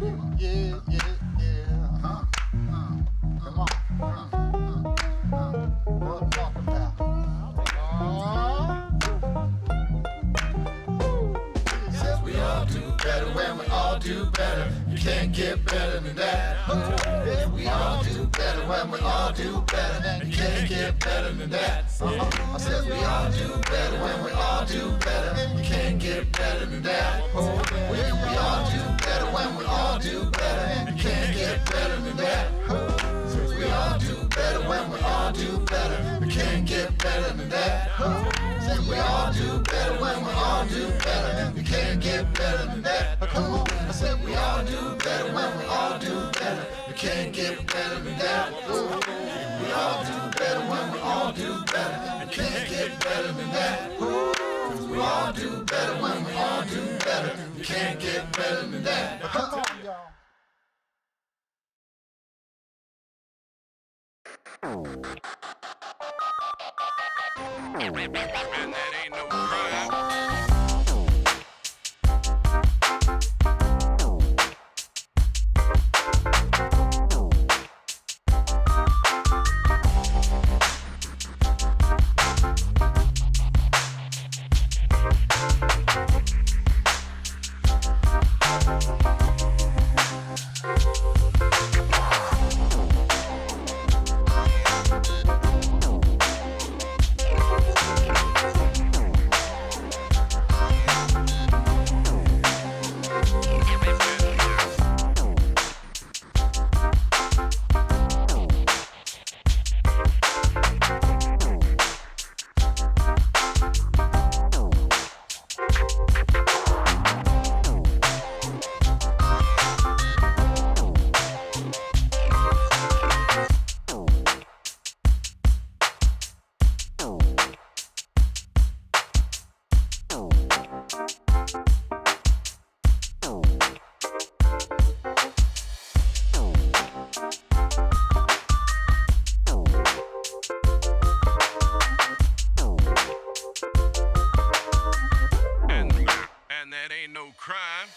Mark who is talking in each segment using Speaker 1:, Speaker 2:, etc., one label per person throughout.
Speaker 1: Yeah, yeah, yeah. Come on. What I'm talking about. Says we all do better when we all do better. You can't get better than that. Yeah, we all do better when we all do better. You can't get better than that. I said we all do better when we all do better. You can't get better than that. Yeah, we all do better when we all do better. You can't get better than that. Says we all do better when we all do better. You can't get better than that. Said we all do better when we all do better. You can't get better than that. Come on. I said we all do better when we all do better. You can't get better than that. We all do better when we all do better. You can't get better than that. We all do better when we all do better. You can't get better than that. Come on, y'all.
Speaker 2: Man, that ain't no crime. And that ain't no crime.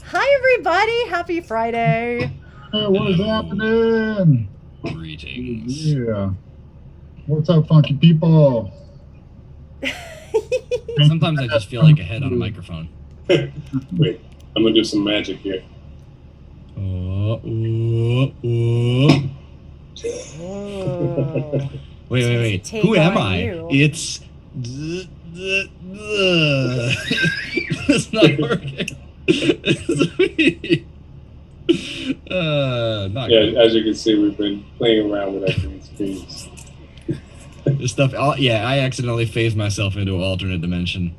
Speaker 3: Hi, everybody. Happy Friday.
Speaker 4: Hey, what is happening?
Speaker 5: Greetings.
Speaker 4: Yeah. What's up, funky people?
Speaker 5: Sometimes I just feel like a head on a microphone.
Speaker 6: Wait, I'm gonna do some magic here.
Speaker 3: Whoa.
Speaker 5: Wait.
Speaker 3: Take
Speaker 5: Who am
Speaker 3: on
Speaker 5: I?
Speaker 3: you.
Speaker 5: It's. It's not working. It's me. Not
Speaker 6: Yeah,
Speaker 5: good.
Speaker 6: as you can see, we've been playing around with our green screens.
Speaker 5: This stuff. Yeah, I accidentally phased myself into an alternate dimension.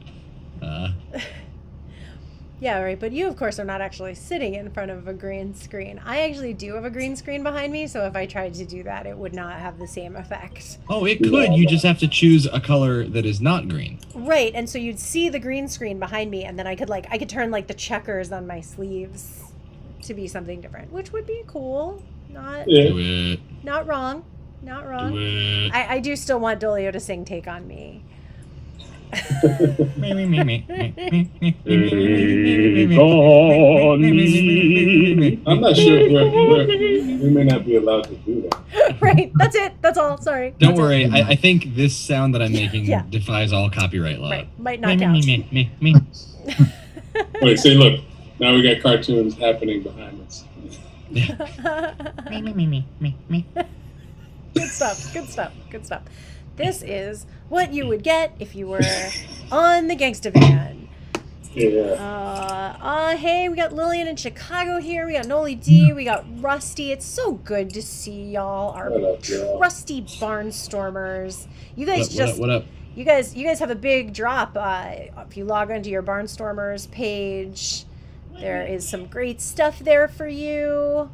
Speaker 3: Yeah, right. But you, of course, are not actually sitting in front of a green screen. I actually do have a green screen behind me, so if I tried to do that, it would not have the same effect.
Speaker 5: Oh, it could. You just have to choose a color that is not green.
Speaker 3: Right, and so you'd see the green screen behind me, and then I could turn like the checkers on my sleeves to be something different, which would be cool. Not
Speaker 6: Yeah.
Speaker 5: Do it.
Speaker 3: not wrong. Not wrong.
Speaker 5: Do it.
Speaker 3: I do still want Dolio to sing "Take on Me."
Speaker 5: Me.
Speaker 6: I'm not sure if we may not be allowed to do that.
Speaker 3: Right, that's it. That's all. Sorry.
Speaker 5: Don't
Speaker 3: That's
Speaker 5: worry.
Speaker 3: it.
Speaker 5: I think this sound that I'm making
Speaker 3: Yeah.
Speaker 5: defies all copyright law.
Speaker 3: Right, might not count.
Speaker 5: Me.
Speaker 6: Wait, see, look, now we got cartoons happening behind us.
Speaker 5: Me.
Speaker 3: Good stuff. This is what you would get if you were on the Gangsta Van.
Speaker 6: Yeah.
Speaker 3: Hey, we got Lillian in Chicago here. We got Noli D. We got Rusty. It's so good to see y'all, our
Speaker 6: What up, y'all?
Speaker 3: trusty barnstormers. You guys
Speaker 5: What up?
Speaker 3: You guys have a big drop. If you log onto your Barnstormers page, there is some great stuff there for you.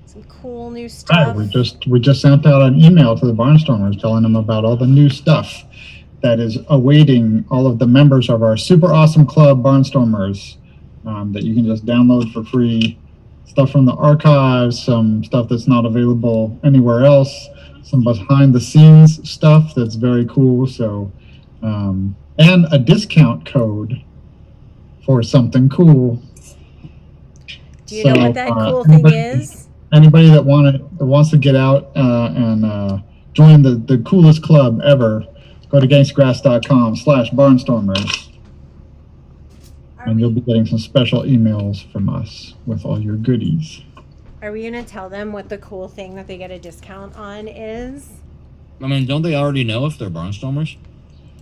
Speaker 3: Some cool new stuff.
Speaker 4: Right, we just sent out an email to the Barnstormers telling them about all the new stuff that is awaiting all of the members of our super awesome club, Barnstormers, that you can just download for free stuff from the archives, some stuff that's not available anywhere else, some behind the scenes stuff that's very cool. So, and a discount code for something cool.
Speaker 3: Do you know what that cool thing
Speaker 4: anybody,
Speaker 3: is?
Speaker 4: Anybody that wants to get out and join the coolest club ever, go to gangstagrass.com/barnstormers. And you'll be getting some special emails from us with all your goodies.
Speaker 3: Are we going to tell them what the cool thing that they get a discount on is?
Speaker 5: I mean, don't they already know if they're barnstormers?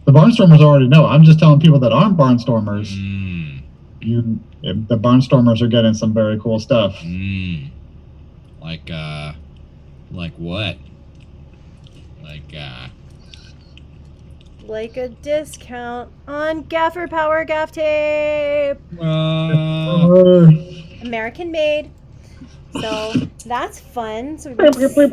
Speaker 4: The barnstormers already know. I'm just telling people that aren't barnstormers. The barnstormers are getting some very cool stuff.
Speaker 5: Like what?
Speaker 3: Like a discount on Gaffer Power Gaff Tape. American made. So that's fun. So
Speaker 5: We should say,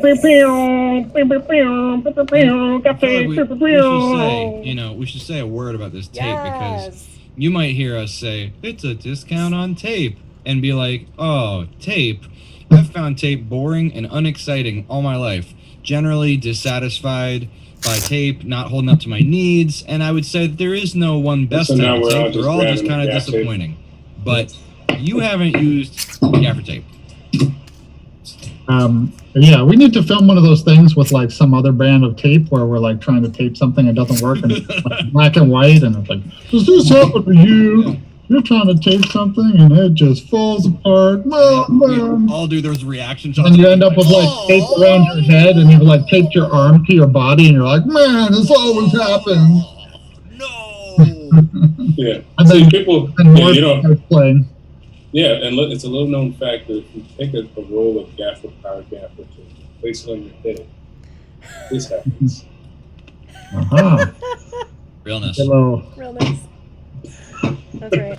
Speaker 5: we should say a word about this tape because you might hear us say it's a discount on tape and be like, oh, tape. I've found tape boring and unexciting all my life. Generally dissatisfied by tape, not holding up to my needs, and I would say that there is no one best type of tape. They're all just kind of disappointing. But you haven't used gaffer tape.
Speaker 4: Yeah, we need to film one of those things with like some other brand of tape where we're like trying to tape something and it doesn't work and it's like black and white and it's like, does this happen to you? Yeah. You're trying to tape something and it just falls apart.
Speaker 5: All do those reaction shots.
Speaker 4: And you end up with like tape around your head and you've like taped your arm to your body and you're like, man, this always happens.
Speaker 5: No.
Speaker 6: Yeah.
Speaker 4: And then
Speaker 6: people,
Speaker 4: playing.
Speaker 6: Yeah, and look, it's a little known fact that if you take a roll of gaffer, power gaffer, to place it on your head, this happens.
Speaker 5: Realness.
Speaker 4: Hello.
Speaker 3: Realness. That's right.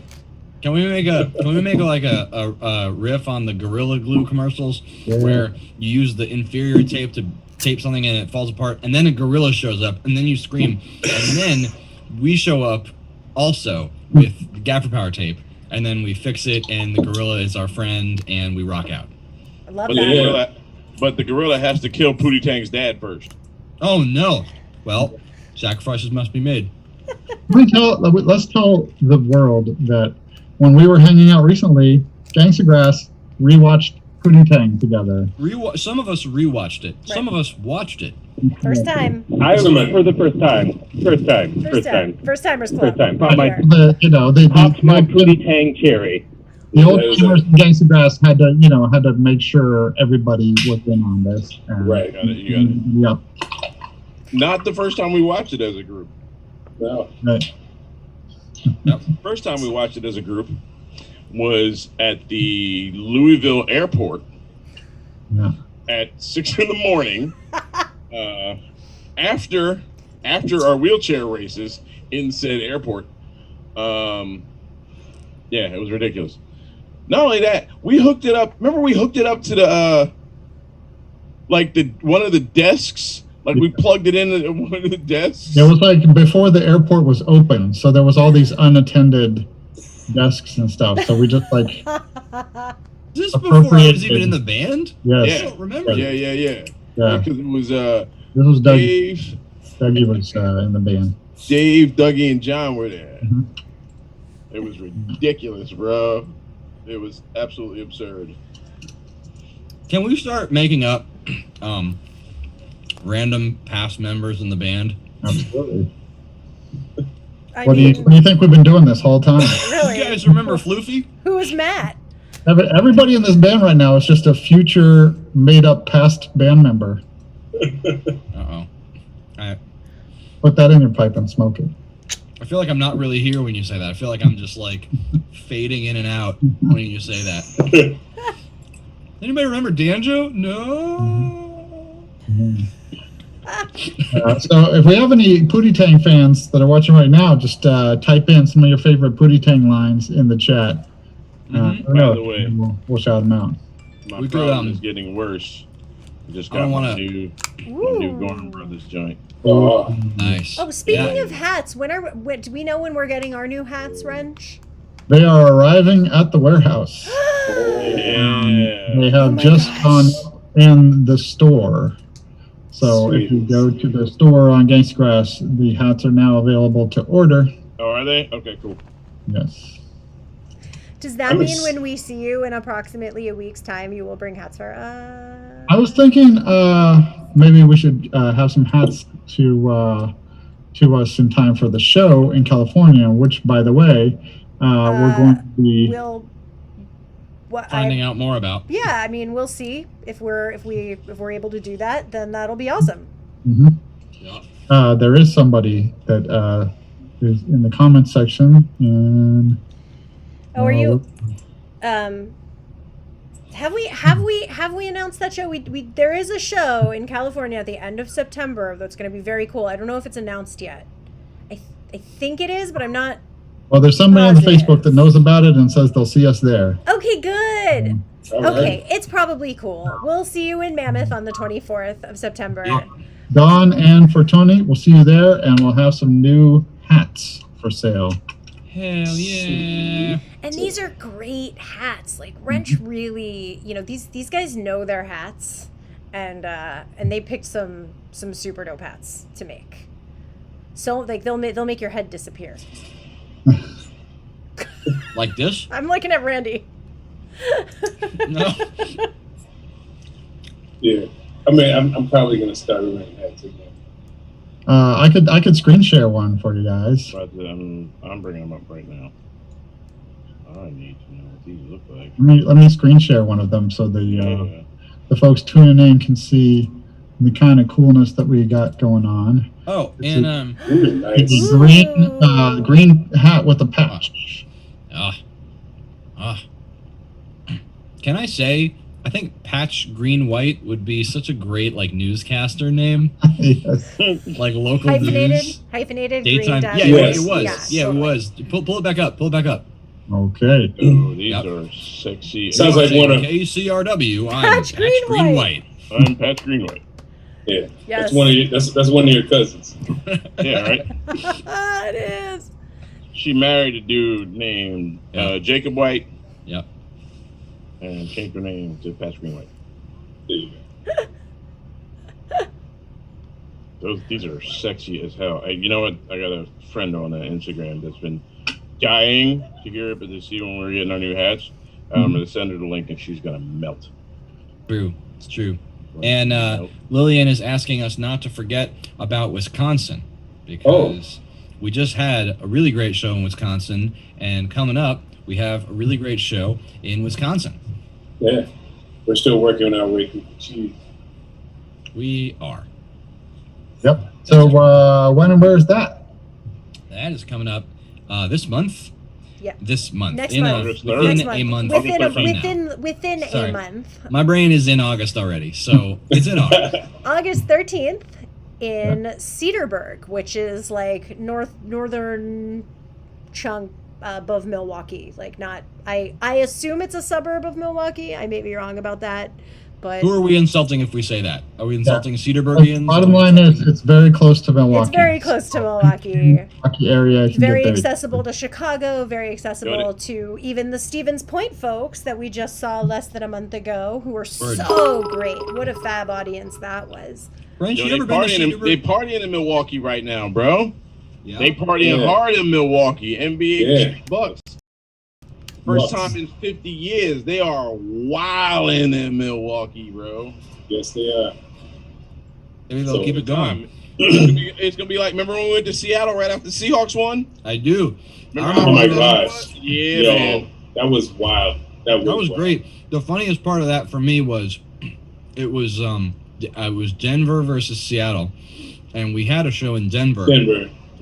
Speaker 5: Can we make a riff on the Gorilla Glue commercials where you use the inferior tape to tape something and it falls apart, and then a gorilla shows up, and then you scream, and then we show up also with gaffer power tape, and then we fix it, and the gorilla is our friend, and we rock out.
Speaker 3: I love that.
Speaker 7: But the gorilla has to kill Pootie Tang's dad first.
Speaker 5: Oh no! Well, sacrifices must be made.
Speaker 4: Let's tell the world that when we were hanging out recently, Gangstagrass rewatched Pootie Tang together.
Speaker 5: Some of us rewatched it. Right. Some of us watched it.
Speaker 3: First time.
Speaker 8: For the first time.
Speaker 3: First timers club.
Speaker 8: First time.
Speaker 3: Right
Speaker 8: My Pootie Tang cherry.
Speaker 4: The old gamers in Gangstagrass had to make sure everybody was in on this.
Speaker 6: Right.
Speaker 7: You got it.
Speaker 4: Yep.
Speaker 7: Not the first time we watched it as a group.
Speaker 6: No.
Speaker 4: Right.
Speaker 7: Yep. First time we watched it as a group was at the Louisville airport at 6 a.m. After our wheelchair races in said airport. Yeah, it was ridiculous. Not only that, we hooked it up. Remember, we hooked it up to the one of the desks. Like we plugged it into one of the desks.
Speaker 4: It was like before the airport was open, so there was all these unattended desks and stuff. So we just like.
Speaker 5: Is this before I was even in the band?
Speaker 4: Yes.
Speaker 7: Yeah.
Speaker 5: I don't remember.
Speaker 7: Yeah. Because it was
Speaker 4: this was
Speaker 7: Dave.
Speaker 4: Dougie was in the band.
Speaker 7: Dave, Dougie, and John were there.
Speaker 4: Mm-hmm.
Speaker 7: It was ridiculous, bro. It was absolutely absurd.
Speaker 5: Can we start making up random past members in the band?
Speaker 4: Absolutely. What do you think we've been doing this whole time?
Speaker 3: Really?
Speaker 5: You guys remember Floofy?
Speaker 3: Who was Matt?
Speaker 4: Everybody in this band right now is just a future made-up past band member.
Speaker 5: Uh-oh.
Speaker 4: Put that in your pipe and smoke it.
Speaker 5: I feel like I'm not really here when you say that. I feel like I'm just like fading in and out when you say that. Anybody remember Danjo? No.
Speaker 4: So if we have any Pootie Tang fans that are watching right now, just type in some of your favorite Pootie Tang lines in the chat.
Speaker 7: By the way,
Speaker 4: we'll shout them out.
Speaker 7: My problem is getting worse. I just got my new Gorman Brothers joint.
Speaker 5: Nice.
Speaker 3: Oh, speaking of hats, do we know when we're getting our new hats, Wrench?
Speaker 4: They are arriving at the warehouse.
Speaker 7: Yeah.
Speaker 4: They have
Speaker 3: Oh my
Speaker 4: just
Speaker 3: gosh.
Speaker 4: gone in the store. So if you
Speaker 6: Sweet.
Speaker 4: go to the store on Gangstagrass, the hats are now available to order.
Speaker 7: Oh, are they? Okay, cool.
Speaker 4: Yes.
Speaker 3: Does that
Speaker 6: I'm
Speaker 3: mean
Speaker 6: ex-
Speaker 3: when we see you in approximately a week's time, you will bring hats for us?
Speaker 4: I was thinking maybe we should have some hats to us in time for the show in California, which, by the way, we're going to be.
Speaker 3: We'll. What
Speaker 5: Finding out more about.
Speaker 3: Yeah, I mean, we'll see if we're able to do that. Then that'll be awesome.
Speaker 4: Mhm.
Speaker 5: Yeah.
Speaker 4: There is somebody that is in the comment section, and
Speaker 3: Oh, are you? Have we announced that show? We there is a show in California at the end of September that's going to be very cool. I don't know if it's announced yet. I think it is, but I'm not.
Speaker 4: Well, there's somebody on the
Speaker 3: Positive.
Speaker 4: Facebook that knows about it and says they'll see us there.
Speaker 3: Okay, good.
Speaker 6: All right.
Speaker 3: Okay, it's probably cool. We'll see you in Mammoth on the 24th of September.
Speaker 5: Yeah.
Speaker 4: Don and Fortoni, we'll see you there, and we'll have some new hats for sale.
Speaker 5: Hell yeah.
Speaker 3: And these are great hats. Like Wrench really, these guys know their hats, and they picked some super dope hats to make. So like they'll make your head disappear.
Speaker 5: Like this?
Speaker 3: I'm looking at Randy.
Speaker 5: No.
Speaker 6: Yeah. I mean, I'm probably gonna start wearing hats again.
Speaker 4: I could screen share one for you guys.
Speaker 7: But I'm bringing them up right now. I need to know what these look like.
Speaker 4: Let me screen share one of them so the folks tuning in can see the kind of coolness that we got going on.
Speaker 5: Oh,
Speaker 4: It's
Speaker 5: and
Speaker 6: Ooh,
Speaker 4: It's
Speaker 6: nice.
Speaker 4: a green hat with a patch.
Speaker 5: Can I say, I think Patch Green White would be such a great like newscaster name,
Speaker 4: Yes.
Speaker 5: like local news,
Speaker 3: Hyphenated
Speaker 5: daytime.
Speaker 3: green
Speaker 5: Yeah,
Speaker 3: dash.
Speaker 6: Yes.
Speaker 5: it was. Yeah,
Speaker 3: totally.
Speaker 5: it was. Pull it back up. Pull it back up.
Speaker 4: Okay.
Speaker 7: Oh, these
Speaker 5: Yep.
Speaker 7: are sexy.
Speaker 6: Sounds like one of-
Speaker 5: KCRW. I'm
Speaker 3: Patch
Speaker 5: Patch
Speaker 3: Green
Speaker 5: Green
Speaker 3: White.
Speaker 5: White.
Speaker 7: I'm Pat Greenway.
Speaker 6: Yeah.
Speaker 3: Yes.
Speaker 6: That's one of your. That's one of your cousins.
Speaker 7: Yeah, right.
Speaker 3: It is.
Speaker 7: She married a dude named
Speaker 5: Yeah.
Speaker 7: Jacob White
Speaker 5: Yep.
Speaker 7: and changed her name to Pat Greenway.
Speaker 6: There you go.
Speaker 7: These are sexy as hell. You know what? I got a friend on Instagram that's been dying to hear it, but to see when we're getting our new hats. I'm gonna send her the link and she's gonna melt.
Speaker 5: True. It's true. And Lillian is asking us not to forget about Wisconsin because we just had a really great show in Wisconsin, and coming up we have a really great show in Wisconsin.
Speaker 6: Yeah. We're still working on our way to cheese.
Speaker 5: We are.
Speaker 4: Yep. So when and where is that?
Speaker 5: That is coming up this month.
Speaker 3: Yeah.
Speaker 5: This month.
Speaker 3: Next
Speaker 5: in
Speaker 3: month.
Speaker 5: within
Speaker 3: Next
Speaker 5: a month.
Speaker 3: Within
Speaker 5: from now.
Speaker 3: within
Speaker 5: Sorry.
Speaker 3: a month.
Speaker 5: My brain is in August already, so it's in August.
Speaker 3: August 13th in Cedarburg, which is like northern chunk above Milwaukee. Like not I assume it's a suburb of Milwaukee. I may be wrong about that. But
Speaker 5: Who are we insulting if we say that? Are we insulting Cedarburgians?
Speaker 4: Bottom line is, it's very close to Milwaukee.
Speaker 3: it's very close to Milwaukee.
Speaker 4: Milwaukee area. You can
Speaker 3: Very
Speaker 4: get there.
Speaker 3: accessible to Chicago, very accessible to even the Stevens Point folks that we just saw less than a month ago, who were so great. What a fab audience that was.
Speaker 5: Brent,
Speaker 7: Yo,
Speaker 5: you
Speaker 7: they
Speaker 5: ever been to
Speaker 7: they
Speaker 5: Cedarburg?
Speaker 7: partying in Milwaukee right now, bro.
Speaker 5: Yeah.
Speaker 7: They partying
Speaker 6: Yeah.
Speaker 7: hard in Milwaukee. NBA
Speaker 6: Yeah.
Speaker 7: Bucks. First
Speaker 6: Bucks.
Speaker 7: time in 50 years. They are wilding in Milwaukee, bro.
Speaker 6: Yes, they are.
Speaker 5: Maybe they'll
Speaker 6: So
Speaker 5: keep it going.
Speaker 7: It's gonna be like, remember when we went to Seattle right after the Seahawks won?
Speaker 5: I do.
Speaker 7: Remember
Speaker 5: I
Speaker 6: Oh my
Speaker 5: remember that.
Speaker 6: gosh.
Speaker 7: Yeah,
Speaker 6: Yo,
Speaker 7: man.
Speaker 6: that was wild. That was wild.
Speaker 5: Great. The funniest part of that for me was it was Denver versus Seattle, and we had a show in Denver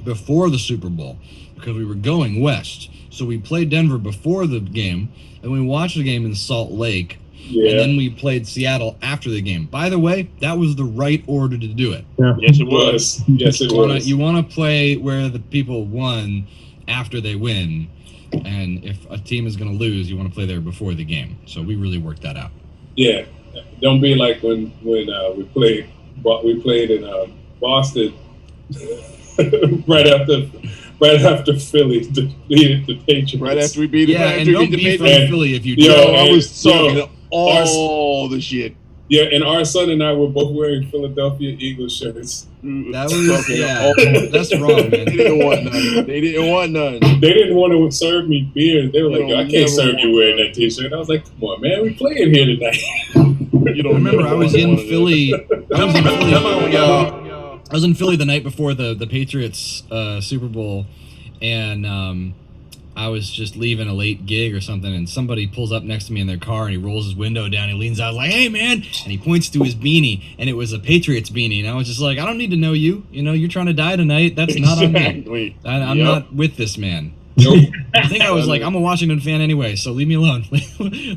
Speaker 5: before the Super Bowl because we were going west. So we played Denver before the game, and we watched the game in Salt Lake,
Speaker 6: Yeah.
Speaker 5: and then we played Seattle after the game. By the way, that was the right order to do it.
Speaker 7: Yes, it was.
Speaker 6: Yes, it was.
Speaker 5: You want to play where the people won after they win, and if a team is going to lose, you want to play there before the game. So we really worked that out.
Speaker 6: Yeah. Don't be like when we played in Boston right after right after Philly defeated the Patriots.
Speaker 7: Right after we beat
Speaker 5: Yeah, and don't be from
Speaker 6: And-
Speaker 5: Philly if you
Speaker 6: Yo,
Speaker 5: do.
Speaker 7: I was talking
Speaker 6: yo,
Speaker 7: all the shit.
Speaker 6: Yeah, and our son and I were both wearing Philadelphia Eagles shirts.
Speaker 5: That was
Speaker 7: Talking
Speaker 5: yeah.
Speaker 7: all-
Speaker 5: That's wrong,
Speaker 7: They
Speaker 5: man.
Speaker 7: didn't want none. They didn't want none.
Speaker 6: They didn't want to serve me beer. They were like,
Speaker 7: You
Speaker 6: "Yo, I
Speaker 7: don't
Speaker 6: can't
Speaker 7: never
Speaker 6: serve you
Speaker 7: want
Speaker 6: wearing
Speaker 7: that.
Speaker 6: that T-shirt." I was like, "Come on, man, we playing here tonight."
Speaker 7: You don't
Speaker 5: I remember
Speaker 7: never
Speaker 5: I was
Speaker 7: want
Speaker 5: in
Speaker 7: one of those.
Speaker 5: Philly. I was in Philly.
Speaker 7: Come on, y'all.
Speaker 5: I was in Philly the night before the Patriots Super Bowl, and I was just leaving a late gig or something, and somebody pulls up next to me in their car, and he rolls his window down, he leans out like, "Hey, man," and he points to his beanie, and it was a Patriots beanie, and I was just like, I don't need to know you. You know, you're trying to die tonight. That's not on me.
Speaker 7: Exactly.
Speaker 5: I'm
Speaker 7: Yep.
Speaker 5: not with this man.
Speaker 6: Nope.
Speaker 5: I think I was like, I'm a Washington fan anyway, so leave me alone.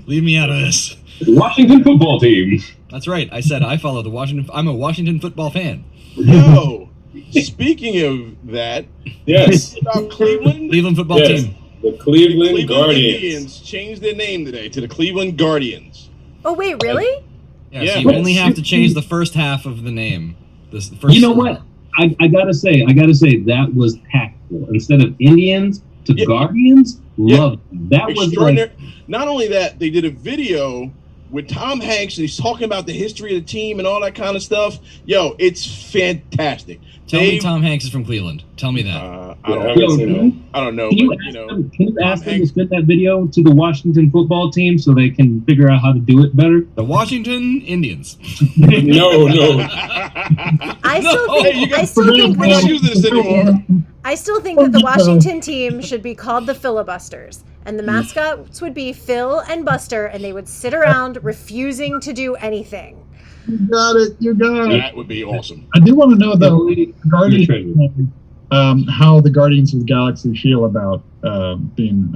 Speaker 5: Leave me out of this.
Speaker 8: Washington football team.
Speaker 5: That's right. I said I follow the Washington. I'm a Washington football fan.
Speaker 7: Yo, speaking of that,
Speaker 6: Yes,
Speaker 7: about Cleveland.
Speaker 5: Cleveland football
Speaker 6: yes.
Speaker 5: team.
Speaker 6: The Cleveland
Speaker 7: Cleveland
Speaker 6: Guardians.
Speaker 7: Indians changed their name today to the Cleveland Guardians.
Speaker 3: Oh wait, really?
Speaker 5: Yeah,
Speaker 7: Yeah.
Speaker 5: so you only have to change the first half of the name. The first
Speaker 9: You know what? I gotta say that was tactful. Instead of Indians to
Speaker 7: Yeah.
Speaker 9: Guardians,
Speaker 7: Yeah.
Speaker 9: loved it. That was like,
Speaker 7: Extraordinary. Not only that, they did a video with Tom Hanks, and he's talking about the history of the team and all that kind of stuff. Yo, it's fantastic.
Speaker 5: Tell me Tom Hanks is from Cleveland. Tell me that.
Speaker 7: I
Speaker 6: Yeah,
Speaker 7: don't
Speaker 6: I haven't
Speaker 9: Yo,
Speaker 6: seen
Speaker 9: can
Speaker 6: that.
Speaker 7: I don't know,
Speaker 9: Can you
Speaker 7: but
Speaker 9: ask
Speaker 7: you know,
Speaker 9: them, can you ask them to
Speaker 7: Hanks-
Speaker 9: send that video to the Washington football team so they can figure out how to do it better?
Speaker 5: The Washington Indians.
Speaker 6: No, no.
Speaker 3: I still
Speaker 5: No.
Speaker 3: think
Speaker 7: Hey, you
Speaker 3: I
Speaker 7: guys-
Speaker 3: still think
Speaker 7: we're not
Speaker 3: that
Speaker 7: using this anymore.
Speaker 3: I still think that the Washington team should be called the Filibusters, and the mascots would be Phil and Buster, and they would sit around refusing to do anything.
Speaker 4: You got it. You got it.
Speaker 7: That would be awesome.
Speaker 4: I do want to know though,
Speaker 9: Good
Speaker 4: Guardians,
Speaker 9: training.
Speaker 4: how the Guardians of the Galaxy feel about being.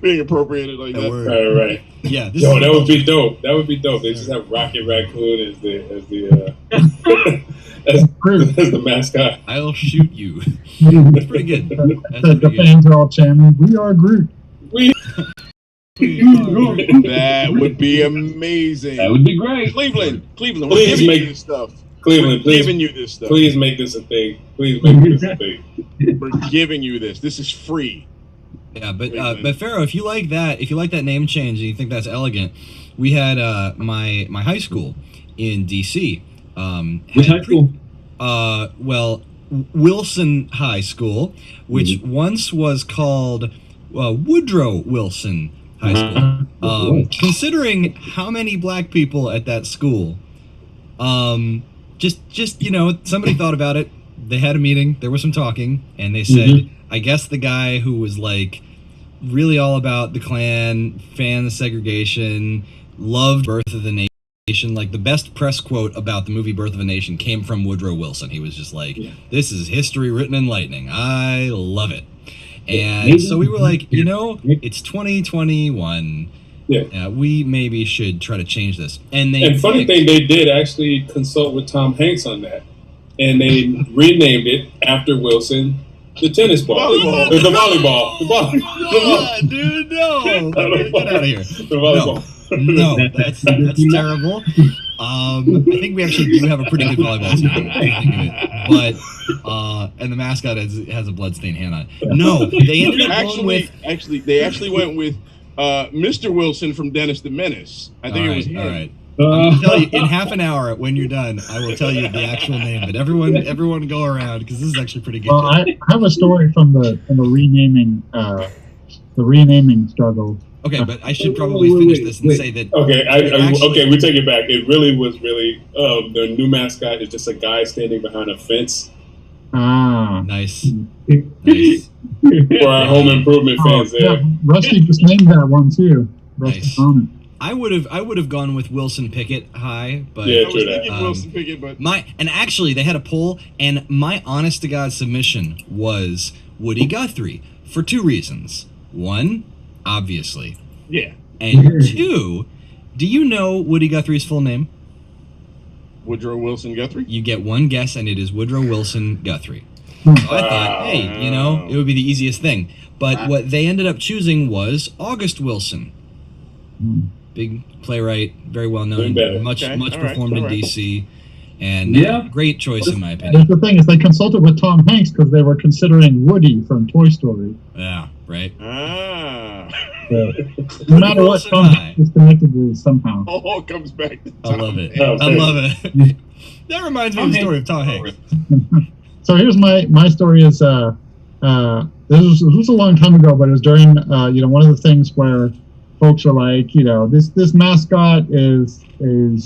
Speaker 7: Being appropriated like that.
Speaker 6: Right.
Speaker 5: Yeah. This
Speaker 6: Yo,
Speaker 5: is
Speaker 6: that would be dope. That would be dope. They just have Rocket Raccoon as the mascot.
Speaker 5: I'll shoot you. That's pretty good. That's
Speaker 4: The
Speaker 5: pretty good.
Speaker 4: fans are all chanting, "We are Groot."
Speaker 7: That would be amazing.
Speaker 9: That would be great.
Speaker 7: Cleveland, we're
Speaker 6: Please
Speaker 7: giving
Speaker 6: make-
Speaker 7: you this stuff.
Speaker 6: Cleveland,
Speaker 7: We're
Speaker 6: please,
Speaker 7: giving you this stuff.
Speaker 6: please make this a thing. Please make this a thing.
Speaker 7: We're giving you this. This is free.
Speaker 5: Yeah, but Pharaoh, if you like that name change and you think that's elegant, we had my high school in DC.
Speaker 9: Which high school?
Speaker 5: Wilson High School, which once was called Woodrow Wilson High School. Considering how many black people at that school, just you know, somebody thought about it. They had a meeting. There was some talking, and they said, I guess the guy who was like really all about the Klan, fan of segregation, loved Birth of the Nation. Like the best press quote about the movie Birth of a Nation came from Woodrow Wilson. He was just like, "This is history written in lightning. I love it." And so we were like, you know, it's 2021.
Speaker 6: Yeah.
Speaker 5: We maybe should try to change this. And
Speaker 6: Funny thing, they did actually consult with Tom Hanks on that, and they renamed it after Wilson, the tennis ball,
Speaker 7: Volleyball.
Speaker 6: the volleyball, the volleyball,
Speaker 5: Dude, no. Get out of here.
Speaker 6: the volleyball.
Speaker 5: No, that's terrible. I think we actually do have a pretty good volleyball team. When I think of it. But and the mascot has a bloodstained hand on it. No, they ended up going with.
Speaker 7: They actually went with Mr. Wilson from Dennis the Menace. I think it was him.
Speaker 5: All right. I'm gonna tell you in half an hour when you're done. I will tell you the actual name. But everyone go around because this is actually pretty good.
Speaker 4: Well, I have a story from the renaming struggle.
Speaker 5: Okay, but I should probably finish this and say that.
Speaker 6: Okay,
Speaker 5: Actually-
Speaker 6: okay, we take it back. It really was the new mascot is just a guy standing behind a fence.
Speaker 4: Ah.
Speaker 5: Nice. Nice.
Speaker 6: For our home improvement fans there.
Speaker 4: Yeah, Rusty just named that one too. Rusty
Speaker 5: Nice.
Speaker 4: on
Speaker 5: I would have gone with Wilson Pickett high, but
Speaker 6: Yeah,
Speaker 7: I
Speaker 6: true
Speaker 7: was
Speaker 6: that.
Speaker 7: thinking Wilson Pickett, but
Speaker 5: and actually they had a poll, and my honest to God submission was Woody Guthrie for two reasons. One, obviously,
Speaker 7: yeah,
Speaker 5: and two, do you know Woody Guthrie's full name?
Speaker 7: Woodrow Wilson Guthrie.
Speaker 5: You get one guess, and it is Woodrow Wilson Guthrie. So I thought, hey, you know, it would be the easiest thing. But what they ended up choosing was August Wilson. Big playwright, very well known,
Speaker 6: Doing better.
Speaker 5: much
Speaker 7: Okay,
Speaker 5: much
Speaker 7: all right,
Speaker 5: performed in
Speaker 7: all right.
Speaker 5: DC. And
Speaker 9: Yeah.
Speaker 5: great choice in my
Speaker 4: That's
Speaker 5: opinion.
Speaker 4: the thing is they consulted with Tom Hanks because they were considering Woody from Toy Story.
Speaker 5: Yeah, right.
Speaker 7: Ah.
Speaker 4: So, no matter what,
Speaker 5: Wilson
Speaker 4: Tom
Speaker 5: High.
Speaker 4: Hanks is connected to it somehow.
Speaker 7: All comes back to
Speaker 5: I
Speaker 7: Tom
Speaker 5: love it.
Speaker 6: Oh,
Speaker 5: I love it. That reminds me of the story of Tom Hanks.
Speaker 4: So here's my story is this was a long time ago, but it was during one of the things where folks are like, this mascot is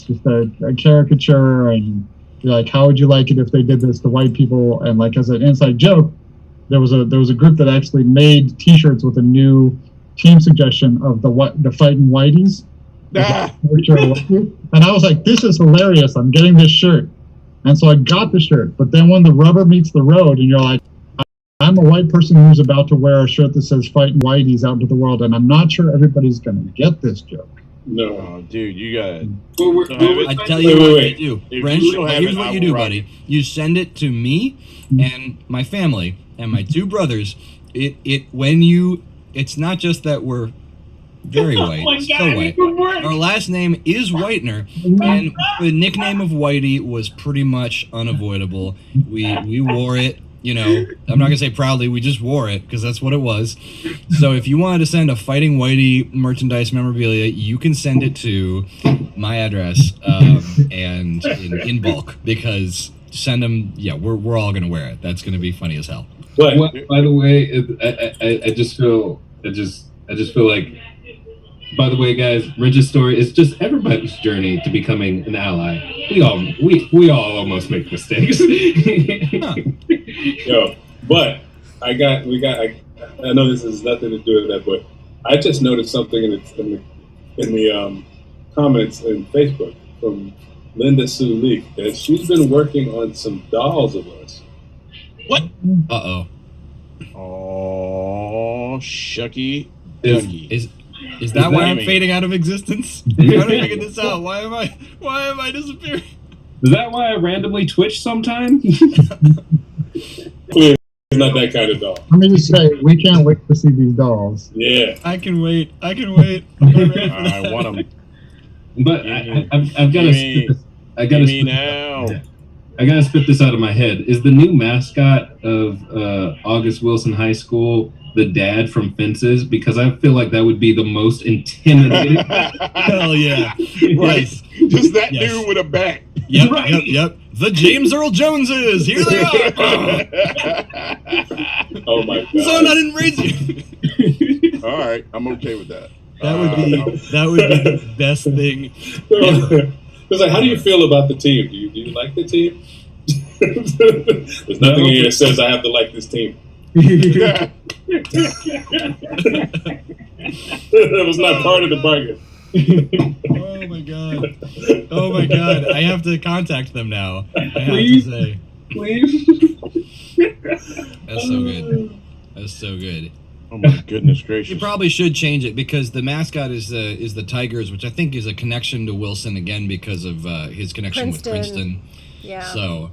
Speaker 4: just a caricature, and you're like, how would you like it if they did this to white people? And like as an inside joke, there was a group that actually made T-shirts with a new team suggestion of the fighting whiteys.
Speaker 7: Ah.
Speaker 4: And I was like, this is hilarious. I'm getting this shirt. And so I got the shirt. But then when the rubber meets the road and you're like, I'm a white person who's about to wear a shirt that says fighting whiteys out into the world, and I'm not sure everybody's going to get this joke.
Speaker 6: No.
Speaker 7: Oh, dude, you got.
Speaker 5: I tell you what you do,
Speaker 7: If
Speaker 5: Wrench.
Speaker 7: you don't have
Speaker 5: Here's
Speaker 7: it,
Speaker 5: what
Speaker 7: I
Speaker 5: you
Speaker 7: will
Speaker 5: do,
Speaker 7: rock
Speaker 5: buddy.
Speaker 7: it.
Speaker 5: You send it to me and my family and my two brothers. It's not just that we're very white, so white. Our last name is Whitener, and the nickname of Whitey was pretty much unavoidable. We wore it. I'm not gonna say proudly. We just wore it because that's what it was. So if you wanted to send a Fighting Whitey merchandise memorabilia, you can send it to my address and in bulk, because send them. Yeah, we're all gonna wear it. That's gonna be funny as hell.
Speaker 6: But
Speaker 8: Well, by the way, I just feel like. By the way, guys, Wrench's story is just everybody's journey to becoming an ally. We all almost make mistakes.
Speaker 6: yo, but I know this has nothing to do with that, but I just noticed something in the comments in Facebook from Linda Sue Leak that she's been working on some dolls of us.
Speaker 5: Uh-oh.
Speaker 7: Oh, shucky.
Speaker 8: Is-
Speaker 7: ducky.
Speaker 5: Is that why I'm
Speaker 7: Blaming.
Speaker 5: fading out of existence? I'm trying to figure this out. Why am I disappearing?
Speaker 9: Is that why I randomly twitch sometimes?
Speaker 6: Clearly, it's not that kind of doll.
Speaker 4: Let me just say, we can't wait to see these dolls.
Speaker 6: Yeah.
Speaker 5: I can wait. I'm not ready for that.
Speaker 7: I want them.
Speaker 9: But I've got to. I got
Speaker 7: Give me
Speaker 9: to.
Speaker 7: now.
Speaker 9: I gotta spit this out of my head. Is the new mascot of August Wilson High School the dad from Fences? Because I feel like that would be the most intimidating.
Speaker 5: Hell yeah.
Speaker 7: Right. Just that
Speaker 5: Yes.
Speaker 7: dude with a bat.
Speaker 5: Yep,
Speaker 9: Right.
Speaker 5: yep. The James Earl Joneses. Here they are.
Speaker 6: Oh my god.
Speaker 5: Son, I didn't raise you.
Speaker 7: All right, I'm okay with that.
Speaker 5: That would be the best thing.
Speaker 6: It's like, how do you feel about the team? Do you like the team? There's nothing in here that says I have to like this team. That was not part of the bargain.
Speaker 5: Oh my god. Oh my god. I have to contact them now. I have
Speaker 9: Please?
Speaker 5: to say.
Speaker 9: Please.
Speaker 5: That's so good. That's so good.
Speaker 7: Oh my goodness gracious!
Speaker 5: You probably should change it, because the mascot is the Tigers, which I think is a connection to Wilson again because of his connection with Princeton.
Speaker 3: Yeah.
Speaker 5: So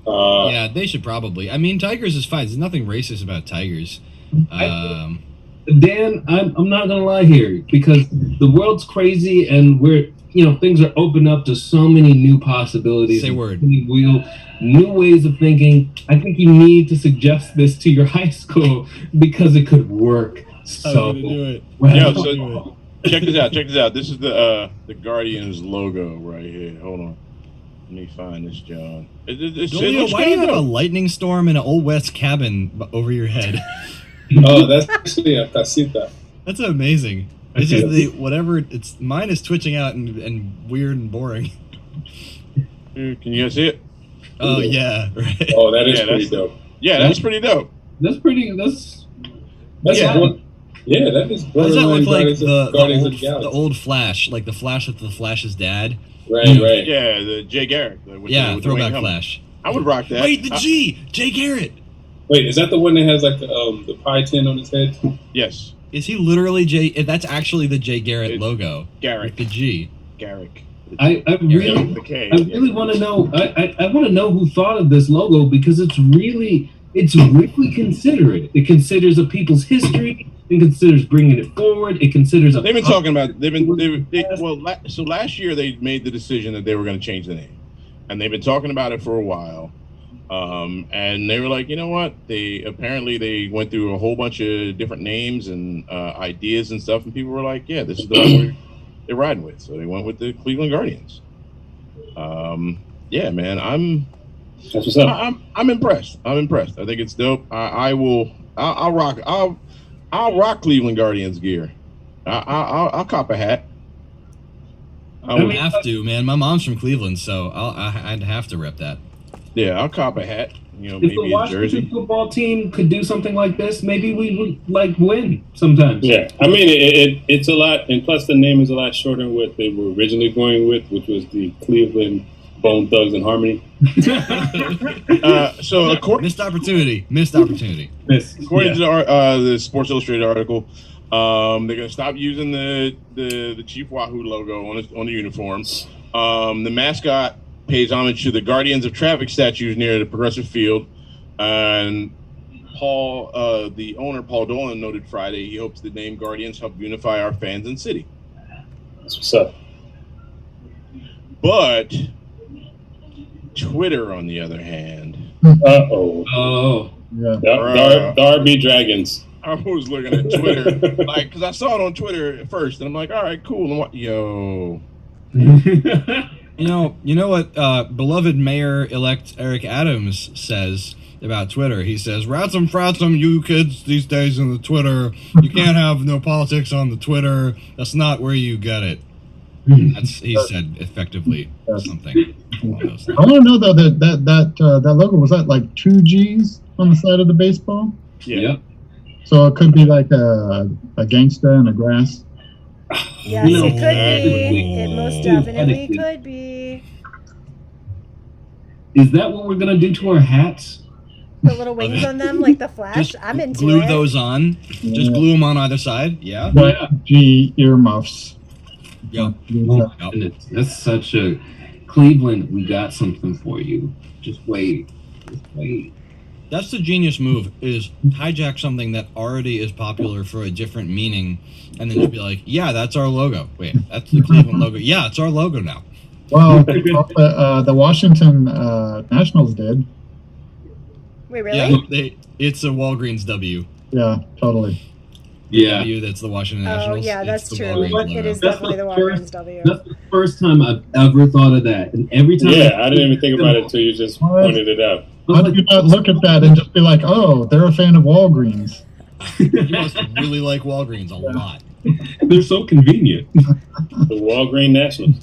Speaker 5: yeah, they should probably. I mean, Tigers is fine. There's nothing racist about Tigers.
Speaker 9: Dan, I'm not gonna lie here, because the world's crazy and things are open up to so many new possibilities.
Speaker 5: Say word.
Speaker 9: New ways of thinking. I think you need to suggest this to your high school because it could work so well.
Speaker 7: Yeah, so check this out. This is the Guardians logo right here. Hold on. Let me find this, John.
Speaker 5: Dolio, why do you have a lightning storm in an Old West cabin over your head?
Speaker 6: Oh, that's actually a casita.
Speaker 5: That's amazing. It's just mine is twitching out and weird and boring.
Speaker 7: Can you guys see it?
Speaker 5: Oh yeah, right.
Speaker 6: Oh, that is pretty dope.
Speaker 7: Yeah, that's pretty dope.
Speaker 9: That's
Speaker 6: Yeah. That is.
Speaker 5: How does that look like
Speaker 6: Guardians of the
Speaker 5: the
Speaker 6: Galaxy.
Speaker 5: old Flash, like the Flash with the Flash's dad?
Speaker 6: Right.
Speaker 7: Yeah, the Jay Garrick. With
Speaker 5: Yeah,
Speaker 7: the
Speaker 5: throwback
Speaker 7: Wayne
Speaker 5: Flash.
Speaker 7: I would rock that.
Speaker 5: Wait, Jay Garrett.
Speaker 6: Wait, is that the one that has like the pie tin on his head?
Speaker 7: Yes.
Speaker 5: Is he literally Jay? That's actually the Jay Garrett logo.
Speaker 7: Garrick.
Speaker 5: With the G.
Speaker 7: Garrick.
Speaker 9: I really
Speaker 7: The K.
Speaker 9: want to know. I want to know who thought of this logo, because it's really considerate. It considers a people's history. It considers bringing it forward. It considers
Speaker 7: They've been talking about. So last year they made the decision that they were going to change the name. and they've been talking about it for a while. And they were like, you know what? They went through a whole bunch of different names and ideas and stuff, and people were like, yeah, this is the one they're riding with. So they went with the Cleveland Guardians. Yeah, man,
Speaker 6: That's what's up.
Speaker 7: I'm impressed. I think it's dope. I'll rock Cleveland Guardians gear. I'll cop a hat.
Speaker 5: I would have to, man. My mom's from Cleveland, so I'd have to rep that.
Speaker 7: Yeah, I'll cop a hat. You know,
Speaker 9: If
Speaker 7: maybe
Speaker 9: the
Speaker 7: a
Speaker 9: Washington
Speaker 7: jersey.
Speaker 9: football team could do something like this, maybe we would like win sometimes.
Speaker 6: Yeah, I mean it's a lot, and plus the name is a lot shorter than what they were originally going with, which was the Cleveland Bone Thugs and Harmony.
Speaker 7: So
Speaker 5: Missed opportunity.
Speaker 7: According to the Sports Illustrated article, they're gonna stop using the Chief Wahoo logo on the uniform. The mascot pays homage to the Guardians of Traffic statues near the Progressive Field, and the owner Paul Dolan noted Friday he hopes the name Guardians help unify our fans and city.
Speaker 6: That's what's up.
Speaker 7: But Twitter, on the other hand,
Speaker 9: Oh,
Speaker 4: Yeah.
Speaker 6: Darby Dragons.
Speaker 7: I was looking at Twitter, like, because I saw it on Twitter at first, and I'm like, all right, cool. And yo,
Speaker 5: You know what beloved Mayor-elect Eric Adams says about Twitter? He says, "Ratsum fratsum, you kids these days in the Twitter. You can't have no politics on the Twitter. That's not where you get it." He said effectively something along those
Speaker 4: I
Speaker 5: lines.
Speaker 4: want to know though that logo, was that like 2 G's on the side of the baseball?
Speaker 7: yeah.
Speaker 9: Yep.
Speaker 4: So it could be like a gangsta and a grass.
Speaker 3: Yes,
Speaker 9: No.
Speaker 3: it could be. It most definitely
Speaker 9: Ethically.
Speaker 3: could be.
Speaker 9: Is that what we're gonna do to our hats?
Speaker 3: The little wings on them, like the Flash.
Speaker 5: Just
Speaker 3: I'm into
Speaker 5: glue
Speaker 3: it.
Speaker 5: those on. Just glue them on either side. Yeah.
Speaker 4: G earmuffs.
Speaker 5: Yeah.
Speaker 9: Oh my goodness, that's such a Cleveland. We got something for you. Just wait.
Speaker 5: That's the genius move, is hijack something that already is popular for a different meaning, and then just be like, yeah, that's our logo. Wait, that's the Cleveland logo. Yeah, it's our logo now.
Speaker 4: Well, the Washington Nationals did.
Speaker 3: Wait, really?
Speaker 5: Yeah, it's a Walgreens W.
Speaker 4: Yeah, totally.
Speaker 9: Yeah,
Speaker 5: W, that's the Washington
Speaker 3: Oh,
Speaker 5: Nationals.
Speaker 3: yeah,
Speaker 5: It's
Speaker 3: that's
Speaker 5: the
Speaker 3: true.
Speaker 5: Walgreens logo.
Speaker 3: It is
Speaker 9: That's
Speaker 3: definitely the
Speaker 9: the
Speaker 3: Walgreens
Speaker 9: first-
Speaker 3: W.
Speaker 9: that's the first time I've ever thought of that, and every time.
Speaker 6: Yeah, I didn't even think about it until you just pointed it out.
Speaker 4: How do you not look at that and just be like, oh, they're a fan of Walgreens?
Speaker 5: You must really like Walgreens a lot.
Speaker 9: They're so convenient.
Speaker 6: The Walgreen Nationals.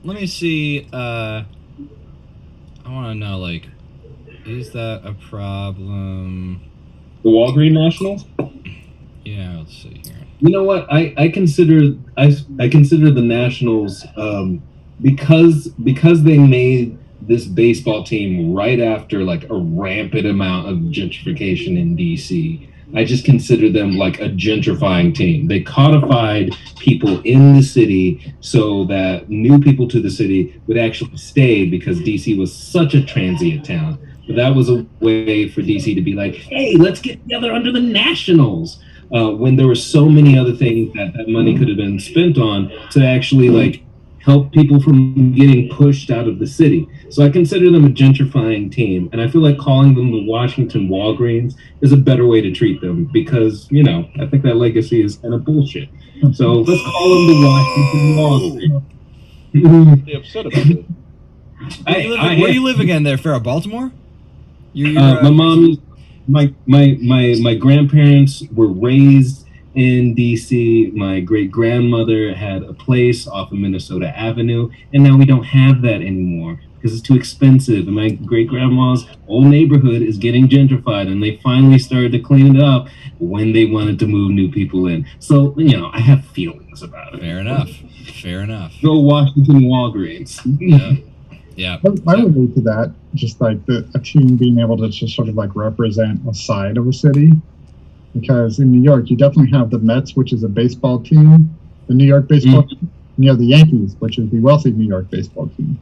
Speaker 5: Let me see. I want to know, like, is that a problem?
Speaker 9: The Walgreen Nationals.
Speaker 5: Yeah, let's see here.
Speaker 9: You know what? I consider the Nationals because they made this baseball team right after like a rampant amount of gentrification in DC. I just consider them like a gentrifying team. They codified people in the city so that new people to the city would actually stay because DC was such a transient town. But that was a way for DC to be like, hey, let's get together under the Nationals. When there were so many other things that money could have been spent on to actually like help people from getting pushed out of the city. So I consider them a gentrifying team, and I feel like calling them the Washington Walgreens is a better way to treat them because, you know, I think that legacy is kind of bullshit. So let's call them the Washington Walgreens.
Speaker 7: They upset about it.
Speaker 5: Where do you live again there, Farrah? Baltimore?
Speaker 9: My mom, my grandparents were raised in DC. My great grandmother had a place off of Minnesota Avenue, and now we don't have that anymore because it's too expensive. And my great grandma's old neighborhood is getting gentrified, and they finally started to clean it up when they wanted to move new people in. So, you know, I have feelings about it.
Speaker 5: Fair enough.
Speaker 9: Go Washington Walgreens.
Speaker 5: Yeah.
Speaker 4: I would relate to that. Just like a team being able to just sort of like represent a side of a city. Because in New York, you definitely have the Mets, which is a baseball team, the New York baseball team, and you have the Yankees, which is the wealthy New York baseball team.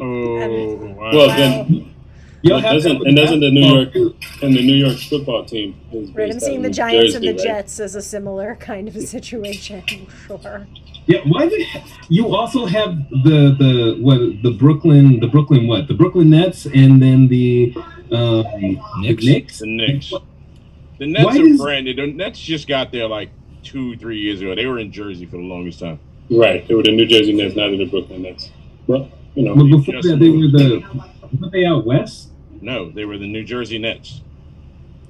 Speaker 7: Oh, wow.
Speaker 6: Well, then
Speaker 9: Y'all have
Speaker 6: Doesn't the New York football team is
Speaker 3: Right, I'm
Speaker 6: based
Speaker 3: seeing
Speaker 6: out
Speaker 3: the
Speaker 6: of
Speaker 3: Giants
Speaker 6: Jersey,
Speaker 3: and the
Speaker 6: right?
Speaker 3: Jets as a similar kind of a situation. Sure.
Speaker 9: Yeah, why did you also have the Brooklyn Nets and then the Knicks?
Speaker 7: The Knicks. The
Speaker 9: Why
Speaker 7: Nets are
Speaker 9: does-
Speaker 7: branded. The Nets just got there like 2-3 years ago. They were in Jersey for the longest time.
Speaker 6: Right, they were the New Jersey Nets, now they're the Brooklyn Nets. Well, you know,
Speaker 9: But before that, they were they out west?
Speaker 7: No, they were the New Jersey Nets.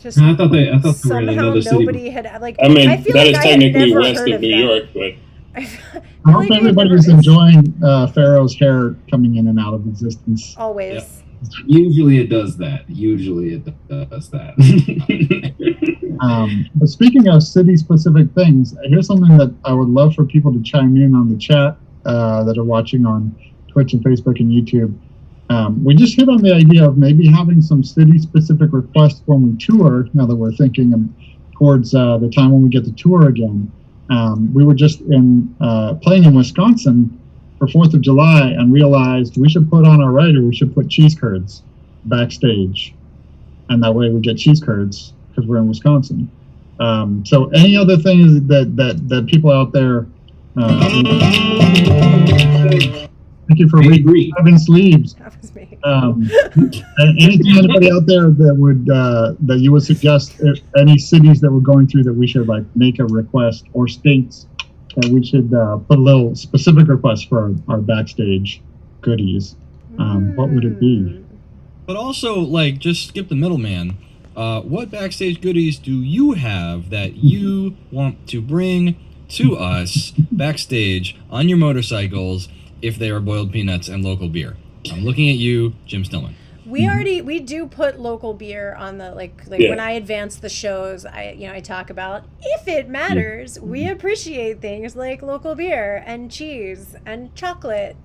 Speaker 3: Just
Speaker 9: No, I thought they were in
Speaker 3: somehow
Speaker 9: another city.
Speaker 3: nobody had like.
Speaker 6: I mean,
Speaker 3: feel
Speaker 6: that
Speaker 3: like
Speaker 6: is
Speaker 3: I had
Speaker 6: technically
Speaker 3: never
Speaker 6: west
Speaker 3: heard
Speaker 6: of New
Speaker 3: that.
Speaker 6: York, but
Speaker 3: I
Speaker 4: I
Speaker 3: feel
Speaker 4: hope
Speaker 3: like we had
Speaker 4: everybody's
Speaker 3: never-
Speaker 4: enjoying Pharaoh's hair coming in and out of existence.
Speaker 3: Always.
Speaker 9: Usually it does that.
Speaker 4: But speaking of city-specific things, here's something that I would love for people to chime in on the chat that are watching on Twitch and Facebook and YouTube. We just hit on the idea of maybe having some city-specific requests when we tour, now that we're thinking towards the time when we get to tour again. We were just playing in Wisconsin for 4th of July and realized we should put on our rider, we should put cheese curds backstage. And that way we get cheese curds because we're in Wisconsin. So any other things that people out there, thank you for having sleeves.
Speaker 3: That was me.
Speaker 4: Anything, anybody out there that would that you would suggest, any cities that we're going through that we should like make a request, or states that we should put a little specific request for our backstage goodies? What would it be?
Speaker 5: But also, like, just skip the middleman. What backstage goodies do you have that you want to bring to us backstage on your motorcycles if they are boiled peanuts and local beer? I'm looking at you, Jim Stillman.
Speaker 3: We do put local beer on the like
Speaker 6: Yeah.
Speaker 3: when I advance the shows, I talk about if it matters, we appreciate things like local beer and cheese and chocolate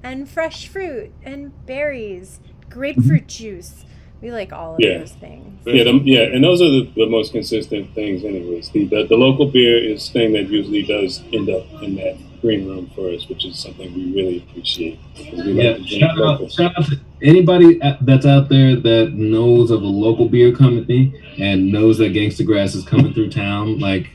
Speaker 3: and fresh fruit and berries, grapefruit juice. We like all of those things.
Speaker 6: Yeah, and those are the most consistent things anyways. The local beer is the thing that usually does end up in that green room for us, which is something we really appreciate. We like to drink local.
Speaker 9: Shout out to anybody that's out there that knows of a local beer company and knows that Gangstagrass is coming through town. Like,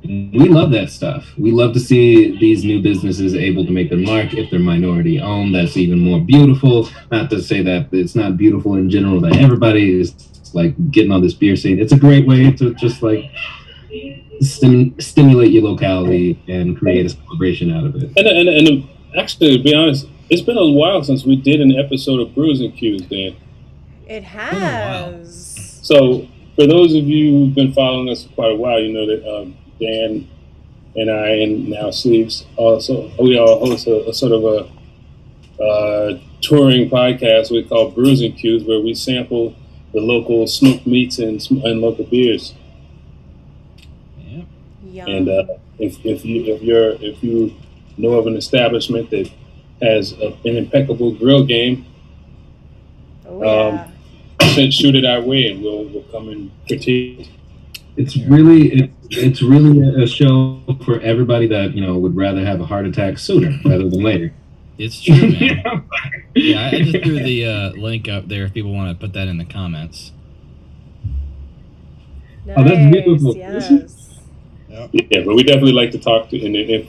Speaker 9: we love that stuff. We love to see these new businesses able to make their mark. If they're minority owned, that's even more beautiful. Not to say that it's not beautiful in general, that everybody is like getting on this beer scene. It's a great way to just like stimulate your locality and create a celebration out of it.
Speaker 6: And actually, to be honest, it's been a while since we did an episode of Brews and Cues, Dan.
Speaker 3: It has.
Speaker 6: So for those of you who've been following us for quite a while, you know that Dan and I, and now Sleeves, we all host a sort of a touring podcast we call Brews and Cues, where we sample the local smoked meats and local beers.
Speaker 3: Yum.
Speaker 6: And if you know of an establishment that has an impeccable grill game, shoot it our way, and we'll come and critique.
Speaker 9: It's really a show for everybody that would rather have a heart attack sooner rather than later.
Speaker 5: It's true, man. Yeah, I just threw the link up there if people want to put that in the comments.
Speaker 3: Nice,
Speaker 9: Oh, that's beautiful.
Speaker 3: yes.
Speaker 6: Yeah, but we definitely like to talk to, and if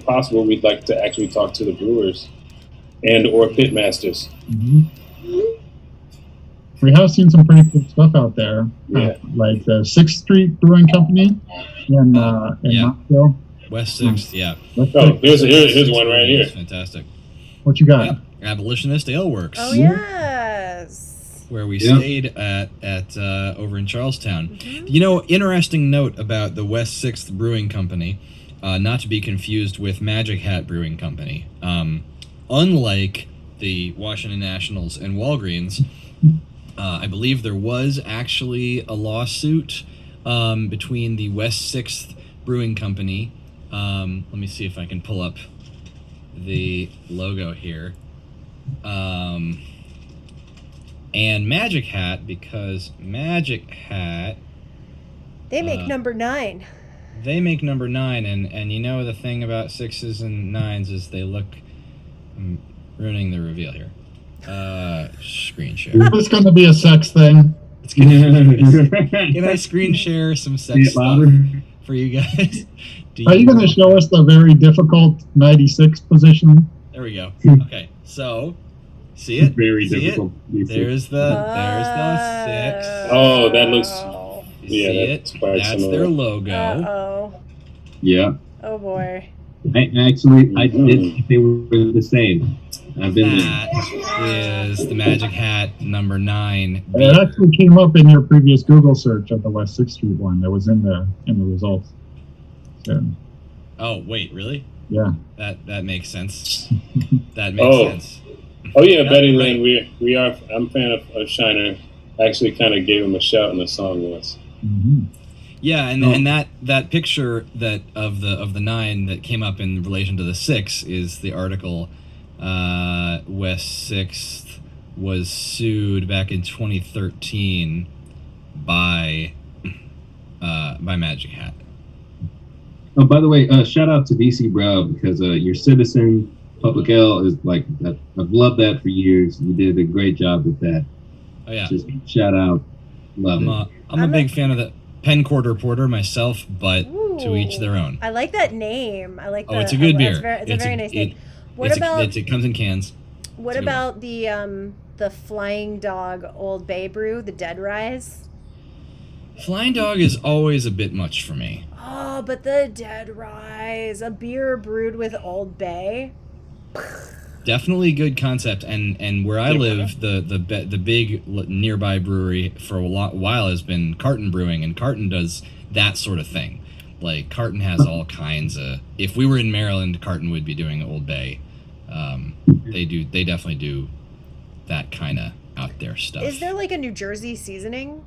Speaker 6: possible, we'd like to actually talk to the brewers or pit masters.
Speaker 4: We have seen some pretty cool stuff out there,
Speaker 6: Yeah.
Speaker 4: like the 6th Street Brewing Company in Knoxville.
Speaker 5: West 6th, yeah.
Speaker 6: Here's one right here.
Speaker 5: That's fantastic.
Speaker 4: What you got?
Speaker 5: Yep. Abolitionist Ale Works.
Speaker 3: Oh yes.
Speaker 5: Where we stayed at over in Charlestown. Interesting note about the West 6th Brewing Company, not to be confused with Magic Hat Brewing Company. Unlike the Washington Nationals and Walgreens, I believe there was actually a lawsuit between the West 6th Brewing Company. Let me see if I can pull up the logo here. And Magic Hat, because Magic Hat...
Speaker 3: They make number 9.
Speaker 5: They make number 9, and the thing about 6s and 9s is they look... I'm ruining the reveal here. Screen share.
Speaker 4: Is this going to be a sex thing?
Speaker 5: It's Can I screen share some sex stuff for you guys?
Speaker 4: Are you going to show us the very difficult 96 position?
Speaker 5: There we go. Okay, so see it?
Speaker 8: Very
Speaker 5: see
Speaker 8: difficult.
Speaker 5: It? There's the 6.
Speaker 6: Oh, that looks.
Speaker 5: You
Speaker 6: Yeah,
Speaker 5: see
Speaker 6: that's
Speaker 5: it?
Speaker 6: quite
Speaker 5: That's
Speaker 6: similar.
Speaker 5: their logo.
Speaker 3: Uh-oh.
Speaker 8: Yeah.
Speaker 3: Oh, boy.
Speaker 8: I did think they were the same. I've been there.
Speaker 5: That is the Magic Hat number 9.
Speaker 4: It actually came up in your previous Google search of the West 6th Street one. It was in there in the results. So,
Speaker 5: Oh, wait, really?
Speaker 4: yeah.
Speaker 5: That makes sense. That makes sense.
Speaker 6: Oh yeah,
Speaker 5: Yeah,
Speaker 6: Betty
Speaker 5: right.
Speaker 6: Lynn. We are. I'm a fan of Shiner. Actually, kind of gave him a shout in the song once.
Speaker 4: Mm-hmm.
Speaker 5: Yeah, and that picture that of the 9 that came up in relation to the 6 is the article. West 6th was sued back in 2013 by Magic Hat.
Speaker 8: Oh, by the way, shout out to DC Bro, because your Citizen Public L is like, I've loved that for years. You did a great job with that.
Speaker 5: Oh yeah,
Speaker 8: Just shout out, love it.
Speaker 5: I'm a big fan of the Pen Quarter Porter myself, but to each
Speaker 3: Ooh.
Speaker 5: their own.
Speaker 3: I like that name. I like that.
Speaker 5: Oh, it's a good beer.
Speaker 3: It's a very nice name. What about
Speaker 5: it comes in cans.
Speaker 3: what about the Flying Dog Old Bay brew, the Dead Rise?
Speaker 5: Flying Dog is always a bit much for me.
Speaker 3: Oh, but the Dead Rise, a beer brewed with Old Bay.
Speaker 5: Definitely good concept, and where I live, the big nearby brewery for a while has been Carton Brewing, and Carton does that sort of thing. Like Carton has all kinds of. If we were in Maryland, Carton would be doing Old Bay. They definitely do that kind of out there stuff.
Speaker 3: Is there like a New Jersey seasoning?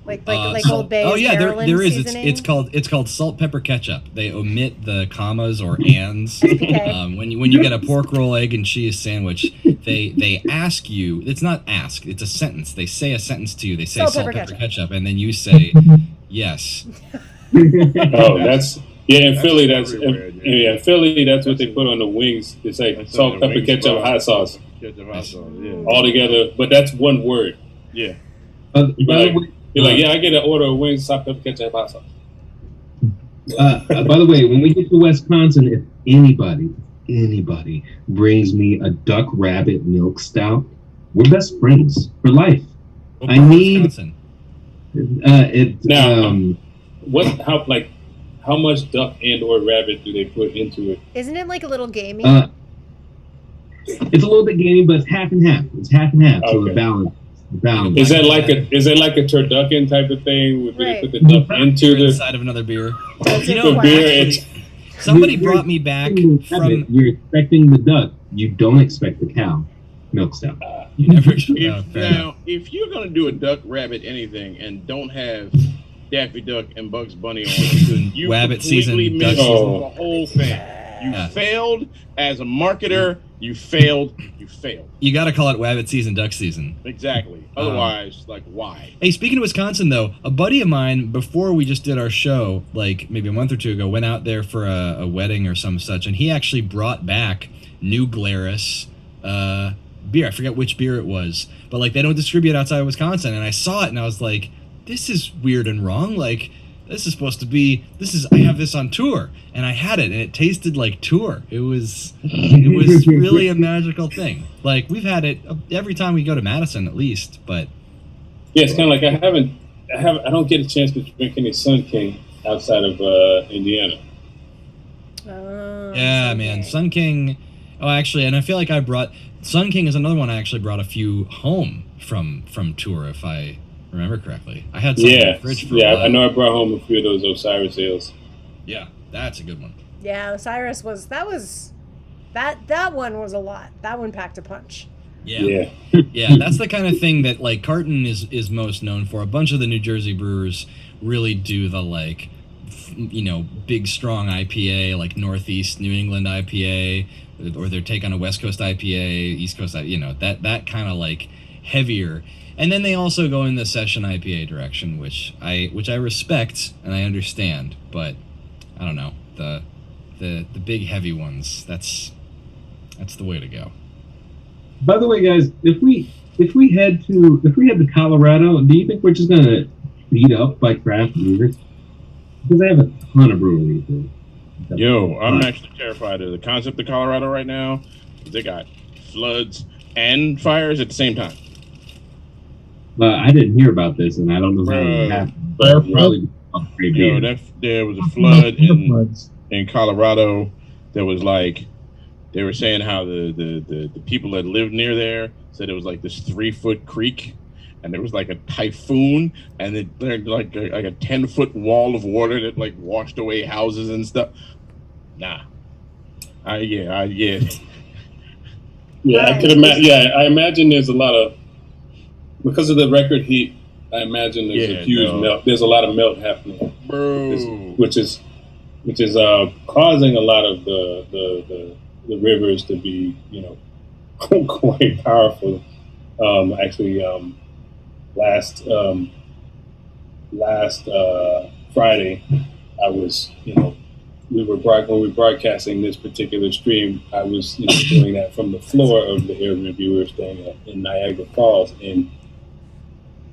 Speaker 3: Like
Speaker 5: So-
Speaker 3: Old Bay.
Speaker 5: Oh yeah, there is.
Speaker 3: Seasoning?
Speaker 5: It's called salt pepper ketchup. They omit the commas or ands.
Speaker 3: SPK.
Speaker 5: When you get a pork roll, egg, and cheese sandwich, they ask you. It's not ask. It's a sentence. They say a sentence to you. They say salt, pepper, ketchup, and then you say yes.
Speaker 6: Oh, that's in Philly. That's
Speaker 7: everywhere,
Speaker 6: in Philly. That's what they put on the wings. It's like
Speaker 7: That's
Speaker 6: salt,
Speaker 7: on the
Speaker 6: pepper,
Speaker 7: wing
Speaker 6: ketchup,
Speaker 7: spot.
Speaker 6: hot sauce,
Speaker 7: Ketchup, hot sauce, yeah.
Speaker 6: all together. But that's one word.
Speaker 7: Yeah.
Speaker 8: By the way,
Speaker 6: You're like, yeah, I get an order of wings, salt, pepper, ketchup, hot sauce.
Speaker 8: by the way, when we get to Wisconsin, if anybody brings me a duck rabbit milk stout, we're best friends for life.
Speaker 5: What
Speaker 8: I
Speaker 5: part of
Speaker 8: need-
Speaker 5: Wisconsin?
Speaker 6: Now, how much duck and or rabbit do they put into it?
Speaker 3: Isn't it like a little gamey?
Speaker 8: It's a little bit gamey, but it's half and half. It's half and half, so
Speaker 6: Okay.
Speaker 8: the balance.
Speaker 6: Is that like a turducken type of thing? Where they
Speaker 3: Right.
Speaker 6: put the duck into the
Speaker 5: inside of another beer.
Speaker 3: Does
Speaker 5: You
Speaker 3: it
Speaker 5: know,
Speaker 3: quack?
Speaker 6: beer? It's
Speaker 5: somebody brought me back from.
Speaker 8: You're expecting the duck. You don't expect the cow milk stout.
Speaker 5: You never.
Speaker 7: If,
Speaker 5: Fair enough.
Speaker 7: now, if you're gonna do a duck, rabbit, anything, and don't have Daffy Duck and Bugs Bunny on it, you
Speaker 5: Rabbit
Speaker 7: completely
Speaker 5: season,
Speaker 7: missed
Speaker 5: duck
Speaker 6: season.
Speaker 7: the whole thing. You
Speaker 5: Yeah.
Speaker 7: failed as a marketer. You failed. You failed.
Speaker 5: You got to call it Wabbit season, duck season.
Speaker 7: Exactly. Otherwise, like, why?
Speaker 5: Hey, speaking of Wisconsin, though, a buddy of mine, before we just did our show, like maybe a month or two ago, went out there for a wedding or some such, and he actually brought back New Glarus beer. I forget which beer it was, but like they don't distribute outside of Wisconsin. And I saw it, and I was like, this is weird and wrong. Like, this is supposed to be. I have this on tour, and I had it, and it tasted like tour. It was really a magical thing. Like we've had it every time we go to Madison, at least, but.
Speaker 6: Yeah, it's kind of like I don't get a chance to drink any Sun King outside of Indiana.
Speaker 3: Oh,
Speaker 5: Yeah,
Speaker 3: Sun
Speaker 5: man,
Speaker 3: King.
Speaker 5: Sun King. Oh, actually, and I feel like I brought Sun King is another one. I actually brought a few home from tour, if I remember correctly. I had some in the fridge for a while.
Speaker 6: I know I brought home a few of those Osiris ales.
Speaker 5: Yeah, that's a good one.
Speaker 3: Yeah, Osiris that one was a lot. That one packed a punch.
Speaker 5: Yeah. Yeah, that's the kind of thing that like Carton is most known for. A bunch of the New Jersey brewers really do the like, big strong IPA, like Northeast New England IPA, or their take on a West Coast IPA, East Coast, that kind of like heavier. And then they also go in the session IPA direction, which I respect and I understand, but I don't know, the big heavy ones. That's the way to go.
Speaker 8: By the way, guys, if we head to Colorado, do you think we're just gonna beat up by craft brewers? Because they have a ton of breweries there.
Speaker 7: Yo, I'm actually terrified of the concept of Colorado right now. They got floods and fires at the same time.
Speaker 8: I didn't hear about this, and I don't know how it happened. But probably
Speaker 7: there was a flood in Colorado. That was like, they were saying how the people that lived near there said it was like this 3-foot creek, and there was like a typhoon, and there's like a 10-foot wall of water that like washed away houses and stuff. Nah, yeah.
Speaker 6: Yeah, I could imagine. Yeah, I imagine there's a lot of, because of the record heat. I imagine there's a huge melt. There's a lot of melt happening,
Speaker 7: bro.
Speaker 6: Which is causing a lot of the rivers to be, quite powerful. Actually, last Friday, I was, when we were broadcasting this particular stream, I was doing that from the floor of the Airbnb we were staying at in Niagara Falls, and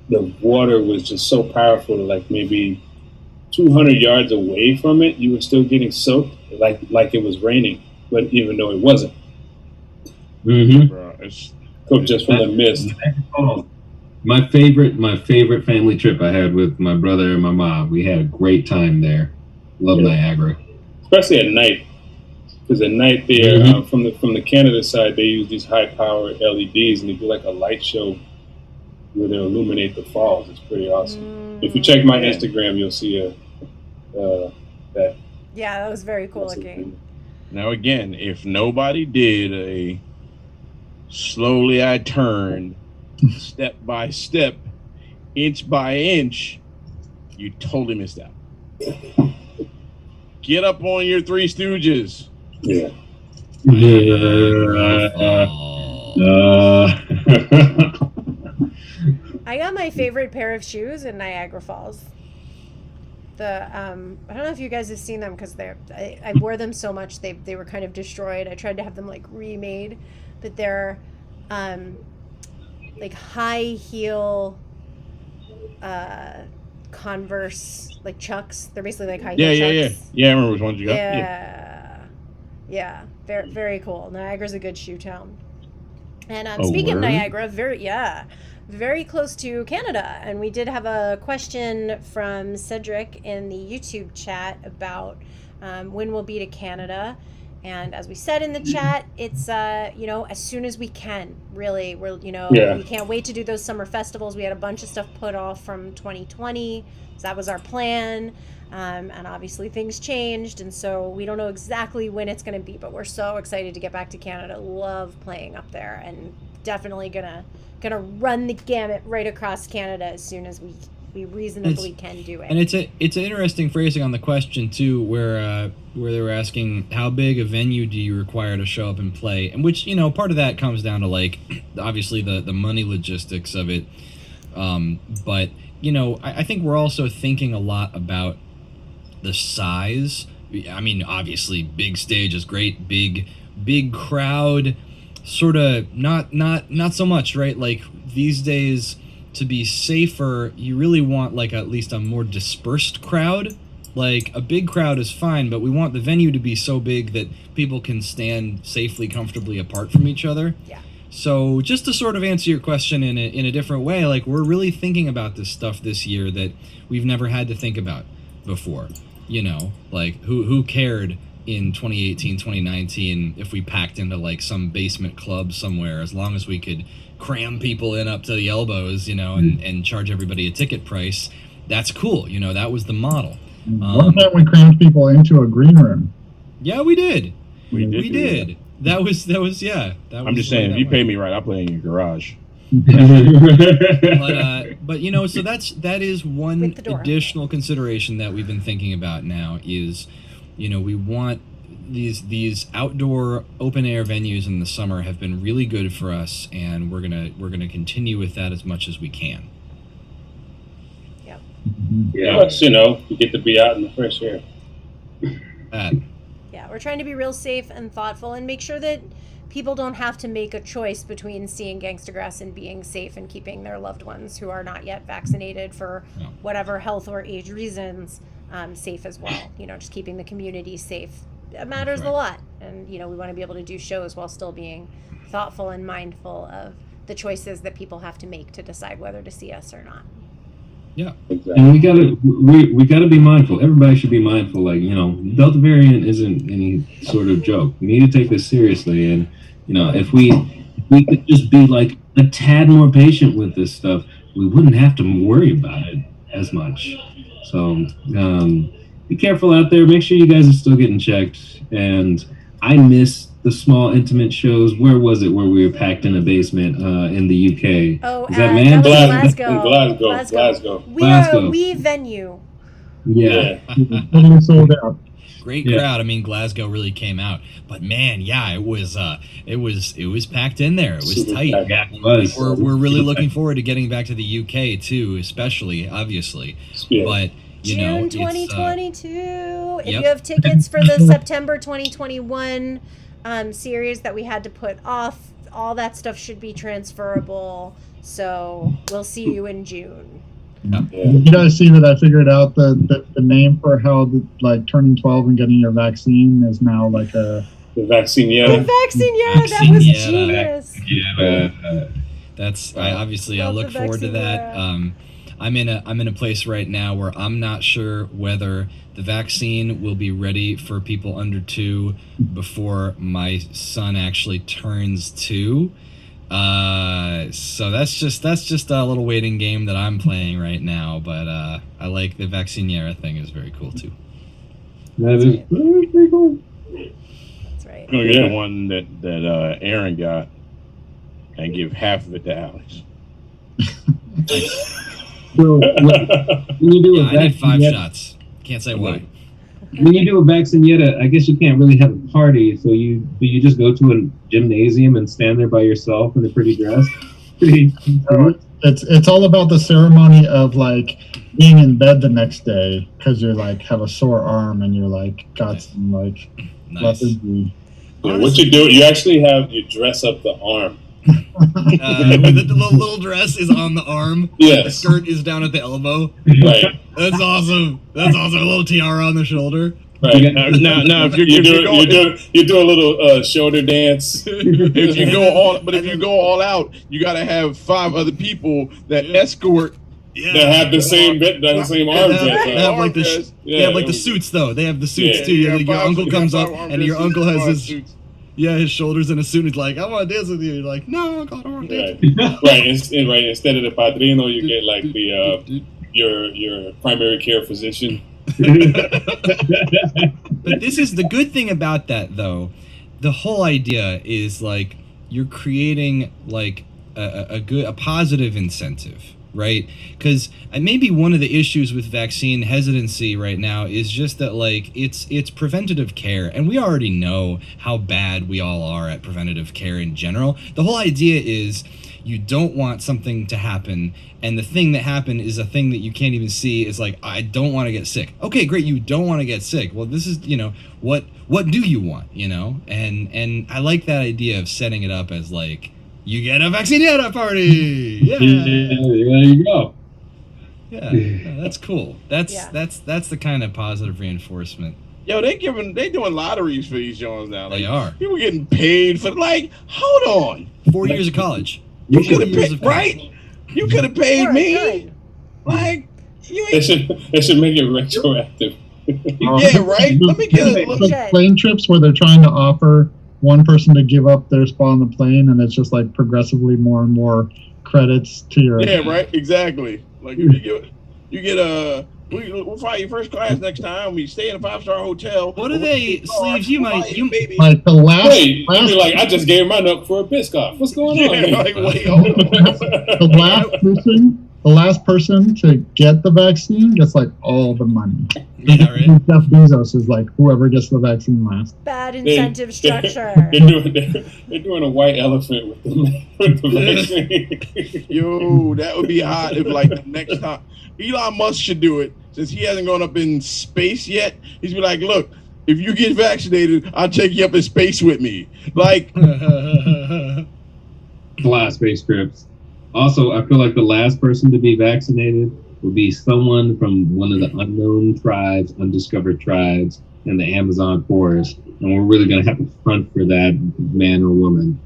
Speaker 6: the water was just so powerful. Like maybe 200 yards away from it, you were still getting soaked, like it was raining, but even though it wasn't.
Speaker 8: Mm-hmm.
Speaker 6: Bro, just from the mist.
Speaker 8: My favorite family trip I had with my brother and my mom. We had a great time there. Love Niagara,
Speaker 6: especially at night. Because at night there, from the Canada side, they use these high-powered LEDs, and they do like a light show where they illuminate the falls. It's pretty awesome. If you check my Instagram, you'll see that.
Speaker 3: Yeah, that was very cool looking.
Speaker 7: Now again, if nobody did a slowly I turned, step by step, inch by inch, you totally missed out. Get up on your Three Stooges.
Speaker 6: Yeah.
Speaker 3: I got my favorite pair of shoes in Niagara Falls. I don't know if you guys have seen them, because I wore them so much they were kind of destroyed. I tried to have them like remade, but they're like high heel Converse, like Chucks. They're basically like high heel Chucks.
Speaker 7: Yeah. I remember which ones you got.
Speaker 3: Yeah. Very, very cool. Niagara's a good shoe town. And speaking of Niagara, very close to Canada. And we did have a question from Cedric in the YouTube chat about when we'll be to Canada. And as we said in the chat, it's as soon as we can. Really, we can't wait to do those summer festivals. We had a bunch of stuff put off from 2020, so that was our plan. And obviously things changed, and so we don't know exactly when it's going to be. But we're so excited to get back to Canada. Love playing up there, and definitely gonna run the gamut right across Canada as soon as we reasonably can do it.
Speaker 5: And it's an interesting phrasing on the question too, where they were asking how big a venue do you require to show up and play, and which part of that comes down to like obviously the money logistics of it, but I think we're also thinking a lot about the size. I mean, obviously big stage is great, big crowd sort of not so much, right? Like these days, to be safer, you really want like at least a more dispersed crowd. Like a big crowd is fine, but we want the venue to be so big that people can stand safely, comfortably apart from each other.
Speaker 3: Yeah.
Speaker 5: So just to sort of answer your question in a different way, like we're really thinking about this stuff this year that we've never had to think about before. Like who cared in 2018, 2019 if we packed into like some basement club somewhere, as long as we could cram people in up to the elbows, and charge everybody a ticket price. That's cool. That was the model.
Speaker 4: One time we crammed people into a green room.
Speaker 5: Yeah, we did.
Speaker 7: We did.
Speaker 5: That was yeah.
Speaker 7: I'm just saying, if you pay me right, I'll play in your garage.
Speaker 5: But so that is one additional consideration that we've been thinking about now is, we want these outdoor open air venues in the summer have been really good for us, and we're gonna continue with that as much as we can.
Speaker 3: Yep.
Speaker 6: Yeah. Plus, you get to be out in the fresh air.
Speaker 5: That.
Speaker 3: Yeah, we're trying to be real safe and thoughtful and make sure that people don't have to make a choice between seeing Gangstagrass and being safe and keeping their loved ones who are not yet vaccinated for whatever health or age reasons safe as well. You know, just keeping the community safe. It matters a lot. And, you know, we want to be able to do shows while still being thoughtful and mindful of the choices that people have to make to decide whether to see us or not.
Speaker 5: Yeah,
Speaker 6: Exactly.
Speaker 9: And we gotta be mindful. Everybody should be mindful. Like, you know, Delta variant isn't any sort of joke. We need to take this seriously. And, you know, if we could just be like a tad more patient with this stuff, we wouldn't have to worry about it as much. So be careful out there. Make sure you guys are still getting checked. And I miss the small intimate shows. Where was it where we were packed in a basement in the UK?
Speaker 3: Oh,
Speaker 9: Is that
Speaker 3: Glasgow.
Speaker 6: Glasgow.
Speaker 3: We are a wee venue.
Speaker 9: Yeah.
Speaker 4: Totally sold out.
Speaker 5: great crowd. I mean, Glasgow really came out, but man, yeah, it was packed in there. It was
Speaker 6: Super
Speaker 5: tight.
Speaker 6: packed.
Speaker 9: Yeah, it was.
Speaker 5: We're really looking forward to getting back to the UK too, especially obviously.
Speaker 6: Yeah.
Speaker 5: But you know,
Speaker 3: June 2022. If
Speaker 5: yep.
Speaker 3: you have tickets for the September 2021 series that we had to put off, all that stuff should be transferable. So we'll see you in June.
Speaker 4: You guys see that I figured out the name for how like turning 12 and getting your vaccine is now like a
Speaker 6: The vaccine,
Speaker 3: The vaccine, that was genius.
Speaker 5: That's I obviously I
Speaker 3: Love
Speaker 5: look
Speaker 3: the
Speaker 5: forward to
Speaker 3: vaccine,
Speaker 5: that. I'm in a place right now where I'm not sure whether the vaccine will be ready for people under 2 before my son actually turns 2. So that's just a little waiting game that I'm playing right now. But I like the Vaccinera thing is very cool too.
Speaker 9: That is pretty cool.
Speaker 3: That's right.
Speaker 7: I'm gonna get the one that Aaron got and give half of it to Alex.
Speaker 9: So when you do
Speaker 5: Yeah, I need 5
Speaker 9: vaccinetta-
Speaker 5: shots. Can't say why.
Speaker 9: When you do a vaccinetta, I guess you can't really have a party. So you just go to a gymnasium and stand there by yourself in a pretty dress.
Speaker 4: It's all about the ceremony of like being in bed the next day because you're like have a sore arm and you're like got some like
Speaker 5: Nice.
Speaker 4: lethargy.
Speaker 6: Yeah, what you do, you dress up the arm.
Speaker 5: The little dress is on the arm.
Speaker 6: Yes.
Speaker 5: The skirt is down at the elbow.
Speaker 6: Right.
Speaker 5: That's awesome. That's awesome. A little tiara on the shoulder.
Speaker 6: Right.
Speaker 7: Now, if
Speaker 6: You do a little shoulder dance.
Speaker 7: if you go all out, you got to have 5 other people that escort.
Speaker 5: Yeah.
Speaker 6: That have the same arm
Speaker 5: They
Speaker 6: dress.
Speaker 5: have like the they have like the suits though. They have the suits too. Your uncle comes up and your uncle has his shoulders in a suit. He's like, I want to dance with you. You're like, no, uncle, I don't want to dance.
Speaker 6: Right. Instead of the padrino, you get like the your primary care physician.
Speaker 5: But this is the good thing about that though. The whole idea is like you're creating like a positive incentive, right? Because maybe one of the issues with vaccine hesitancy right now is just that like it's preventative care, and we already know how bad we all are at preventative care in general. The whole idea is you don't want something to happen, and the thing that happened is a thing that you can't even see. Is like, I don't want to get sick. Okay, great, you don't want to get sick. Well, this is, what do you want, and I like that idea of setting it up as like, you get a vaccinera party. Yeah.
Speaker 9: There you go.
Speaker 5: Yeah, that's cool. That's the kind of positive reinforcement.
Speaker 7: Yo, they doing lotteries for these Jones now. Like,
Speaker 5: They are.
Speaker 7: People getting paid for hold on.
Speaker 5: 4 years of college.
Speaker 7: You could
Speaker 5: 4
Speaker 7: have
Speaker 5: years
Speaker 7: paid
Speaker 5: of college.
Speaker 7: right. You could have paid me. Like you
Speaker 6: They
Speaker 7: ain't.
Speaker 6: should make it retroactive.
Speaker 7: Yeah, right. Let me get a look.
Speaker 4: The plane trips where they're trying to offer one person to give up their spot on the plane, and it's just like progressively more and more credits to your.
Speaker 7: Yeah, right. Exactly. Like if you get a. We'll fly you first class next time. We stay in a 5-star hotel.
Speaker 5: What are they, Sleeves? You
Speaker 4: Like the last.
Speaker 6: Wait, you be like, I just gave mine up for a Biscoff. What's going on?
Speaker 7: Yeah, like, wait, hold on.
Speaker 4: The last person to get the vaccine gets like all the money.
Speaker 5: Yeah, right.
Speaker 4: Jeff Bezos is like whoever gets the vaccine last.
Speaker 3: Bad incentive structure.
Speaker 6: They're doing a white elephant with the vaccine.
Speaker 7: Yo, that would be hot if like the next time Elon Musk should do it, since he hasn't gone up in space yet. He's be like, look, if you get vaccinated, I'll take you up in space with me. Like,
Speaker 8: Fly spaceships. Also, I feel like the last person to be vaccinated would be someone from one of the unknown tribes, undiscovered tribes in the Amazon forest, and we're really gonna have to front for that man or woman.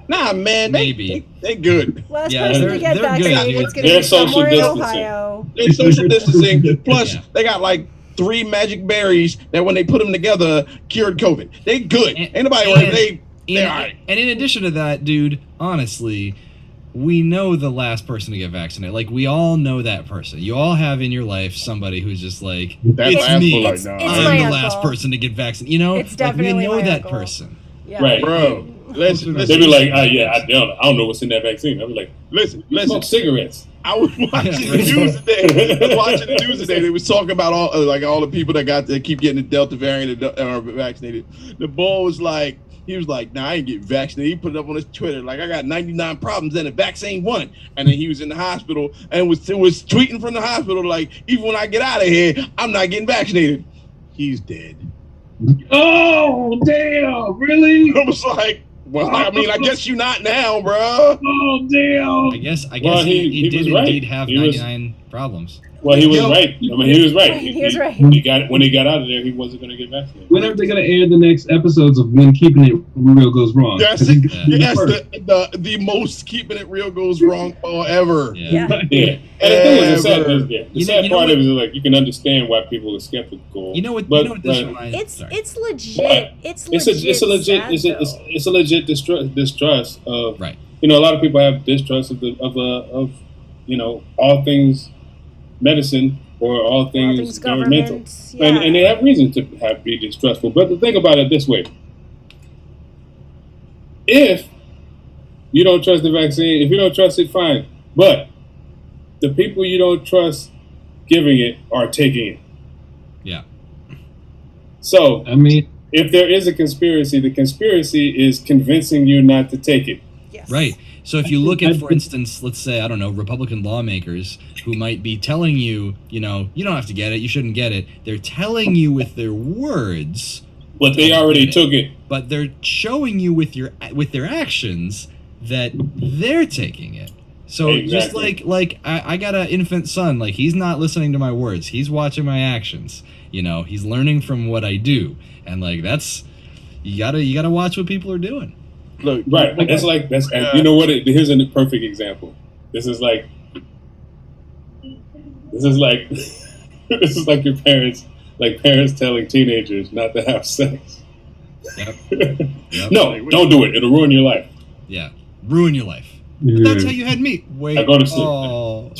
Speaker 7: nah, man,
Speaker 5: Maybe.
Speaker 7: they good.
Speaker 3: Last
Speaker 5: Yeah,
Speaker 3: person to
Speaker 5: they're
Speaker 3: get
Speaker 5: good,
Speaker 3: vaccinated
Speaker 5: dude.
Speaker 3: is going to
Speaker 6: They're
Speaker 3: be somewhere
Speaker 6: social
Speaker 3: in
Speaker 6: distancing.
Speaker 3: Ohio.
Speaker 7: They social distancing. Plus,
Speaker 5: Yeah.
Speaker 7: they got like 3 magic berries that when they put them together cured COVID. They good.
Speaker 5: And-
Speaker 7: Ain't nobody
Speaker 5: and-
Speaker 7: worried. They're all right.
Speaker 5: And in addition to that, dude, honestly, we know the last person to get vaccinated. Like, we all know that person. You all have in your life somebody who's just like,
Speaker 7: That
Speaker 5: it's
Speaker 7: last
Speaker 5: me.
Speaker 7: one, like,
Speaker 3: It's
Speaker 7: nah.
Speaker 3: my
Speaker 5: I'm the last
Speaker 3: uncle.
Speaker 5: person to get vaccinated. You know,
Speaker 3: It's
Speaker 5: like,
Speaker 3: definitely
Speaker 5: we know
Speaker 3: my
Speaker 5: that
Speaker 3: uncle.
Speaker 5: person.
Speaker 3: Yeah.
Speaker 6: Right.
Speaker 7: Bro, listen,
Speaker 6: They be like, oh yeah, I don't know what's in that vaccine. I be like,
Speaker 7: listen.
Speaker 6: smoke cigarettes.
Speaker 7: I was watching
Speaker 5: Yeah,
Speaker 7: the
Speaker 5: right.
Speaker 7: news today. I was watching the news today. They was talking about all the people that keep getting the Delta variant that are vaccinated. The boy was like, he was like, nah, I ain't getting vaccinated. He put it up on his Twitter, like, I got 99 problems and the vaccine won. And then he was in the hospital and was tweeting from the hospital, like, even when I get out of here, I'm not getting vaccinated. He's dead.
Speaker 8: Oh damn! Really?
Speaker 7: I was like, well, I mean, I guess you not now, bro.
Speaker 8: Oh damn!
Speaker 5: I guess
Speaker 6: Well,
Speaker 5: he
Speaker 6: he
Speaker 5: did
Speaker 6: was right.
Speaker 5: indeed have
Speaker 6: He was-
Speaker 5: 99 problems.
Speaker 6: Well, he was
Speaker 7: Yo.
Speaker 6: right. I mean, he was right.
Speaker 3: He was right.
Speaker 6: When he got out of there, he wasn't going to get vaccinated.
Speaker 8: When are they gonna air the next episodes of When Keeping It Real Goes Wrong?
Speaker 7: That's
Speaker 8: 'Cause
Speaker 7: the most keeping it real goes wrong ever.
Speaker 5: Yeah.
Speaker 3: Yeah.
Speaker 6: Yeah, and the thing is,
Speaker 7: Ever.
Speaker 6: the
Speaker 5: You
Speaker 6: sad
Speaker 5: know
Speaker 6: part
Speaker 5: what-
Speaker 6: of it is like you can understand why people are skeptical.
Speaker 5: You know what?
Speaker 6: But,
Speaker 5: you know what this
Speaker 6: but
Speaker 5: reminds?
Speaker 3: It's
Speaker 5: sorry.
Speaker 3: it's
Speaker 6: But
Speaker 3: legit. It's legit. sad, though.
Speaker 6: it's a legit distrust of
Speaker 5: Right.
Speaker 6: You know, a lot of people have distrust of you know, all things medicine or all things governmental,
Speaker 3: government. Yeah.
Speaker 6: and they have reason to be distrustful. But think about it this way: if you don't trust the vaccine, if you don't trust it, fine. But the people you don't trust giving it are taking it.
Speaker 5: Yeah.
Speaker 6: So
Speaker 8: I mean,
Speaker 6: if there is a conspiracy, the conspiracy is convincing you not to take it.
Speaker 3: Yes.
Speaker 5: Right. So if you look at, for instance, let's say, I don't know, Republican lawmakers who might be telling you, you know, you don't have to get it, you shouldn't get it. They're telling you with their words,
Speaker 6: But they already took it.
Speaker 5: but they're showing you with their actions that they're taking it. So just
Speaker 6: Exactly.
Speaker 5: like I got an infant son, like he's not listening to my words, he's watching my actions. You know, he's learning from what I do, and like that's you gotta watch what people are doing.
Speaker 7: Look,
Speaker 6: Right. That's you know what? Here's a perfect example. This is like this is like your parents telling teenagers not to have sex.
Speaker 5: Yep. Yep.
Speaker 6: No, don't do it. It'll ruin your life.
Speaker 5: Yeah, ruin your life. But that's how you had me. Wait.
Speaker 6: I go to sleep.
Speaker 5: Oh.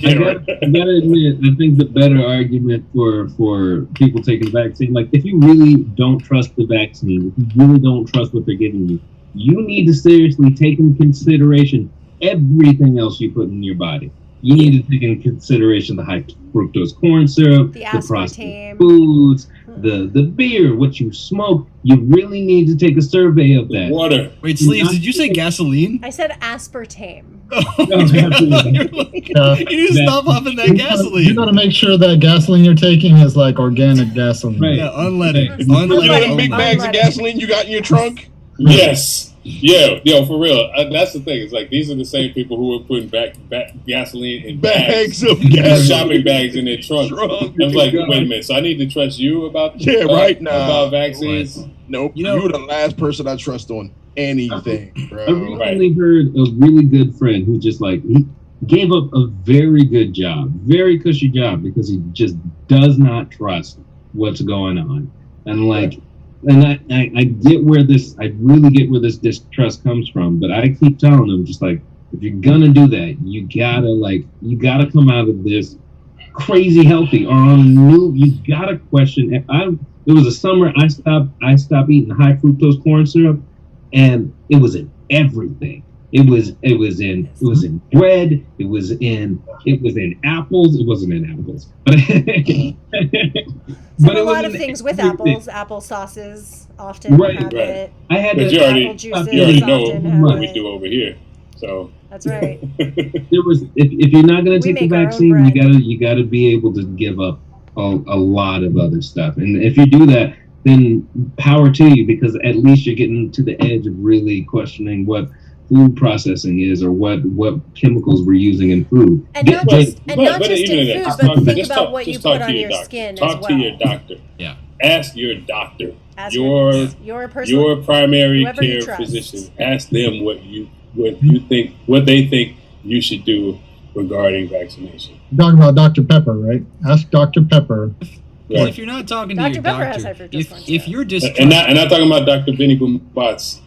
Speaker 8: I gotta admit, I think the better argument for people taking the vaccine, like if you really don't trust the vaccine, if you really don't trust what they're giving you, you need to seriously take into consideration everything else you put in your body. You need to take into consideration the high fructose corn syrup,
Speaker 3: The
Speaker 8: the processed
Speaker 3: aspartame.
Speaker 8: foods, the beer, what you smoke. You really need to take a survey of that.
Speaker 6: Water.
Speaker 5: Wait, Sleeves, did you say gasoline?
Speaker 3: I said aspartame.
Speaker 5: You need to stop popping that
Speaker 4: You
Speaker 5: gasoline.
Speaker 4: gotta make sure that gasoline you're taking is like organic gasoline.
Speaker 8: Right.
Speaker 5: Yeah, unleaded.
Speaker 7: you know them big
Speaker 3: Unleaded.
Speaker 7: bags of
Speaker 3: Unleaded.
Speaker 7: gasoline you got in your trunk?
Speaker 6: Yes. Yeah, yo, for real. That's the thing. It's like these are the same people who were putting back gasoline in
Speaker 7: Bags of
Speaker 6: bags,
Speaker 7: gasoline.
Speaker 6: shopping bags in their trunk.
Speaker 7: Trunk.
Speaker 6: I was like, wait a minute. So I need to trust you about
Speaker 7: Nah.
Speaker 6: about vaccines.
Speaker 7: Nope.
Speaker 5: You know-
Speaker 7: You're the last person I trust on anything,
Speaker 8: I
Speaker 7: bro.
Speaker 8: recently heard a really good friend who just like he gave up a very good job, very cushy job, because he just does not trust what's going on. And like, and I get where this, I really get where this distrust comes from. But I keep telling them, just like, if you're gonna do that, you gotta come out of this crazy healthy or on a new. You gotta question. It was a summer. I stopped eating high fructose corn syrup, and it was in everything. It was in bread. It was in apples. It wasn't in apples, but
Speaker 3: So
Speaker 8: it
Speaker 3: a
Speaker 8: was
Speaker 3: lot of
Speaker 8: in
Speaker 3: things with
Speaker 8: everything.
Speaker 3: apples. Apple sauces often
Speaker 8: Right,
Speaker 3: have
Speaker 6: right.
Speaker 3: it.
Speaker 8: I had
Speaker 6: But
Speaker 8: to.
Speaker 6: you already
Speaker 3: Apple juices
Speaker 6: you already know
Speaker 3: often have
Speaker 6: what we
Speaker 3: it.
Speaker 6: do over here. So
Speaker 3: That's right.
Speaker 8: There was if you're not going to
Speaker 3: We
Speaker 8: take the
Speaker 3: make our own
Speaker 8: vaccine,
Speaker 3: bread.
Speaker 8: you gotta be able to give up a lot of other stuff. And if you do that,
Speaker 9: then power to you, because at least you're getting to the edge of really questioning what food processing is, or what chemicals we're using in food.
Speaker 3: And not just in food, but think
Speaker 6: just
Speaker 3: about
Speaker 6: talk-
Speaker 3: what you
Speaker 6: just
Speaker 3: put
Speaker 6: talk to
Speaker 3: on
Speaker 6: your
Speaker 3: your
Speaker 6: doctor.
Speaker 3: skin
Speaker 6: Talk
Speaker 3: as well.
Speaker 6: to your doctor.
Speaker 5: Yeah.
Speaker 6: Ask your doctor,
Speaker 3: Ask
Speaker 6: your primary
Speaker 3: whoever you
Speaker 6: care
Speaker 3: trust.
Speaker 6: physician. Ask them what they think you should do regarding vaccination.
Speaker 4: You're talking about Dr. Pepper, right? Ask Dr. Pepper.
Speaker 5: Because if you're not talking to
Speaker 3: Dr.
Speaker 5: your
Speaker 3: Pepper has
Speaker 5: doctor,
Speaker 3: hypertension too.
Speaker 5: if you're just
Speaker 6: And not talking about Dr. Benny Boombots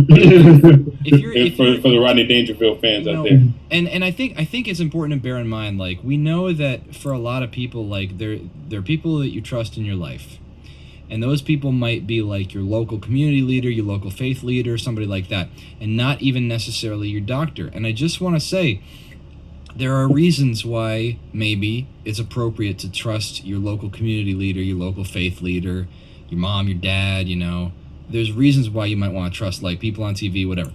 Speaker 5: if
Speaker 6: for the Rodney Dangerfield fans out there.
Speaker 5: And I think it's important to bear in mind, like, we know that for a lot of people, like, there are people that you trust in your life, and those people might be like your local community leader, your local faith leader, somebody like that, and not even necessarily your doctor. And I just want to say, there are reasons why maybe it's appropriate to trust your local community leader, your local faith leader, your mom, your dad, you know. There's reasons why you might want to trust, like, people on TV, whatever.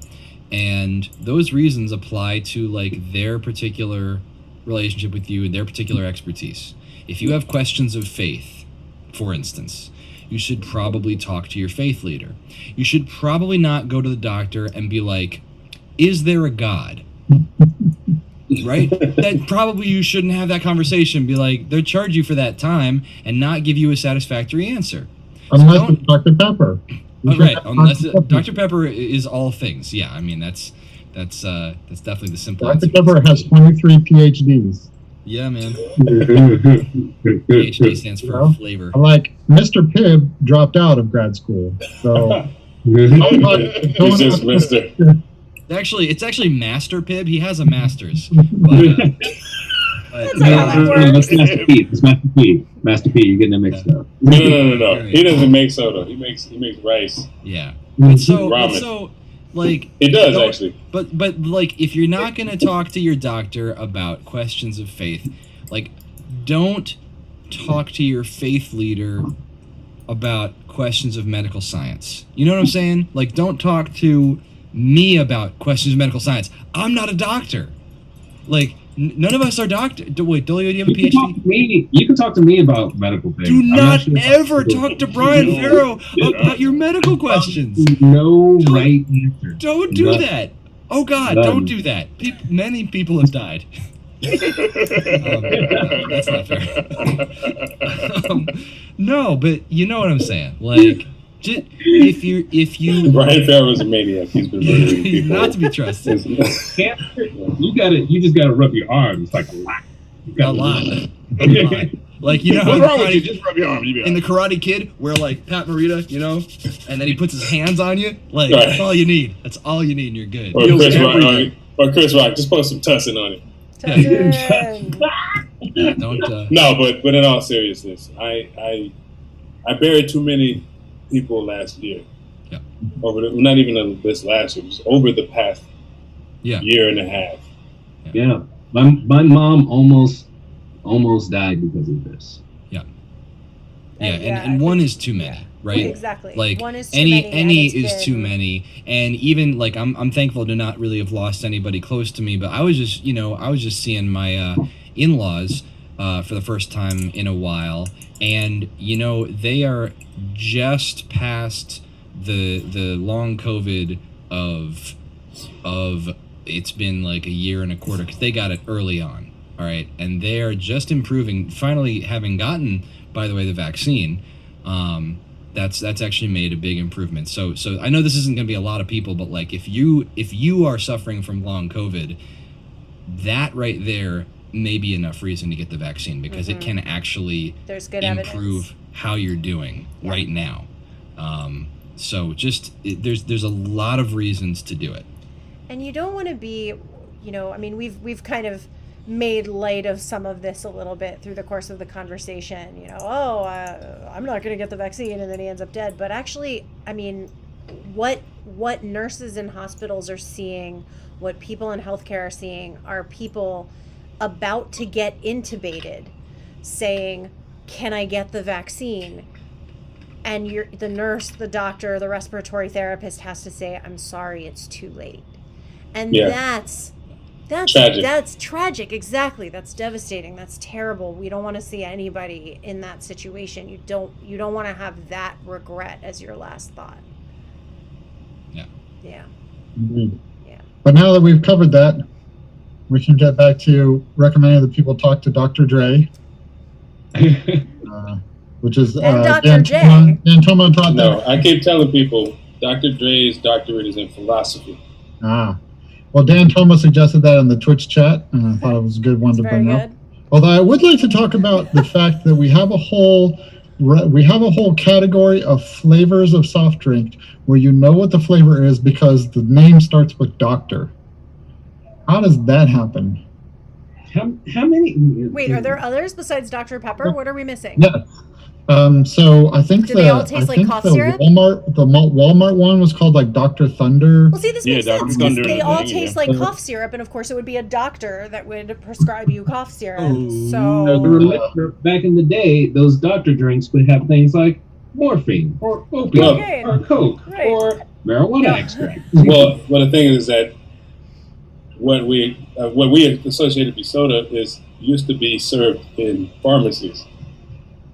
Speaker 5: And those reasons apply to, like, their particular relationship with you and their particular expertise. If you have questions of faith, for instance, you should probably talk to your faith leader. You should probably not go to the doctor and be like, is there a God? Right? That probably you shouldn't have that conversation. Be like, they'll charge you for that time and not give you a satisfactory answer.
Speaker 4: Unless it's Dr. Pepper.
Speaker 5: Oh, right. Unless Dr. Pepper is all things. Yeah, I mean that's definitely the simple answer.
Speaker 4: Dr. Pepper has 23 PhDs.
Speaker 5: Yeah, man. PhD stands for flavor.
Speaker 4: Like Mr. Pibb dropped out of grad school, so
Speaker 6: He's just Mister.
Speaker 5: Actually, it's actually Master Pibb. He has a master's.
Speaker 3: That's how that works.
Speaker 9: That's Master P. It's Master P. Master P. You're getting it mixed up.
Speaker 6: No. He doesn't make soda. He makes rice.
Speaker 5: Yeah. And so like,
Speaker 6: it does actually.
Speaker 5: But like, if you're not gonna talk to your doctor about questions of faith, like, don't talk to your faith leader about questions of medical science. You know what I'm saying? Like, don't talk to me about questions of medical science. I'm not a doctor. Like, none of us are doctors. Wait, Dolio, do you have a PhD?
Speaker 9: You can talk to me about medical things.
Speaker 5: Do not ever talk to Brian Farrow about your medical questions.
Speaker 9: No right answer.
Speaker 5: Don't do that. Oh God, don't do that. Many people have died. That's not fair. No, but you know what I'm saying. Like, if you
Speaker 6: Brian Farrow's a maniac. He's been murdering
Speaker 5: he's
Speaker 6: people.
Speaker 5: not to be trusted.
Speaker 9: You just gotta rub your arms like a lot.
Speaker 5: A lot. Like, you know,
Speaker 7: what's wrong with you? Just rub your arm.
Speaker 5: In the Karate Kid, where, like, Pat Morita, you know, and then he puts his hands on you. Like, that's all you need. That's all you need, and you're good.
Speaker 6: Or Chris Rock, just put some tussin on it.
Speaker 5: Yeah, don't.
Speaker 6: No, but in all seriousness, I buried too many people last year.
Speaker 5: Yeah.
Speaker 6: Not even this last year, just over the past year and a half.
Speaker 9: Yeah. My mom almost died because of this.
Speaker 5: Yeah. And one is too many, right?
Speaker 3: Exactly.
Speaker 5: Like,
Speaker 3: one is too
Speaker 5: any is too many. And even, like, I'm thankful to not really have lost anybody close to me, but I was just seeing my in-laws for the first time in a while, and they are just past the long COVID of it's been like a year and a quarter, because they got it early on. All right, and they are just improving, finally having gotten, by the way, the vaccine. That's actually made a big improvement. So I know this isn't going to be a lot of people, but, like, if you are suffering from long COVID, that right there may be enough reason to get the vaccine, because it can actually improve how you're doing right now. So there's a lot of reasons to do it.
Speaker 3: And you don't want to be, I mean, we've kind of made light of some of this a little bit through the course of the conversation. I'm not going to get the vaccine, and then he ends up dead. But actually, I mean, what nurses in hospitals are seeing, what people in healthcare are seeing, are people about to get intubated saying, "Can I get the vaccine?" And the nurse, the doctor, the respiratory therapist has to say, "I'm sorry, it's too late." And That's tragic. Exactly. That's devastating. That's terrible. We don't want to see anybody in that situation. You don't want to have that regret as your last thought.
Speaker 5: Yeah.
Speaker 3: Yeah.
Speaker 4: Indeed.
Speaker 3: Yeah.
Speaker 4: But now that we've covered that, we can get back to recommending that people talk to Dr. Dre, which is
Speaker 3: And Dr.
Speaker 4: Dan
Speaker 3: J.
Speaker 4: Toma brought
Speaker 6: No,
Speaker 4: that.
Speaker 6: I keep telling people Dr. Dre's doctorate is in philosophy.
Speaker 4: Well, Dan Toma suggested that in the Twitch chat, and I thought it was a good one to
Speaker 3: Very
Speaker 4: bring up.
Speaker 3: good.
Speaker 4: Although I would like to talk about the fact that we have a whole category of flavors of soft drink where you know what the flavor is because the name starts with doctor. How does that happen?
Speaker 9: How many?
Speaker 3: Wait, are there others besides Dr. Pepper? What are we missing?
Speaker 4: Yeah. So I think
Speaker 3: Do they all taste like cough syrup?
Speaker 4: Walmart one was called like Dr. Thunder.
Speaker 3: Well, see, this makes
Speaker 7: Dr.
Speaker 3: sense.
Speaker 7: Thunder
Speaker 3: They
Speaker 7: is
Speaker 3: all
Speaker 7: the thing,
Speaker 3: taste
Speaker 7: yeah.
Speaker 3: like cough syrup, and of course, it would be a doctor that would prescribe you cough syrup.
Speaker 9: Now,
Speaker 3: So,
Speaker 9: remember, back in the day, those doctor drinks would have things like morphine or opium
Speaker 3: Cocaine.
Speaker 9: or coke
Speaker 3: Right.
Speaker 9: or marijuana extract.
Speaker 6: Well, the thing is that what we associated with soda is used to be served in pharmacies.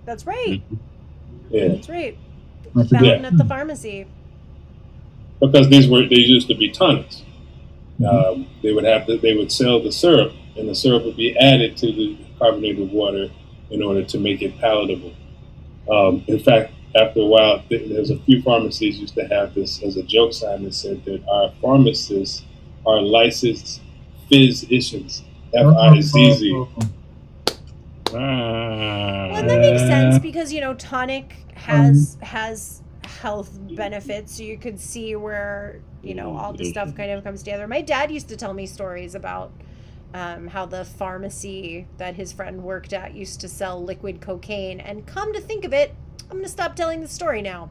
Speaker 3: that's right.
Speaker 6: Yeah,
Speaker 3: That's right.
Speaker 4: That's a
Speaker 3: Found
Speaker 4: good-
Speaker 3: at the pharmacy.
Speaker 6: because they used to be tonics. They would sell the syrup, and the syrup would be added to the carbonated water in order to make it palatable. In fact, after a while, there's a few pharmacies used to have this as a joke sign that said that our pharmacists are licensed physicians, F-I-Z-Z.
Speaker 3: Well, and that makes sense because tonic has health benefits, so you could see where all the stuff kind of comes together. My dad used to tell me stories about how the pharmacy that his friend worked at used to sell liquid cocaine, and come to think of it, I'm going to stop telling the story now.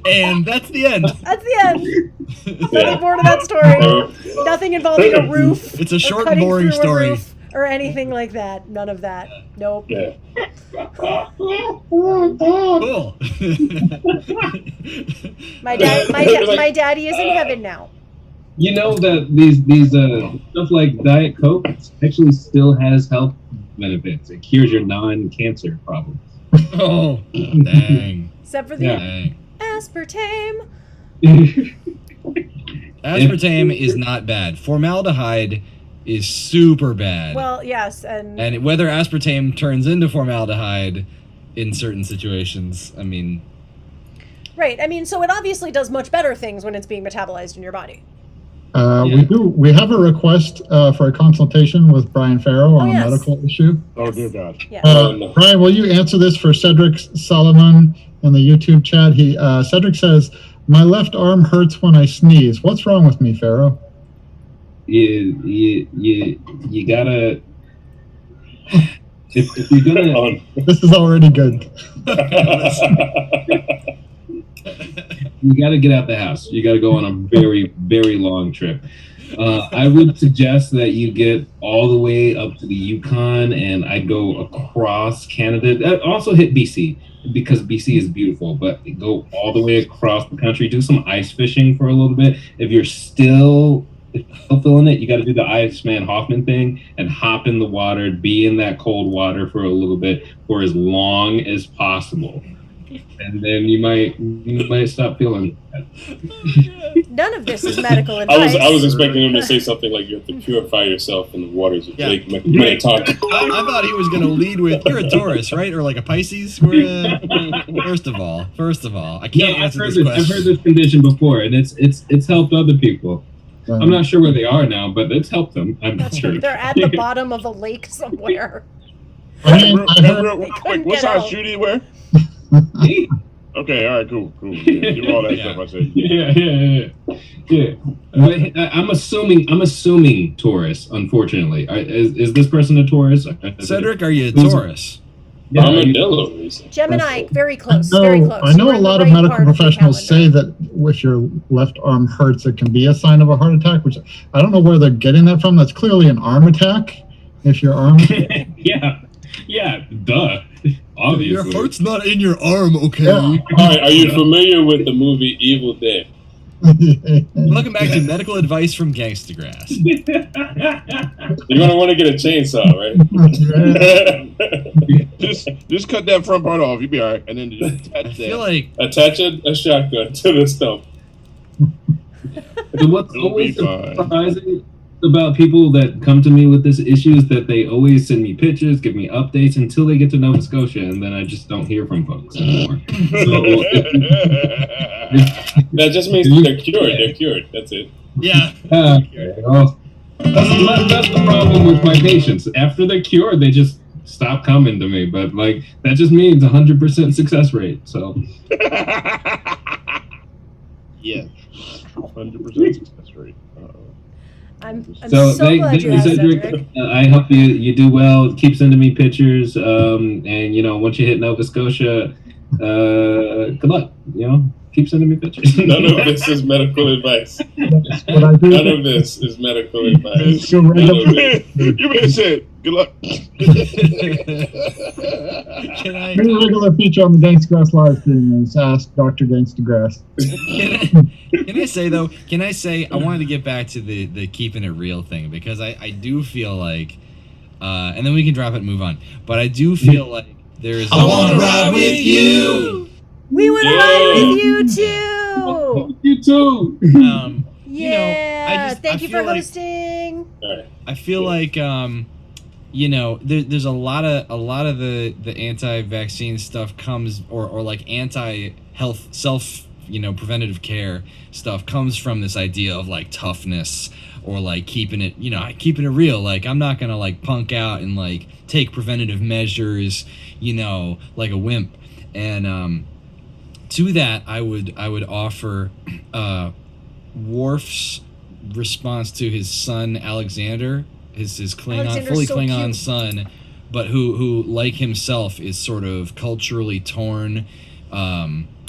Speaker 5: And that's the end.
Speaker 3: That's the end. Nothing more to that story. Nothing involving a roof.
Speaker 5: It's a
Speaker 3: or
Speaker 5: short and
Speaker 3: cutting
Speaker 5: boring
Speaker 3: through a
Speaker 5: story.
Speaker 3: roof or anything like that. None of that. Nope.
Speaker 6: Yeah.
Speaker 5: Cool.
Speaker 3: My daddy is in heaven now.
Speaker 9: You know that these stuff like Diet Coke actually still has health benefits. It cures your non-cancer problems.
Speaker 5: Oh, dang.
Speaker 3: Except for the
Speaker 5: Dang.
Speaker 3: aspartame.
Speaker 5: Aspartame is not bad. Formaldehyde is super bad.
Speaker 3: Well, yes, and
Speaker 5: whether aspartame turns into formaldehyde in certain situations, I mean...
Speaker 3: right. I mean, so it obviously does much better things when it's being metabolized in your body.
Speaker 4: We have a request for a consultation with Brian Farrow on a medical issue.
Speaker 7: Oh, dear God.
Speaker 3: Yeah.
Speaker 4: Brian, will you answer this for Cedric Solomon in the YouTube chat? Cedric says, "My left arm hurts when I sneeze. What's wrong with me, Farrow?"
Speaker 9: You gotta. If you're gonna,
Speaker 4: this is already good.
Speaker 9: You got to get out the house. You got to go on a very, very long trip. I would suggest that you get all the way up to the Yukon, and I go across Canada. Also hit BC because BC is beautiful, but go all the way across the country. Do some ice fishing for a little bit. If you're still feeling it, you got to do the Iceman Hoffman thing and hop in the water, be in that cold water for a little bit for as long as possible. And then you might stop feeling that.
Speaker 3: None of this is medical advice.
Speaker 6: I was expecting him to say something like you have to purify yourself in the waters of Lake Minnetonka.
Speaker 5: I thought he was going to lead with, you're a Taurus, right? Or like a Pisces? First of all, I can't answer this question.
Speaker 9: I've heard this condition before, and it's helped other people. I'm not sure where they are now, but it's helped them. I'm not sure.
Speaker 3: They're at the bottom of a lake somewhere.
Speaker 7: Real quick, what size shoe do you wear?
Speaker 9: Me?
Speaker 7: Okay, all right, cool. Yeah, do all that stuff I said.
Speaker 9: Yeah. But I'm assuming Taurus. Unfortunately, is this person a Taurus?
Speaker 5: Cedric, are you a Taurus?
Speaker 9: Yeah,
Speaker 6: Armadillo.
Speaker 3: Gemini, very close.
Speaker 4: I know
Speaker 3: We're
Speaker 4: a
Speaker 3: in
Speaker 4: lot
Speaker 3: the
Speaker 4: of
Speaker 3: right
Speaker 4: medical
Speaker 3: part of the
Speaker 4: professionals say
Speaker 3: calendar.
Speaker 4: that if your left arm hurts, it can be a sign of a heart attack, which I don't know where they're getting that from. That's clearly an arm attack. If your arm...
Speaker 9: Yeah, duh. Obviously.
Speaker 5: Your heart's not in your arm, okay?
Speaker 4: Yeah.
Speaker 6: All right, are you familiar with the movie Evil Dead?
Speaker 5: Welcome back to medical advice from Gangstagrass.
Speaker 6: You're gonna want to get a chainsaw, right?
Speaker 7: just cut that front part off. You'll be all right. And then just attach
Speaker 5: I feel like
Speaker 6: attach a shotgun to the stump.
Speaker 9: And what's
Speaker 7: It'll
Speaker 9: always
Speaker 7: be fine.
Speaker 9: surprising about people that come to me with this issue is that they always send me pictures, give me updates until they get to Nova Scotia, and then I just don't hear from folks anymore. So,
Speaker 6: That just means they're cured. They're cured. That's it.
Speaker 5: yeah.
Speaker 9: well, that's the problem with my patients. After they're cured, they just stop coming to me. But like that just means 100% success rate. So
Speaker 7: yeah, 100% success rate.
Speaker 3: I'm
Speaker 9: so
Speaker 3: so glad you
Speaker 9: thank
Speaker 3: asked,
Speaker 9: Cedric.
Speaker 3: Cedric.
Speaker 9: I hope you do well. Keep sending me pictures. And once you hit Nova Scotia, good luck. Keep sending me pictures.
Speaker 6: None of this is medical advice.
Speaker 4: What I do.
Speaker 6: None of this is medical advice.
Speaker 4: So
Speaker 6: None
Speaker 4: regular-
Speaker 6: of it.
Speaker 7: You better say it. Good luck.
Speaker 5: Can I
Speaker 4: New regular feature on the Gangstagrass live stream is Ask Dr. Gangstagrass.
Speaker 5: can I say though? Can I say I wanted to get back to the keeping it real thing because I do feel like, and then we can drop it and move on. But I do feel like there is.
Speaker 1: I wanna ride with you.
Speaker 3: We want to
Speaker 6: Yeah.
Speaker 3: ride with you too.
Speaker 9: You too.
Speaker 3: Yeah.
Speaker 5: I
Speaker 3: Thank you
Speaker 5: feel
Speaker 3: for
Speaker 5: like-
Speaker 3: hosting.
Speaker 6: All right.
Speaker 5: I feel like there's a lot of the anti-vaccine stuff comes or like anti-health self preventative care stuff comes from this idea of like toughness or like keeping it real. Like I'm not gonna like punk out and like take preventative measures like a wimp. And to that I would offer Worf's response to his son Alexander, his Klingon,
Speaker 3: Alexander's
Speaker 5: fully
Speaker 3: so
Speaker 5: Klingon
Speaker 3: cute.
Speaker 5: son, but who like himself is sort of culturally torn.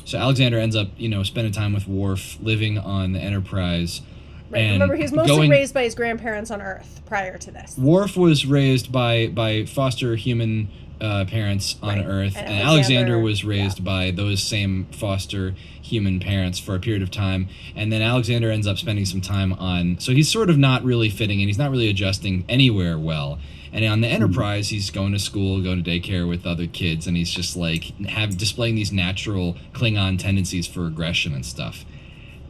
Speaker 5: So Alexander ends up spending time with Worf, living on the Enterprise.
Speaker 3: Right.
Speaker 5: And
Speaker 3: Remember, he was mostly
Speaker 5: going-
Speaker 3: raised by his grandparents on Earth prior to this.
Speaker 5: Worf was raised by foster human parents on
Speaker 3: Right.
Speaker 5: Earth,
Speaker 3: And
Speaker 5: and Alexander
Speaker 3: Alexander-
Speaker 5: was raised by those same foster human parents for a period of time. And then Alexander ends up spending some time on. So he's sort of not really fitting in. He's not really adjusting anywhere well. And on the Enterprise, he's going to school, going to daycare with other kids, and he's just like displaying these natural Klingon tendencies for aggression and stuff.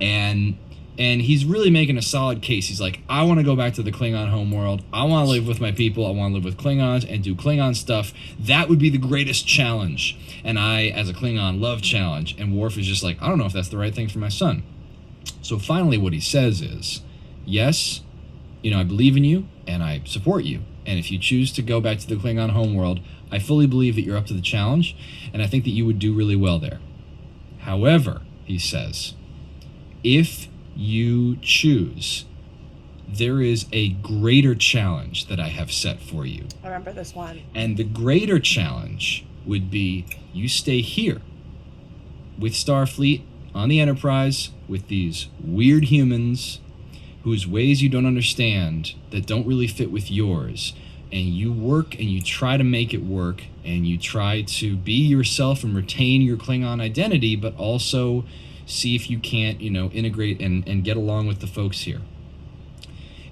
Speaker 5: And he's really making a solid case. He's like, I want to go back to the Klingon homeworld. I want to live with my people. I want to live with Klingons and do Klingon stuff. That would be the greatest challenge. And I, as a Klingon, love challenge. And Worf is just like, I don't know if that's the right thing for my son. So finally what he says is, yes, I believe in you and I support you. And if you choose to go back to the Klingon homeworld, I fully believe that you're up to the challenge. And I think that you would do really well there. However, he says, if you choose, there is a greater challenge that I have set for you.
Speaker 3: I remember this one.
Speaker 5: And the greater challenge would be you stay here with Starfleet on the Enterprise with these weird humans whose ways you don't understand, that don't really fit with yours. And you work and you try to make it work and you try to be yourself and retain your Klingon identity, but also see if you can't, integrate and get along with the folks here.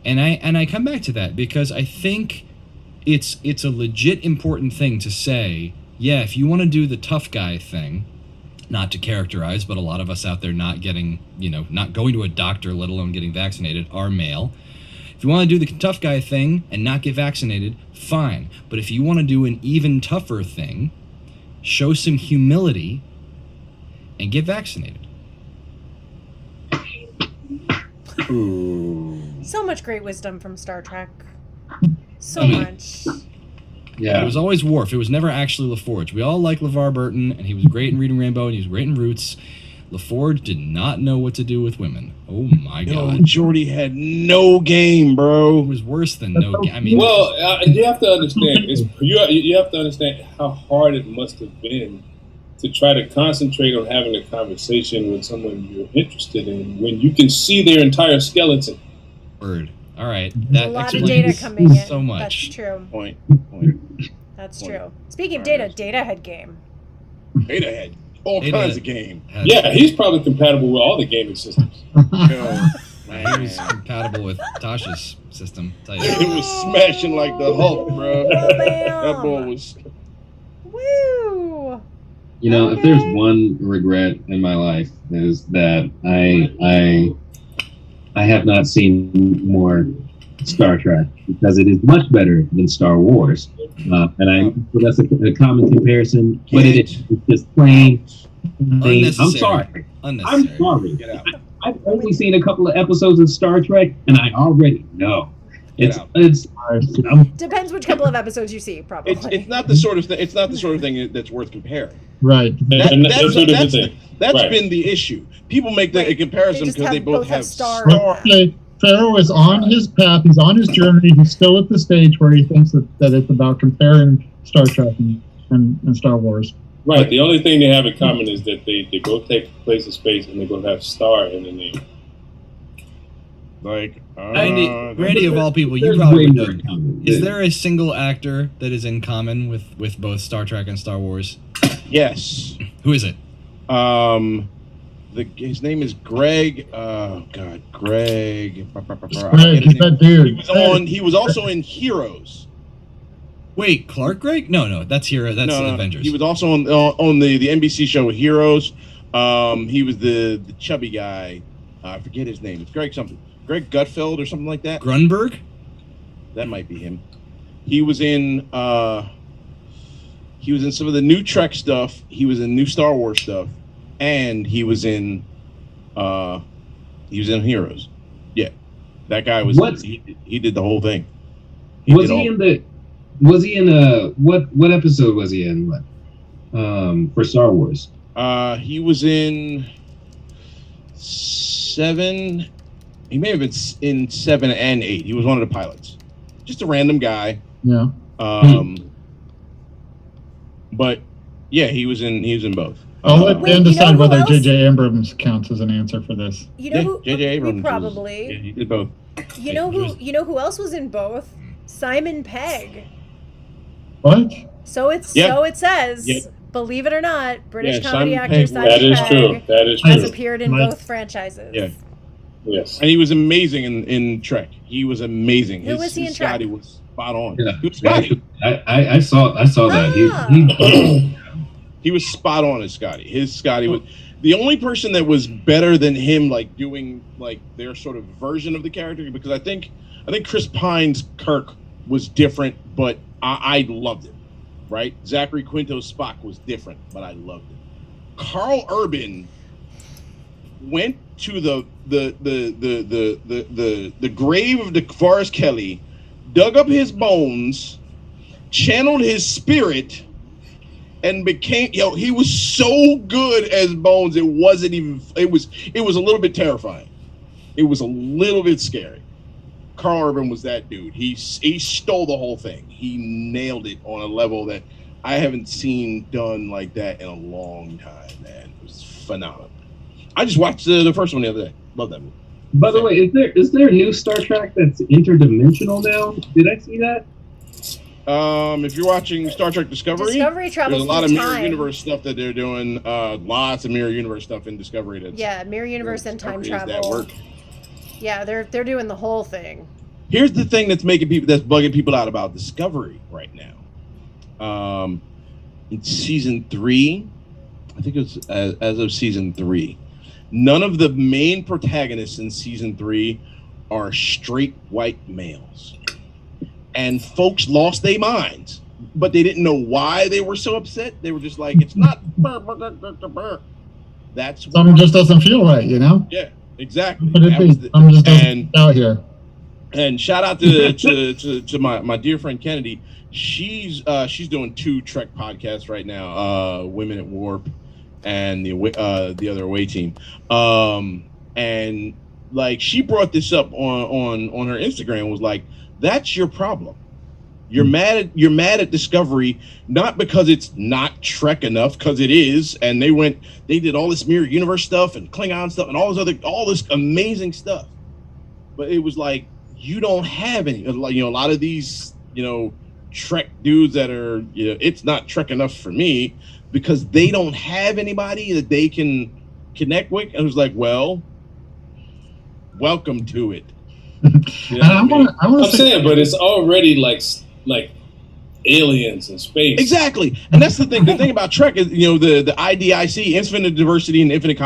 Speaker 5: And I come back to that because I think it's a legit important thing to say, yeah, if you want to do the tough guy thing, not to characterize, but a lot of us out there not getting, not going to a doctor, let alone getting vaccinated, are male. If you want to do the tough guy thing and not get vaccinated, fine. But if you want to do an even tougher thing, show some humility and get vaccinated.
Speaker 3: So much great wisdom from Star Trek. So
Speaker 5: I mean,
Speaker 3: much.
Speaker 5: It was always Worf. It was never actually LaForge. We all like LeVar Burton, and he was great in Reading Rainbow, and he was great in Roots. LaForge did not know what to do with women. Oh my God.
Speaker 7: Jordy had no game, bro.
Speaker 5: It was worse than no game. I mean,
Speaker 6: Well, you have to understand. You have to understand how hard it must have been to try to concentrate on having a conversation with someone you're interested in when you can see their entire skeleton.
Speaker 5: word. All right.
Speaker 3: A
Speaker 5: That
Speaker 3: lot of
Speaker 5: explains
Speaker 3: data coming in.
Speaker 5: so much.
Speaker 3: That's true.
Speaker 7: Point.
Speaker 3: That's true. Speaking of data, Data had game.
Speaker 7: Data had all
Speaker 5: Ada
Speaker 7: kinds of game.
Speaker 5: had-
Speaker 6: Yeah, he's probably compatible with all the gaming systems.
Speaker 7: Yo,
Speaker 5: He was compatible with Tasha's system. Tell you.
Speaker 7: it was smashing like the Hulk, bro. That boy was.
Speaker 3: Woo!
Speaker 9: You know, if there's one regret in my life is that I have not seen more Star Trek because it is much better than Star Wars. So that's a common comparison, but it's just plain. I'm
Speaker 5: Unnecessary.
Speaker 9: sorry.
Speaker 5: Unnecessary.
Speaker 9: I'm sorry.
Speaker 7: Get out.
Speaker 9: I've only seen a couple of episodes of Star Trek, and I already know.
Speaker 7: Get out.
Speaker 3: Depends which couple of episodes you see, probably.
Speaker 7: It's not the sort of thing. It's not the sort of thing that's worth comparing.
Speaker 4: Right.
Speaker 7: That's
Speaker 6: Right.
Speaker 7: been the issue. People make the comparison
Speaker 3: just
Speaker 7: because they
Speaker 3: have-
Speaker 7: both
Speaker 3: both have
Speaker 7: have
Speaker 3: stars.
Speaker 7: star.
Speaker 4: Okay, Pharaoh is on his path. He's on his journey. He's still at the stage where he thinks that it's about comparing Star Trek and Star Wars.
Speaker 6: Right. The only thing they have in common is that they both take place in space and they both have star in the name.
Speaker 7: Like,
Speaker 5: Randy, of all people, you
Speaker 9: There's
Speaker 5: probably
Speaker 9: way
Speaker 5: would
Speaker 9: more
Speaker 5: know.
Speaker 9: in common.
Speaker 5: Is there a single actor that is in common with both Star Trek and Star Wars?
Speaker 7: yes.
Speaker 5: Who is it?
Speaker 7: His name is Greg. Greg.
Speaker 4: Greg, he's that dude.
Speaker 7: He was also in Heroes.
Speaker 5: Wait, Clark Gregg? No, that's Hero. That's
Speaker 7: No,
Speaker 5: Avengers.
Speaker 7: He was also on the NBC show Heroes. He was the chubby guy. I forget his name. It's Greg something. Greg Gutfeld or something like that.
Speaker 5: Grunberg?
Speaker 7: That might be him. He was in some of the new Trek stuff. He was in new Star Wars stuff, and he was in Heroes. Yeah, that guy was.
Speaker 9: What?
Speaker 7: He did the whole thing.
Speaker 9: Was he in what episode was he in? For Star Wars?
Speaker 7: He was in 7. He may have been in 7 and 8. He was one of the pilots. Just a random guy.
Speaker 4: Yeah.
Speaker 7: But yeah, he was in both.
Speaker 4: I'll let
Speaker 3: Wait,
Speaker 4: Dan
Speaker 3: you know
Speaker 4: decide
Speaker 3: who
Speaker 4: whether
Speaker 3: else?
Speaker 4: J.J. Abrams counts as an answer for this.
Speaker 3: You know who?
Speaker 7: J.J. Abrams.
Speaker 3: Probably.
Speaker 7: Yeah, he did both.
Speaker 3: You know who? You know who else was in both? Simon Pegg.
Speaker 4: What?
Speaker 3: So it says.
Speaker 7: Yeah.
Speaker 3: Believe it or not, British
Speaker 7: Yeah,
Speaker 3: comedy
Speaker 7: Simon
Speaker 3: actor
Speaker 7: Pegg.
Speaker 3: Simon
Speaker 6: That is
Speaker 3: Pegg
Speaker 6: true. That is
Speaker 3: has
Speaker 6: true.
Speaker 3: appeared in
Speaker 4: My-
Speaker 3: both franchises.
Speaker 7: Yeah.
Speaker 6: Yes.
Speaker 7: And he was amazing in Trek. He was amazing.
Speaker 3: Who was he in Trek?
Speaker 7: Scotty was spot on.
Speaker 9: Yeah.
Speaker 7: He was Scotty.
Speaker 9: I saw that.
Speaker 3: Ah.
Speaker 7: He was spot on as Scotty. His Scotty was the only person that was better than him, like doing like their sort of version of the character. Because I think Chris Pine's Kirk was different, but I loved it. Right? Zachary Quinto's Spock was different, but I loved it. Carl Urban went to the grave of DeForest Kelly, dug up his bones, channeled his spirit, and became he was so good as Bones. It was a little bit terrifying. It was a little bit scary. Carl Urban was that dude. He stole the whole thing. He nailed it on a level that I haven't seen done like that in a long time, man. It was phenomenal. I just watched the first one the other day. Love that movie.
Speaker 9: By the way, is there a new Star Trek that's interdimensional now? Did I see that?
Speaker 7: If you're watching Star Trek Discovery
Speaker 3: Discovery travels
Speaker 7: there's a lot of
Speaker 3: through
Speaker 7: mirror
Speaker 3: time.
Speaker 7: universe stuff that they're doing. Lots of mirror universe stuff in Discovery. That's
Speaker 3: Yeah, mirror universe and time
Speaker 7: Discovery is that
Speaker 3: travel.
Speaker 7: work.
Speaker 3: Yeah, they're doing the whole thing.
Speaker 7: Here's the thing that's bugging people out about Discovery right now. In season 3, I think it was as of season 3, none of the main protagonists in season 3 are straight white males, and folks lost their minds, but they didn't know why they were so upset. They were just like, it's not. That's
Speaker 4: Something just doesn't feel right, you know?
Speaker 7: yeah, exactly.
Speaker 4: But
Speaker 7: That was the-
Speaker 4: I'm just doesn't out here.
Speaker 7: And shout out to my dear friend Kennedy. She's doing 2 Trek podcasts right now. Women at Warp and the other away team. And like she brought this up on her Instagram, was like, that's your problem. You're mad at Discovery, not because it's not Trek enough, because it is, and they did all this mirror universe stuff and Klingon stuff and all this amazing stuff. But it was like, you don't have any, like, a lot of these, Trek dudes that are, it's not Trek enough for me because they don't have anybody that they can connect with. And it was like, well, welcome to it.
Speaker 4: And I want to say,
Speaker 6: saying, but it's already like aliens in space.
Speaker 7: Exactly. And that's the thing. The thing about Trek is, the IDIC, infinite diversity and infinite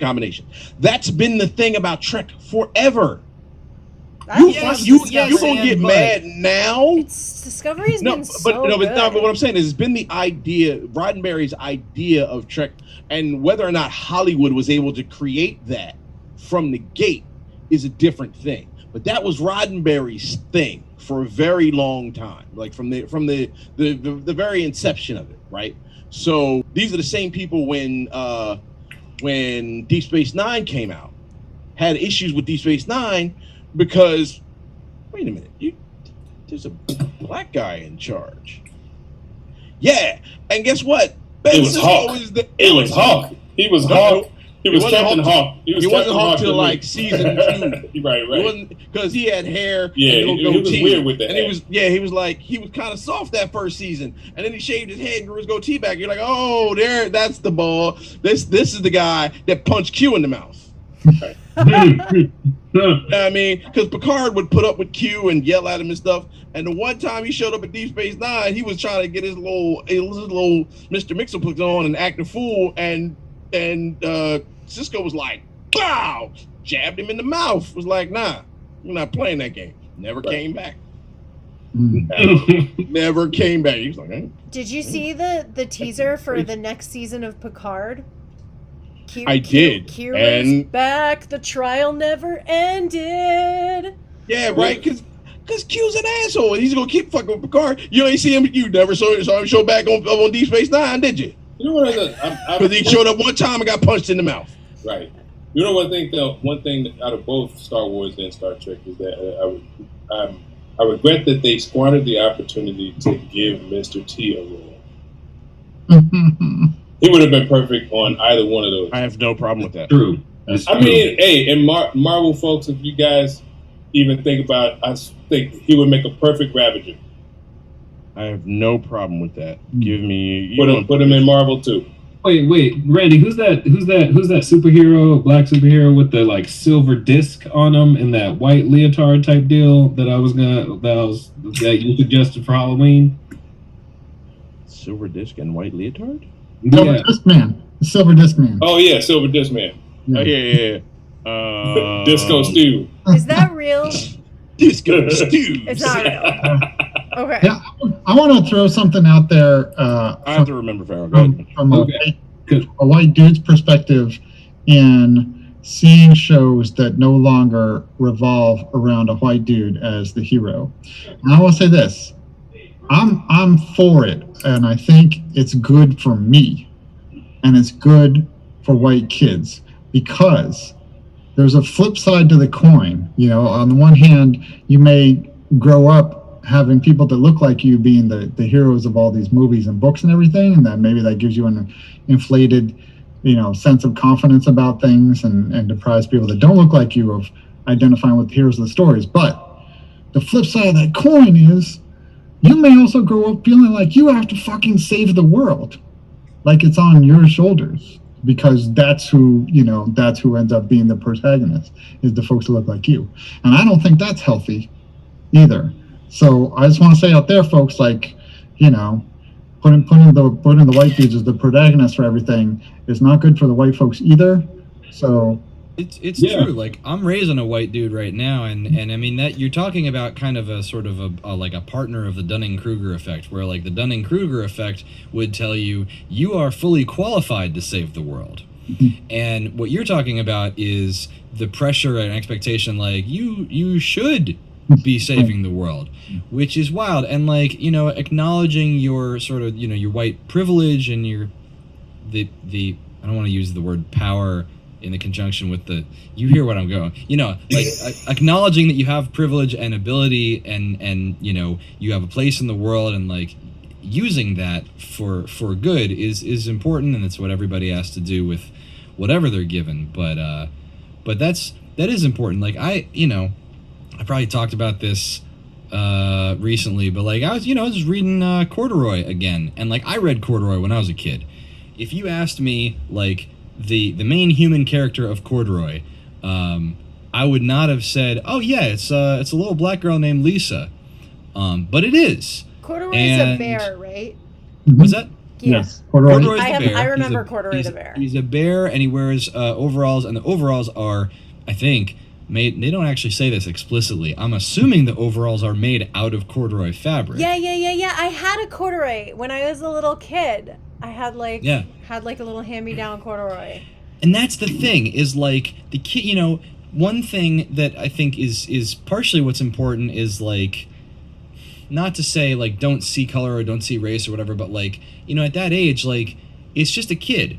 Speaker 7: combination. That's been the thing about Trek forever. You gonna get mad now?
Speaker 3: Discovery's been so good.
Speaker 7: But what I'm saying is, it's been the idea, Roddenberry's idea of Trek, and whether or not Hollywood was able to create that from the gate is a different thing. But that was Roddenberry's thing for a very long time, like from the very inception of it, right? So these are the same people when Deep Space Nine came out, had issues with Deep Space Nine because, wait a minute, there's a black guy in charge. Yeah, and guess what?
Speaker 6: It was Hawk. It was Hawk. He was Hawk. He was Captain Hawk.
Speaker 7: He wasn't Hawk till like season 2.
Speaker 6: Right.
Speaker 7: He wasn't, because he had hair.
Speaker 6: Yeah,
Speaker 7: and
Speaker 6: he was weird with that.
Speaker 7: And he was kind of soft that first season, and then he shaved his head and grew his goatee back. You're like, oh, that's the ball. This is the guy that punched Q in the mouth. Right. I mean, because Picard would put up with Q and yell at him and stuff. And the one time he showed up at Deep Space Nine, he was trying to get his little Mr. Mixer-Pix on and act a fool, and Cisco was like, "Wow!" Jabbed him in the mouth. Was like, "Nah, we're not playing that game." Never came back. Never came back. He was like, "Hey."
Speaker 3: Did you see the teaser for the next season of Picard?
Speaker 7: I did.
Speaker 3: Q is back. The trial never ended.
Speaker 7: Yeah, right. Because Q's an asshole, and he's gonna keep fucking with Picard. You ain't see him. You never saw him show back on Deep Space Nine, did you?
Speaker 6: You know what?
Speaker 7: Because he showed up one time and got punched in the mouth.
Speaker 6: Right. You know one thing out of both Star Wars and Star Trek is that I regret that they squandered the opportunity to give Mr. T a role. He would have been perfect on either one of those.
Speaker 7: I have no problem with that.
Speaker 9: True.
Speaker 6: I mean, hey, and Marvel folks, if you guys even think about, I think he would make a perfect Ravager.
Speaker 7: I have no problem with that. Give me
Speaker 6: put him in Marvel too.
Speaker 9: Wait, Randy, who's that superhero, black superhero with the like silver disc on him and that white leotard type deal that you suggested for Halloween?
Speaker 7: Silver disc and white leotard?
Speaker 4: Silver Disc Man. Silver Disc Man.
Speaker 6: Oh yeah, Silver Disc Man.
Speaker 7: Yeah. Oh, yeah.
Speaker 6: Disco Stew.
Speaker 3: Is that real?
Speaker 7: Disco Stew.
Speaker 3: It's not real. Okay.
Speaker 4: Yeah, I want to throw something out there.
Speaker 7: I have to remember, Farrell.
Speaker 4: From a white dude's perspective in seeing shows that no longer revolve around a white dude as the hero. And I will say this. I'm for it, and I think it's good for me, and it's good for white kids, because there's a flip side to the coin. On the one hand, you may grow up having people that look like you being the heroes of all these movies and books and everything, and that maybe that gives you an inflated, sense of confidence about things, and deprives people that don't look like you of identifying with the heroes of the stories. But the flip side of that coin is, you may also grow up feeling like you have to fucking save the world, like it's on your shoulders, because that's who ends up being the protagonist, is the folks that look like you. And I don't think that's healthy either. So I just want to say out there, folks, like, putting the white dudes as the protagonist for everything is not good for the white folks either. So
Speaker 5: it's true. Like, I'm raising a white dude right now, and I mean that you're talking about kind of a sort of a partner of the Dunning-Kruger effect, where like the Dunning-Kruger effect would tell you are fully qualified to save the world. And what you're talking about is the pressure and expectation, like you should be saving the world, which is wild. And like, acknowledging your sort of, your white privilege and your the I don't want to use the word power in the conjunction with you hear what I'm going, like acknowledging that you have privilege and ability, and you have a place in the world, and like using that for good is important, and it's what everybody has to do with whatever they're given. But that is important. Like I probably talked about this recently, but like I was just reading Corduroy again, and like I read Corduroy when I was a kid. If you asked me like the main human character of Corduroy, I would not have said, "Oh yeah, it's a little black girl named Lisa," but it is.
Speaker 3: Corduroy is a bear, right?
Speaker 5: What's that?
Speaker 3: Yeah.
Speaker 4: Yes, Corduroy's
Speaker 5: the bear.
Speaker 3: I remember Corduroy the bear.
Speaker 5: He's a bear, and he wears overalls, and the overalls are, I think, made. They don't actually say this explicitly. I'm assuming the overalls are made out of corduroy fabric.
Speaker 3: Yeah. I had a corduroy when I was a little kid. I had like a little hand-me-down corduroy.
Speaker 5: And that's the thing is like the kid. One thing that I think is partially what's important is like, not to say like don't see color or don't see race or whatever, but like at that age, like it's just a kid.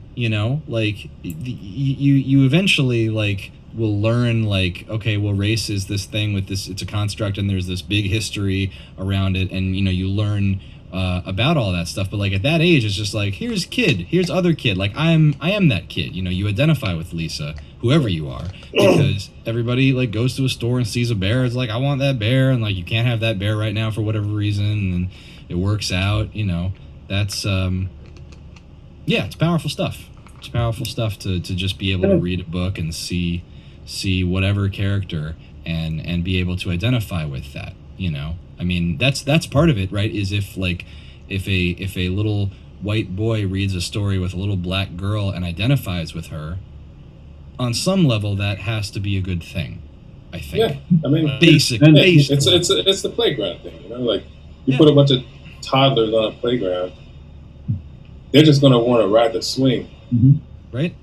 Speaker 5: Like you eventually like will learn like, okay, well, race is this thing with this, it's a construct, and there's this big history around it, and you learn about all that stuff. But like at that age, it's just like, here's kid, here's other kid, like I am that kid. You identify with Lisa, whoever you are, because everybody like goes to a store and sees a bear. It's like, I want that bear, and like you can't have that bear right now for whatever reason, and it works out. That's it's powerful stuff. It's powerful stuff to just be able to read a book and see whatever character and be able to identify with that. I mean, that's part of it, right? Is if a little white boy reads a story with a little black girl and identifies with her, on some level that has to be a good thing, I think.
Speaker 6: Yeah, I mean,
Speaker 5: basic.
Speaker 6: It's the playground thing, like you put a bunch of toddlers on a playground, they're just gonna want to ride the swing,
Speaker 5: right?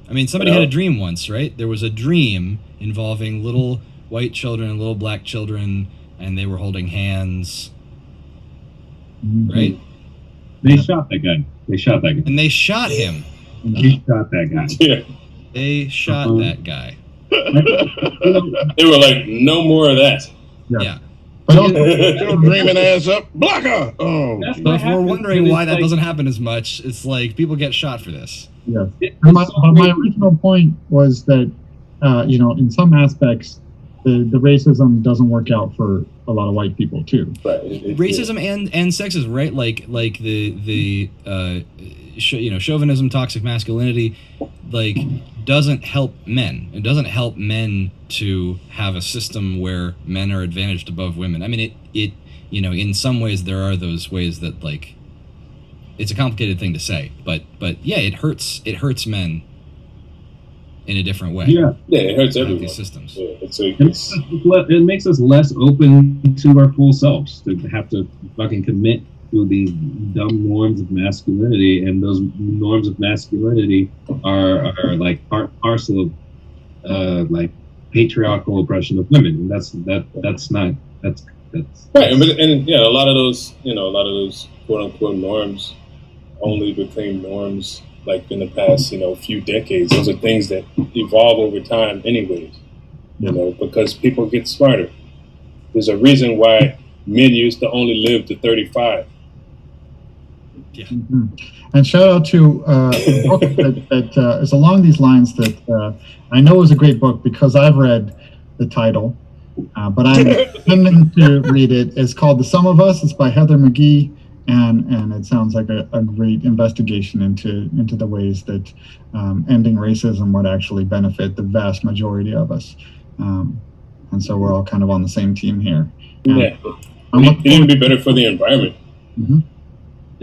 Speaker 5: I mean, somebody had a dream once, right? There was a dream involving little white children and little black children, and they were holding hands, right?
Speaker 8: They shot that guy.
Speaker 5: And they shot him.
Speaker 8: He shot that guy.
Speaker 6: Yeah.
Speaker 5: They shot that guy.
Speaker 6: They were like, no more of that.
Speaker 5: Yeah.
Speaker 4: But also,
Speaker 7: Your dreaming ass up, blocker. Oh,
Speaker 5: So if we're wondering why that doesn't happen as much, it's like people get shot for this.
Speaker 4: yes. But my original point was that, in some aspects, the racism doesn't work out for a lot of white people too.
Speaker 6: But
Speaker 5: Racism and sexism, right? Like the chauvinism, toxic masculinity, like doesn't help men. It doesn't help men to have a system where men are advantaged above women. I mean, it in some ways there are those ways that like it's a complicated thing to say, but yeah, it hurts men in a different way.
Speaker 6: Yeah, it hurts everyone.
Speaker 5: These systems.
Speaker 6: Yeah,
Speaker 8: It makes us less open to our full selves to have to fucking commit to these dumb norms of masculinity, and those norms of masculinity are like part parcel of like patriarchal oppression of women, and that's right.
Speaker 6: And a lot of those quote unquote norms only became norms like in the past few decades. Those are things that evolve over time anyways, because people get smarter. There's a reason why men used to only live to 35.
Speaker 5: Yeah.
Speaker 4: Mm-hmm. And shout out to a book that is along these lines that I know is a great book because I've read the title, but I'm intending to read it. It's called The Sum of Us. It's by Heather McGee, and it sounds like a great investigation into the ways that ending racism would actually benefit the vast majority of us. And so we're all kind of on the same team here.
Speaker 6: Yeah, it'd even be better for the environment.
Speaker 4: Mm-hmm.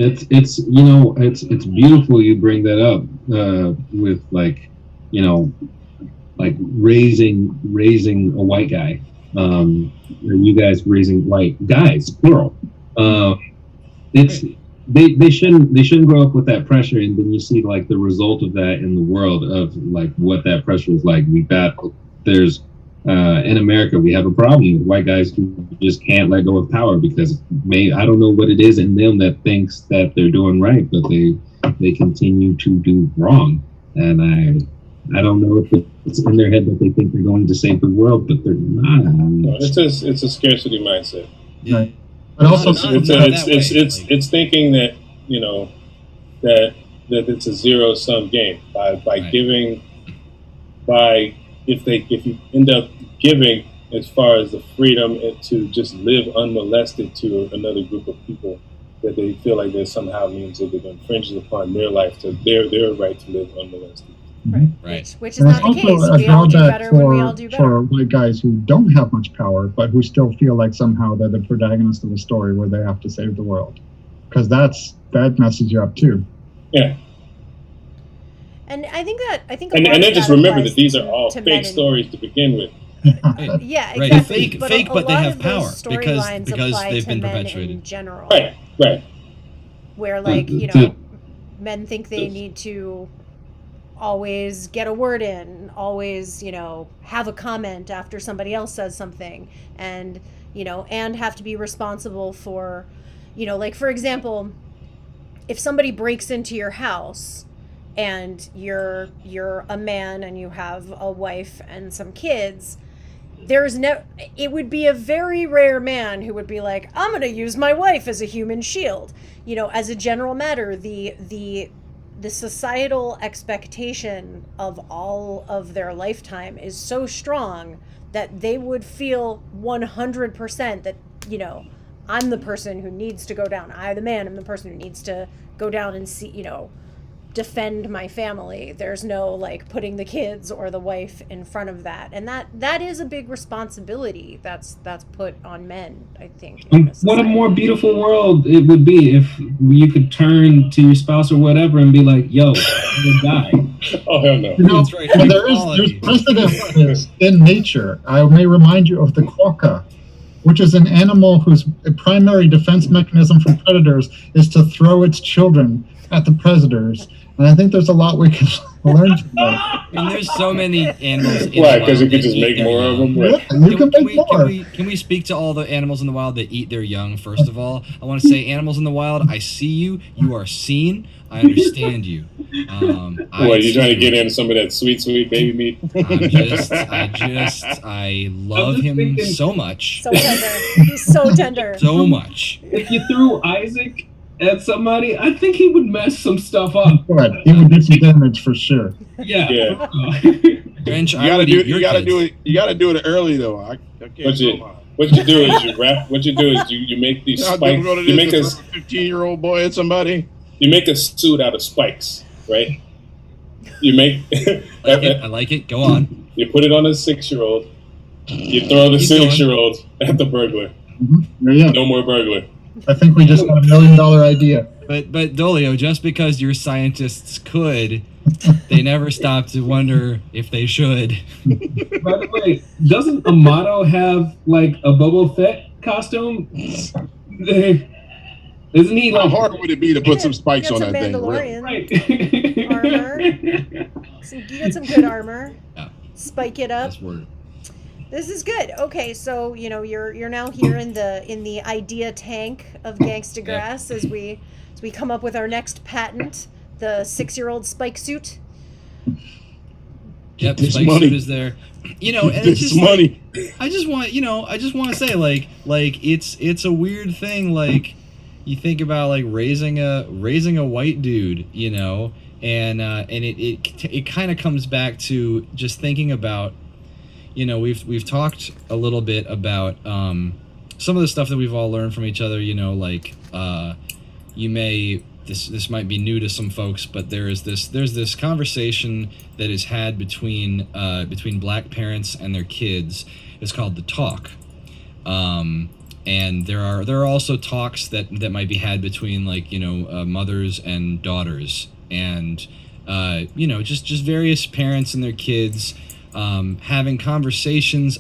Speaker 8: It's beautiful you bring that up with like raising a white guy, you guys raising white guys, plural. They shouldn't grow up with that pressure, and then you see like the result of that in the world of like what that pressure is like. There's in America, we have a problem with white guys who just can't let go of power because I don't know what it is in them that thinks that they're doing right, but they continue to do wrong. And I don't know if it's in their head that they think they're going to save the world, but they're not.
Speaker 6: No, it's a scarcity mindset.
Speaker 5: Yeah.
Speaker 4: Right. But also,
Speaker 6: it's thinking that that it's a zero sum game by
Speaker 5: right.
Speaker 6: giving. If you end up giving, as far as the freedom to just live unmolested to another group of people that they feel like that somehow means that it infringes upon their life, to their right to live unmolested.
Speaker 5: Right.
Speaker 3: Which is
Speaker 4: And it's
Speaker 3: not the
Speaker 4: also
Speaker 3: case.
Speaker 4: a
Speaker 3: We all do
Speaker 4: drawback
Speaker 3: better when we all do better.
Speaker 4: for white guys who don't have much power, but who still feel like somehow they're the protagonist of a story where they have to save the world, because that messes you up too.
Speaker 6: Yeah.
Speaker 3: And I think
Speaker 6: and then just remember that these are all fake stories to begin with.
Speaker 3: Yeah,
Speaker 5: Right.
Speaker 3: exactly.
Speaker 5: Fake, but they have power because
Speaker 3: apply
Speaker 5: they've
Speaker 3: to
Speaker 5: been
Speaker 3: men
Speaker 5: perpetuated.
Speaker 3: in general.
Speaker 6: Right.
Speaker 3: Where, like, you know, men think they need to always get a word in, always, you know, have a comment after somebody else says something, and, you know, and have to be responsible for, you know, like, for example, if somebody breaks into your house and you're a man and you have a wife and some kids, it would be a very rare man who would be like, I'm going to use my wife as a human shield. You know, as a general matter, the societal expectation of all of their lifetime is so strong that they would feel 100% that, you know, I'm the person who needs to go down. I, the man, am the person who needs to go down and see, you know, defend my family. There's no, like, putting the kids or the wife in front of that. And that is a big responsibility that's put on men, I think.
Speaker 9: What a more beautiful world it would be if you could turn to your spouse or whatever and be like, yo, I'm gonna die.
Speaker 6: Oh, hell no.
Speaker 4: You know,
Speaker 5: That's right.
Speaker 4: there's precedent for this in nature. I may remind you of the quokka, which is an animal whose primary defense mechanism from predators is to throw its children at the predators. And I think there's a lot we can learn from that.
Speaker 5: And there's so many animals in
Speaker 6: Why?
Speaker 5: the
Speaker 6: Because
Speaker 5: wild
Speaker 6: you could
Speaker 5: that
Speaker 6: just
Speaker 5: eat
Speaker 6: make
Speaker 5: their
Speaker 6: more of
Speaker 5: young.
Speaker 6: them? Right.
Speaker 4: Yeah, you can make more.
Speaker 5: Can we speak to all the animals in the wild that eat their young, first of all? I want to say, animals in the wild, I see you. You are seen. I understand you.
Speaker 6: What, you trying to get in some of that sweet baby meat?
Speaker 5: I love him so much.
Speaker 3: So tender. He's so tender.
Speaker 5: So much.
Speaker 9: If you threw Isaac at somebody, I think he would mess some stuff up.
Speaker 4: But he would do some damage for sure.
Speaker 9: Yeah.
Speaker 5: Grinch,
Speaker 7: You gotta do it early though. I can't.
Speaker 6: What you do is you wrap. What you do is you make these spikes. You make a
Speaker 7: 15-year-old boy at somebody.
Speaker 6: You make a suit out of spikes, right? You make.
Speaker 5: I like it. Go on.
Speaker 6: You put it on a 6-year-old. You throw the 6-year-old at the burglar.
Speaker 4: Mm-hmm. Yeah.
Speaker 6: No more burglar.
Speaker 4: I think we just got $1 million idea.
Speaker 5: But Dolio, just because your scientists could, they never stop to wonder if they should.
Speaker 9: By the way, doesn't Amato have like a Boba Fett costume? Isn't he
Speaker 7: How
Speaker 9: like
Speaker 7: hard would it be to put some spikes on that thing?
Speaker 3: Mandalorian
Speaker 9: right?
Speaker 3: armor. You got some good armor.
Speaker 5: Yeah.
Speaker 3: Spike it up.
Speaker 5: That's word.
Speaker 3: This is good. Okay, so you know you're now here in the idea tank of Gangstagrass as we come up with our next patent, the 6-year-old spike suit.
Speaker 5: Yep,
Speaker 7: This
Speaker 5: spike
Speaker 7: money.
Speaker 5: suit is there. You know, and it's
Speaker 7: This
Speaker 5: just
Speaker 7: money.
Speaker 5: like, I just want to say like it's a weird thing. Like, you think about like raising a white dude, you know, and it kind of comes back to just thinking about, you know, we've talked a little bit about some of the stuff that we've all learned from each other, you know, like this might be new to some folks, but there's this conversation that is had between black parents and their kids. It's called the talk. And there are also talks that might be had between, like, you know, mothers and daughters, and you know, just various parents and their kids having conversations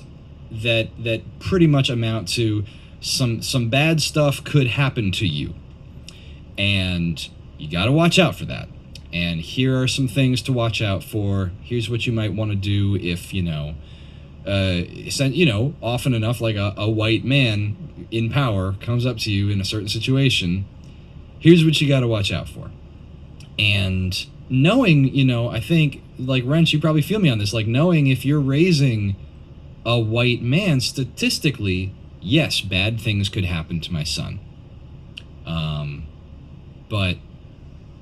Speaker 5: that pretty much amount to some bad stuff could happen to you, and you got to watch out for that. And here are some things to watch out for. Here's what you might want to do if, you know, often enough, like a white man in power comes up to you in a certain situation. Here's what you got to watch out for. And knowing, you know, I think, like, Wrench, you probably feel me on this, like, knowing if you're raising a white man, statistically, yes, bad things could happen to my son. But,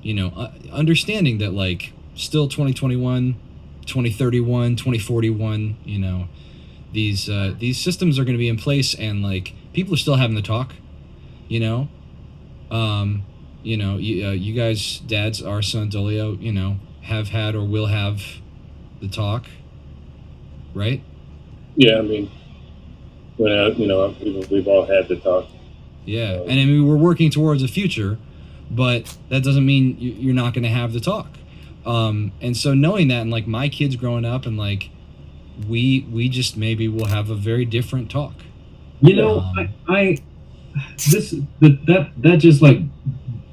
Speaker 5: you know, understanding that, like, still 2021, 2031, 2041, you know, these systems are going to be in place, and like people are still having the talk, you know. You guys, dads, our son Dolio, you know, have had or will have the talk, right?
Speaker 6: Yeah, I mean, we've all had the talk.
Speaker 5: Yeah, and I mean we're working towards a future, but that doesn't mean you're not going to have the talk. And so knowing that, and like my kids growing up, and like we just maybe will have a very different talk.
Speaker 9: You know, that just like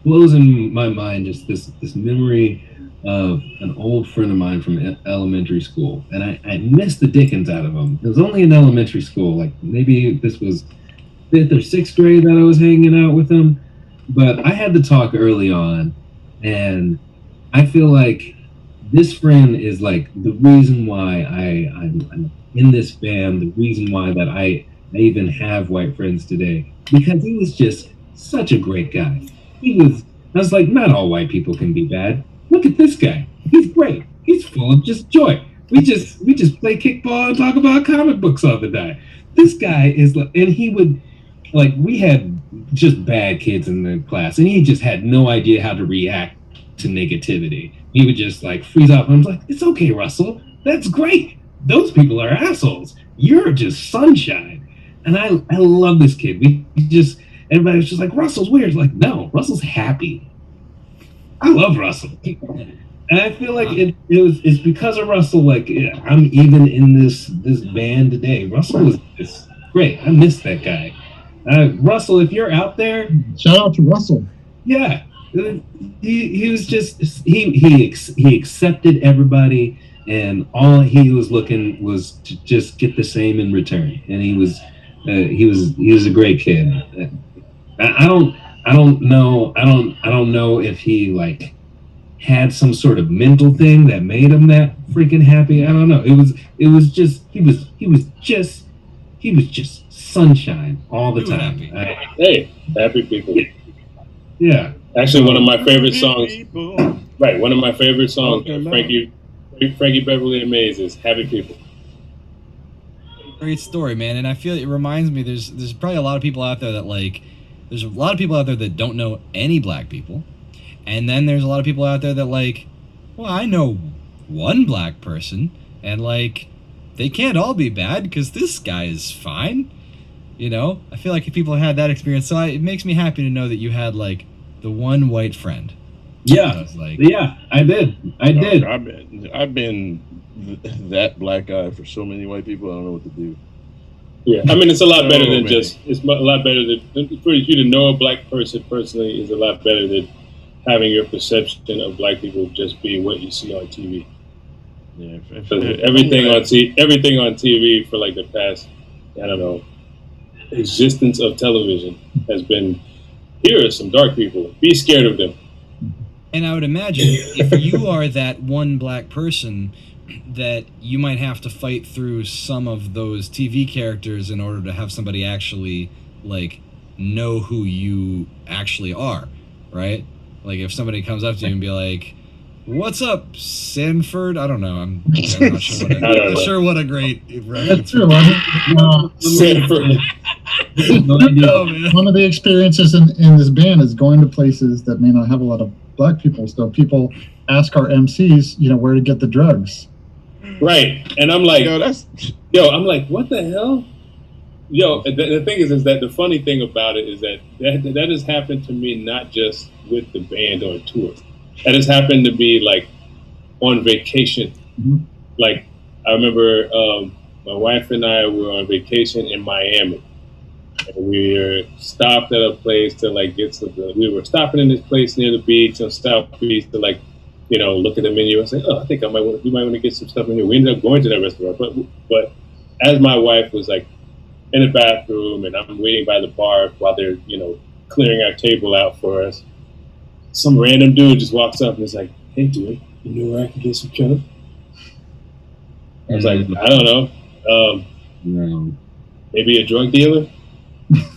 Speaker 9: blows in my mind, just this memory of an old friend of mine from elementary school, and I missed the dickens out of him. It was only in elementary school, like maybe this was 5th or 6th grade that I was hanging out with him, but I had the talk early on, and I feel like this friend is like the reason why I'm in this band, the reason why that I even have white friends today, because he was just such a great guy. I was like, not all white people can be bad. Look at this guy. He's great. He's full of just joy. We just play kickball and talk about comic books all the time. This guy is like, and he would, like, we had just bad kids in the class, and he just had no idea how to react to negativity. He would just like freeze up, and I was like, it's okay, Russell. That's great. Those people are assholes. You're just sunshine. And I love this kid. Everybody was just like, Russell's weird. Like, no, Russell's happy. I love Russell. And I feel like it's because of Russell, like, I'm even in this band today. Russell was just great. I miss that guy. Russell, if you're out there,
Speaker 4: shout out to Russell.
Speaker 9: Yeah, he was just he accepted everybody, and all he was looking was to just get the same in return. And he was a great kid. I don't know if he like had some sort of mental thing that made him that freaking happy. I don't know. It was just he was just sunshine all the time.
Speaker 6: Hey, happy people.
Speaker 9: Yeah.
Speaker 6: Actually, one of my favorite songs. Right, one of my favorite songs, Frankie Beverly and Mays, is "Happy People."
Speaker 5: Great story, man. And I feel it reminds me. There's probably a lot of people out there that like. There's a lot of people out there that don't know any black people, and then there's a lot of people out there that like, well, I know one black person, and like, they can't all be bad because this guy is fine. You know, I feel like if people had that experience, so it makes me happy to know that you had like the one white friend.
Speaker 9: Yeah, yeah, I did.
Speaker 7: I've been that black guy for so many white people. I don't know what to do.
Speaker 6: Yeah, I mean, it's a lot better than just. It's a lot better than for you to know a black person personally is a lot better than having your perception of black people just be what you see on TV.
Speaker 7: Yeah,
Speaker 6: everything on TV for like the past, I don't know, existence of television has been. Here are some dark people. Be scared of them.
Speaker 5: And I would imagine if you are that one black person, that you might have to fight through some of those TV characters in order to have somebody actually like know who you actually are, right? Like if somebody comes up to you and be like, "What's up, Sanford?" I don't know. I'm not sure what a great reference.
Speaker 6: Sanford.
Speaker 4: One of the experiences in this band is going to places that may not have a lot of black people. So people ask our MCs, where to get the drugs.
Speaker 6: Right, and I'm like, I'm like, what the hell? The thing is that the funny thing about it is that has happened to me not just with the band on tour. That has happened to be like on vacation. Mm-hmm. Like I remember my wife and I were on vacation in Miami, and we were stopped at a place to like get something. We were stopping in this place near the beach on South Beach to like, look at the menu and say, "Oh, I think we might want to get some stuff in here." We ended up going to that restaurant, but as my wife was like in the bathroom and I'm waiting by the bar while they're clearing our table out for us, some random dude just walks up and is like, "Hey, dude, you know where I can get some coke?" I was like, "I don't know. Maybe a drug dealer."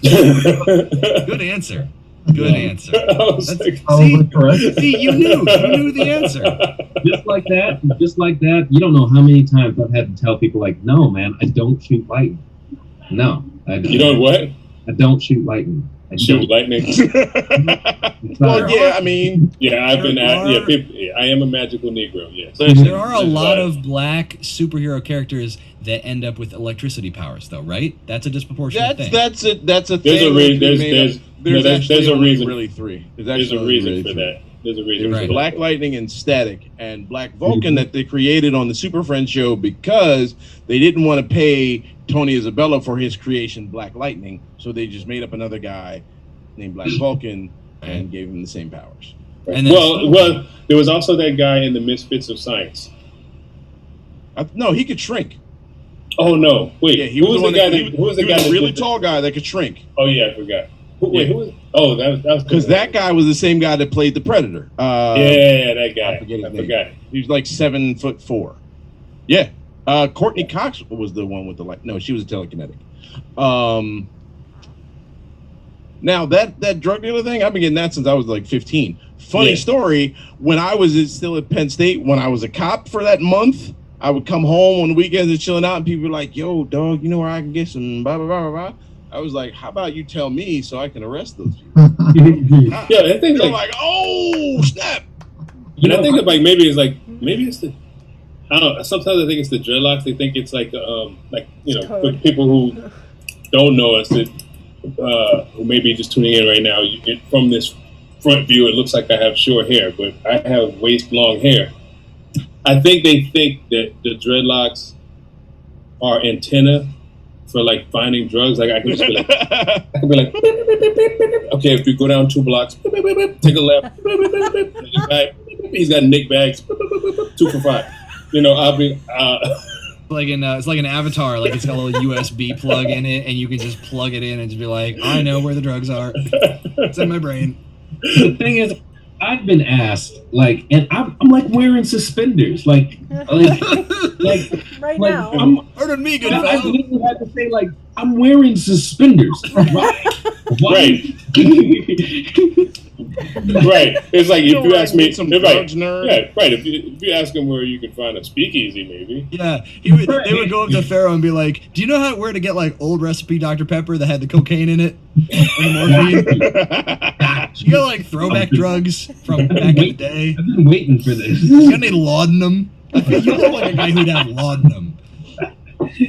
Speaker 5: Good answer. Good answer.
Speaker 6: I was
Speaker 5: correct. See, you knew the answer.
Speaker 9: just like that. You don't know how many times I've had to tell people like, no, man, I don't shoot lightning. No, I don't.
Speaker 6: You know what?
Speaker 9: I don't shoot lightning. I
Speaker 6: Shoot
Speaker 9: don't.
Speaker 6: lightning.
Speaker 7: Well, yeah, I mean,
Speaker 6: Yeah, I've been at. Yeah, people, I am a magical Negro. Yes.
Speaker 5: There are a lot of black superhero characters that end up with electricity powers, though, right? That's a disproportionate thing.
Speaker 7: that's a
Speaker 6: There's a
Speaker 7: thing.
Speaker 6: reason. There's a reason.
Speaker 7: Really three.
Speaker 6: There's a reason for that. There's a reason.
Speaker 7: It was
Speaker 6: for
Speaker 7: Black
Speaker 6: that.
Speaker 7: Lightning and Static and Black Vulcan that they created on the Super Friends show because they didn't want to pay Tony Isabella for his creation, Black Lightning. So they just made up another guy named Black Vulcan and gave him the same powers.
Speaker 6: Right.
Speaker 5: And then-
Speaker 6: Well, there was also that guy in the Misfits of Science.
Speaker 7: No, he could shrink.
Speaker 6: Oh no! Wait,
Speaker 7: Yeah, he
Speaker 6: who
Speaker 7: was
Speaker 6: was the guy? Who was the guy?
Speaker 7: a
Speaker 6: that
Speaker 7: really
Speaker 6: did
Speaker 7: tall guy that could shrink.
Speaker 6: Oh yeah, I forgot. Wait,
Speaker 7: Yeah.
Speaker 6: who was? Oh, that was
Speaker 7: Because that guy was the same guy that played the Predator.
Speaker 6: Yeah, that guy.
Speaker 7: I forget his name.
Speaker 6: forgot.
Speaker 7: He was like 7'4". Yeah. Courtney Cox was the one with the light. No, she was a telekinetic. Now that drug dealer thing, I've been getting that since I was like 15. Funny
Speaker 6: Yeah.
Speaker 7: story. When I was still at Penn State, when I was a cop for that month, I would come home on the weekends and chilling out, and people were like, "Yo, dog, you know where I can get some blah blah blah blah." I was like, "How about you tell me so I can arrest those people?"
Speaker 6: Yeah, I think
Speaker 7: They're
Speaker 6: like,
Speaker 7: like, "Oh snap!"
Speaker 6: you know, I think like maybe it's the. I don't know. Sometimes I think it's the dreadlocks. They think it's like you know, for people who don't know us that who may be just tuning in right now. From this front view, it looks like I have short hair, but I have waist long hair. I think they think that the dreadlocks are antenna for like finding drugs. Like I can just be like, okay, if you go down 2 blocks, take a left, he's got Nick bags, 2 for $5. You know, I'll be.
Speaker 5: It's like an avatar, like it's got a little USB plug in it, and you can just plug it in and just be like, I know where the drugs are. It's in my brain.
Speaker 9: The thing is, I've been asked, like, and I'm like wearing suspenders, like
Speaker 3: Right now.
Speaker 5: Pardon me, good
Speaker 9: I
Speaker 5: fellow.
Speaker 9: literally had to say, like, I'm wearing suspenders. Why?
Speaker 6: Right. Right. It's like if you ask me,
Speaker 7: some
Speaker 6: right.
Speaker 7: drugs nerd.
Speaker 6: Yeah, right. If you ask him where you can find a speakeasy, maybe.
Speaker 5: Yeah, they would go up to Pharaoh and be like, "Do you know where to get like old recipe Dr. Pepper that had the cocaine in it and the morphine? You got like throwback drugs from back in the day.
Speaker 9: I've been waiting for this.
Speaker 5: You got any laudanum? I feel you look like a guy who'd have laudanum.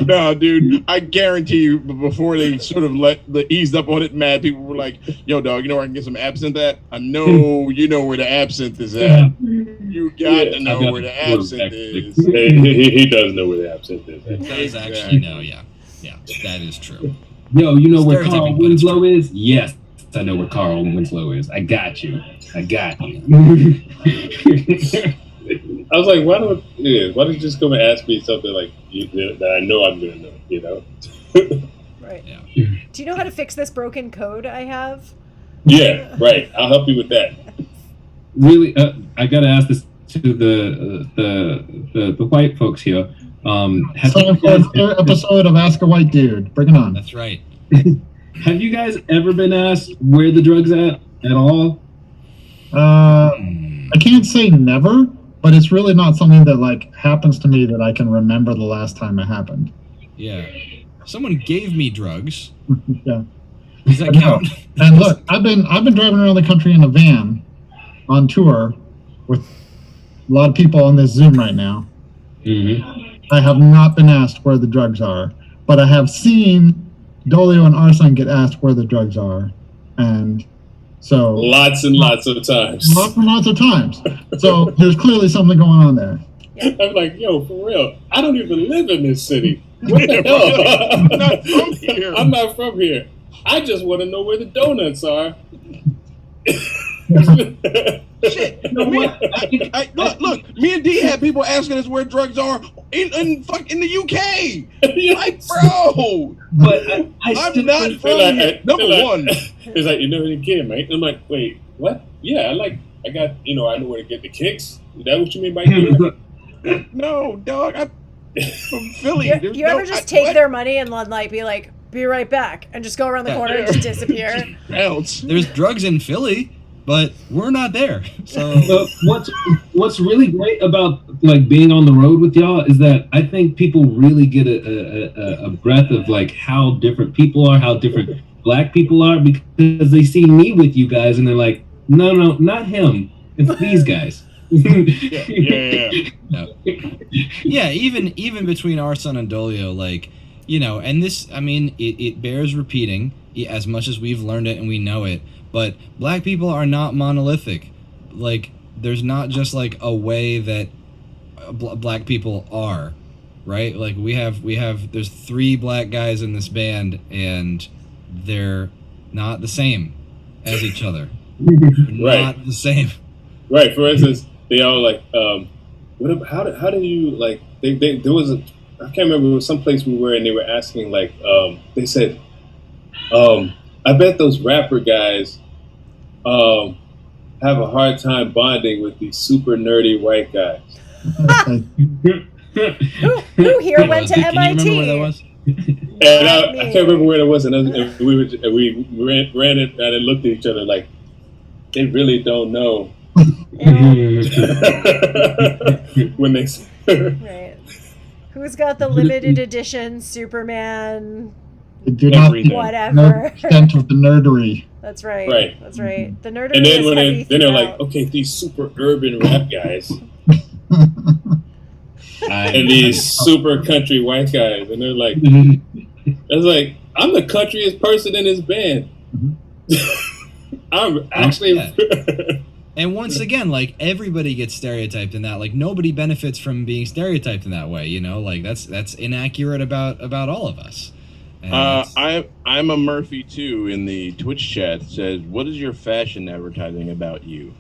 Speaker 7: No, dude, I guarantee you, before they sort of eased up on it, mad people were like, "Yo, dog, you know where I can get some absinthe at? I know you know where the absinthe is at. You got to know where the absinthe is."
Speaker 6: He does know where the absinthe is.
Speaker 5: He does actually know, yeah, that is true.
Speaker 9: Yo, you know where
Speaker 5: Stereotyping,
Speaker 9: Carl
Speaker 5: but it's
Speaker 9: Winslow is? Yes, I know where Carl Winslow is. I got you.
Speaker 6: I was like, why don't you just come and ask me something like that I know I'm gonna know, you know?
Speaker 3: Right.
Speaker 5: Yeah.
Speaker 3: Do you know how to fix this broken code I have?
Speaker 6: Yeah, right. I'll help you with that.
Speaker 9: Really, I gotta ask this to the white folks here. Have
Speaker 4: So
Speaker 9: you
Speaker 4: for
Speaker 9: guys,
Speaker 4: another episode of Ask a White Dude. Bring it on.
Speaker 5: That's right.
Speaker 9: have you guys ever been asked where the drugs at all?
Speaker 4: I can't say never, but it's really not something that like happens to me that I can remember the last time it happened.
Speaker 5: Yeah. Someone gave me drugs.
Speaker 4: Yeah.
Speaker 5: Does that
Speaker 4: No.
Speaker 5: count?
Speaker 4: And look, I've been driving around the country in a van on tour with a lot of people on this Zoom right now.
Speaker 9: Mm-hmm.
Speaker 4: I have not been asked where the drugs are, but I have seen Dolio and Arson get asked where the drugs are, and so
Speaker 6: Lots and lots of times.
Speaker 4: lots of times. So there's clearly something going on there.
Speaker 6: I'm like, yo, for real, I don't even live in this city. What the hell?
Speaker 7: I'm not from here.
Speaker 6: I'm not from here. I just want to know where the donuts are.
Speaker 7: Shit. Look, me and D had people asking us where drugs are in the UK. Like, bro,
Speaker 9: But
Speaker 7: I'm not from here. Number one.
Speaker 6: It's like, you know any kid, mate? I'm like, wait, what? Yeah, I got, I know where to get the kicks. Is that what you mean by kid?
Speaker 7: No, dog. I'm from Philly.
Speaker 3: You, you ever just take their money and like be like, be right back, and just go around the corner and just disappear?
Speaker 7: Else.
Speaker 5: There's drugs in Philly. but we're not there. So
Speaker 9: what's really great about like being on the road with y'all is that I think people really get a breath of like how different people are, how different Black people are, because they see me with you guys and they're like, no, not him, it's these guys.
Speaker 5: Yeah, even between Arson and Dolio, like, you know, and this, I mean, it bears repeating as much as we've learned it and we know it, but Black people are not monolithic. Like, there's not just like a way that Black people are, right? Like there's 3 Black guys in this band and they're not the same as each other. Not the same.
Speaker 6: Right. For instance, they all like, how do you like? There was I can't remember. It was some place we were, and they were asking like, they said, I bet those rapper guys, have a hard time bonding with these super nerdy white guys.
Speaker 3: Who here went to
Speaker 5: Can you
Speaker 3: MIT?
Speaker 5: remember where that was?
Speaker 6: And I can't remember where it was, and we ran it and looked at each other like they really don't know when they.
Speaker 3: Right. Who's got the limited edition Superman?
Speaker 4: Do not
Speaker 3: Whatever.
Speaker 4: extent of the nerdery.
Speaker 3: That's right.
Speaker 6: Right.
Speaker 3: That's right. The nerdery
Speaker 6: And then
Speaker 3: is
Speaker 6: when
Speaker 3: heavy
Speaker 6: they're
Speaker 3: throughout.
Speaker 6: like, okay, these super urban rap guys and these super country white guys, and they're like, it's like, I'm the countryest person in this band. I'm actually.
Speaker 5: And once again, like, everybody gets stereotyped in that. Like, nobody benefits from being stereotyped in that way. You know, like that's inaccurate about all of us.
Speaker 7: I'm a Murphy too in the Twitch chat. Says, what is your fashion advertising about you?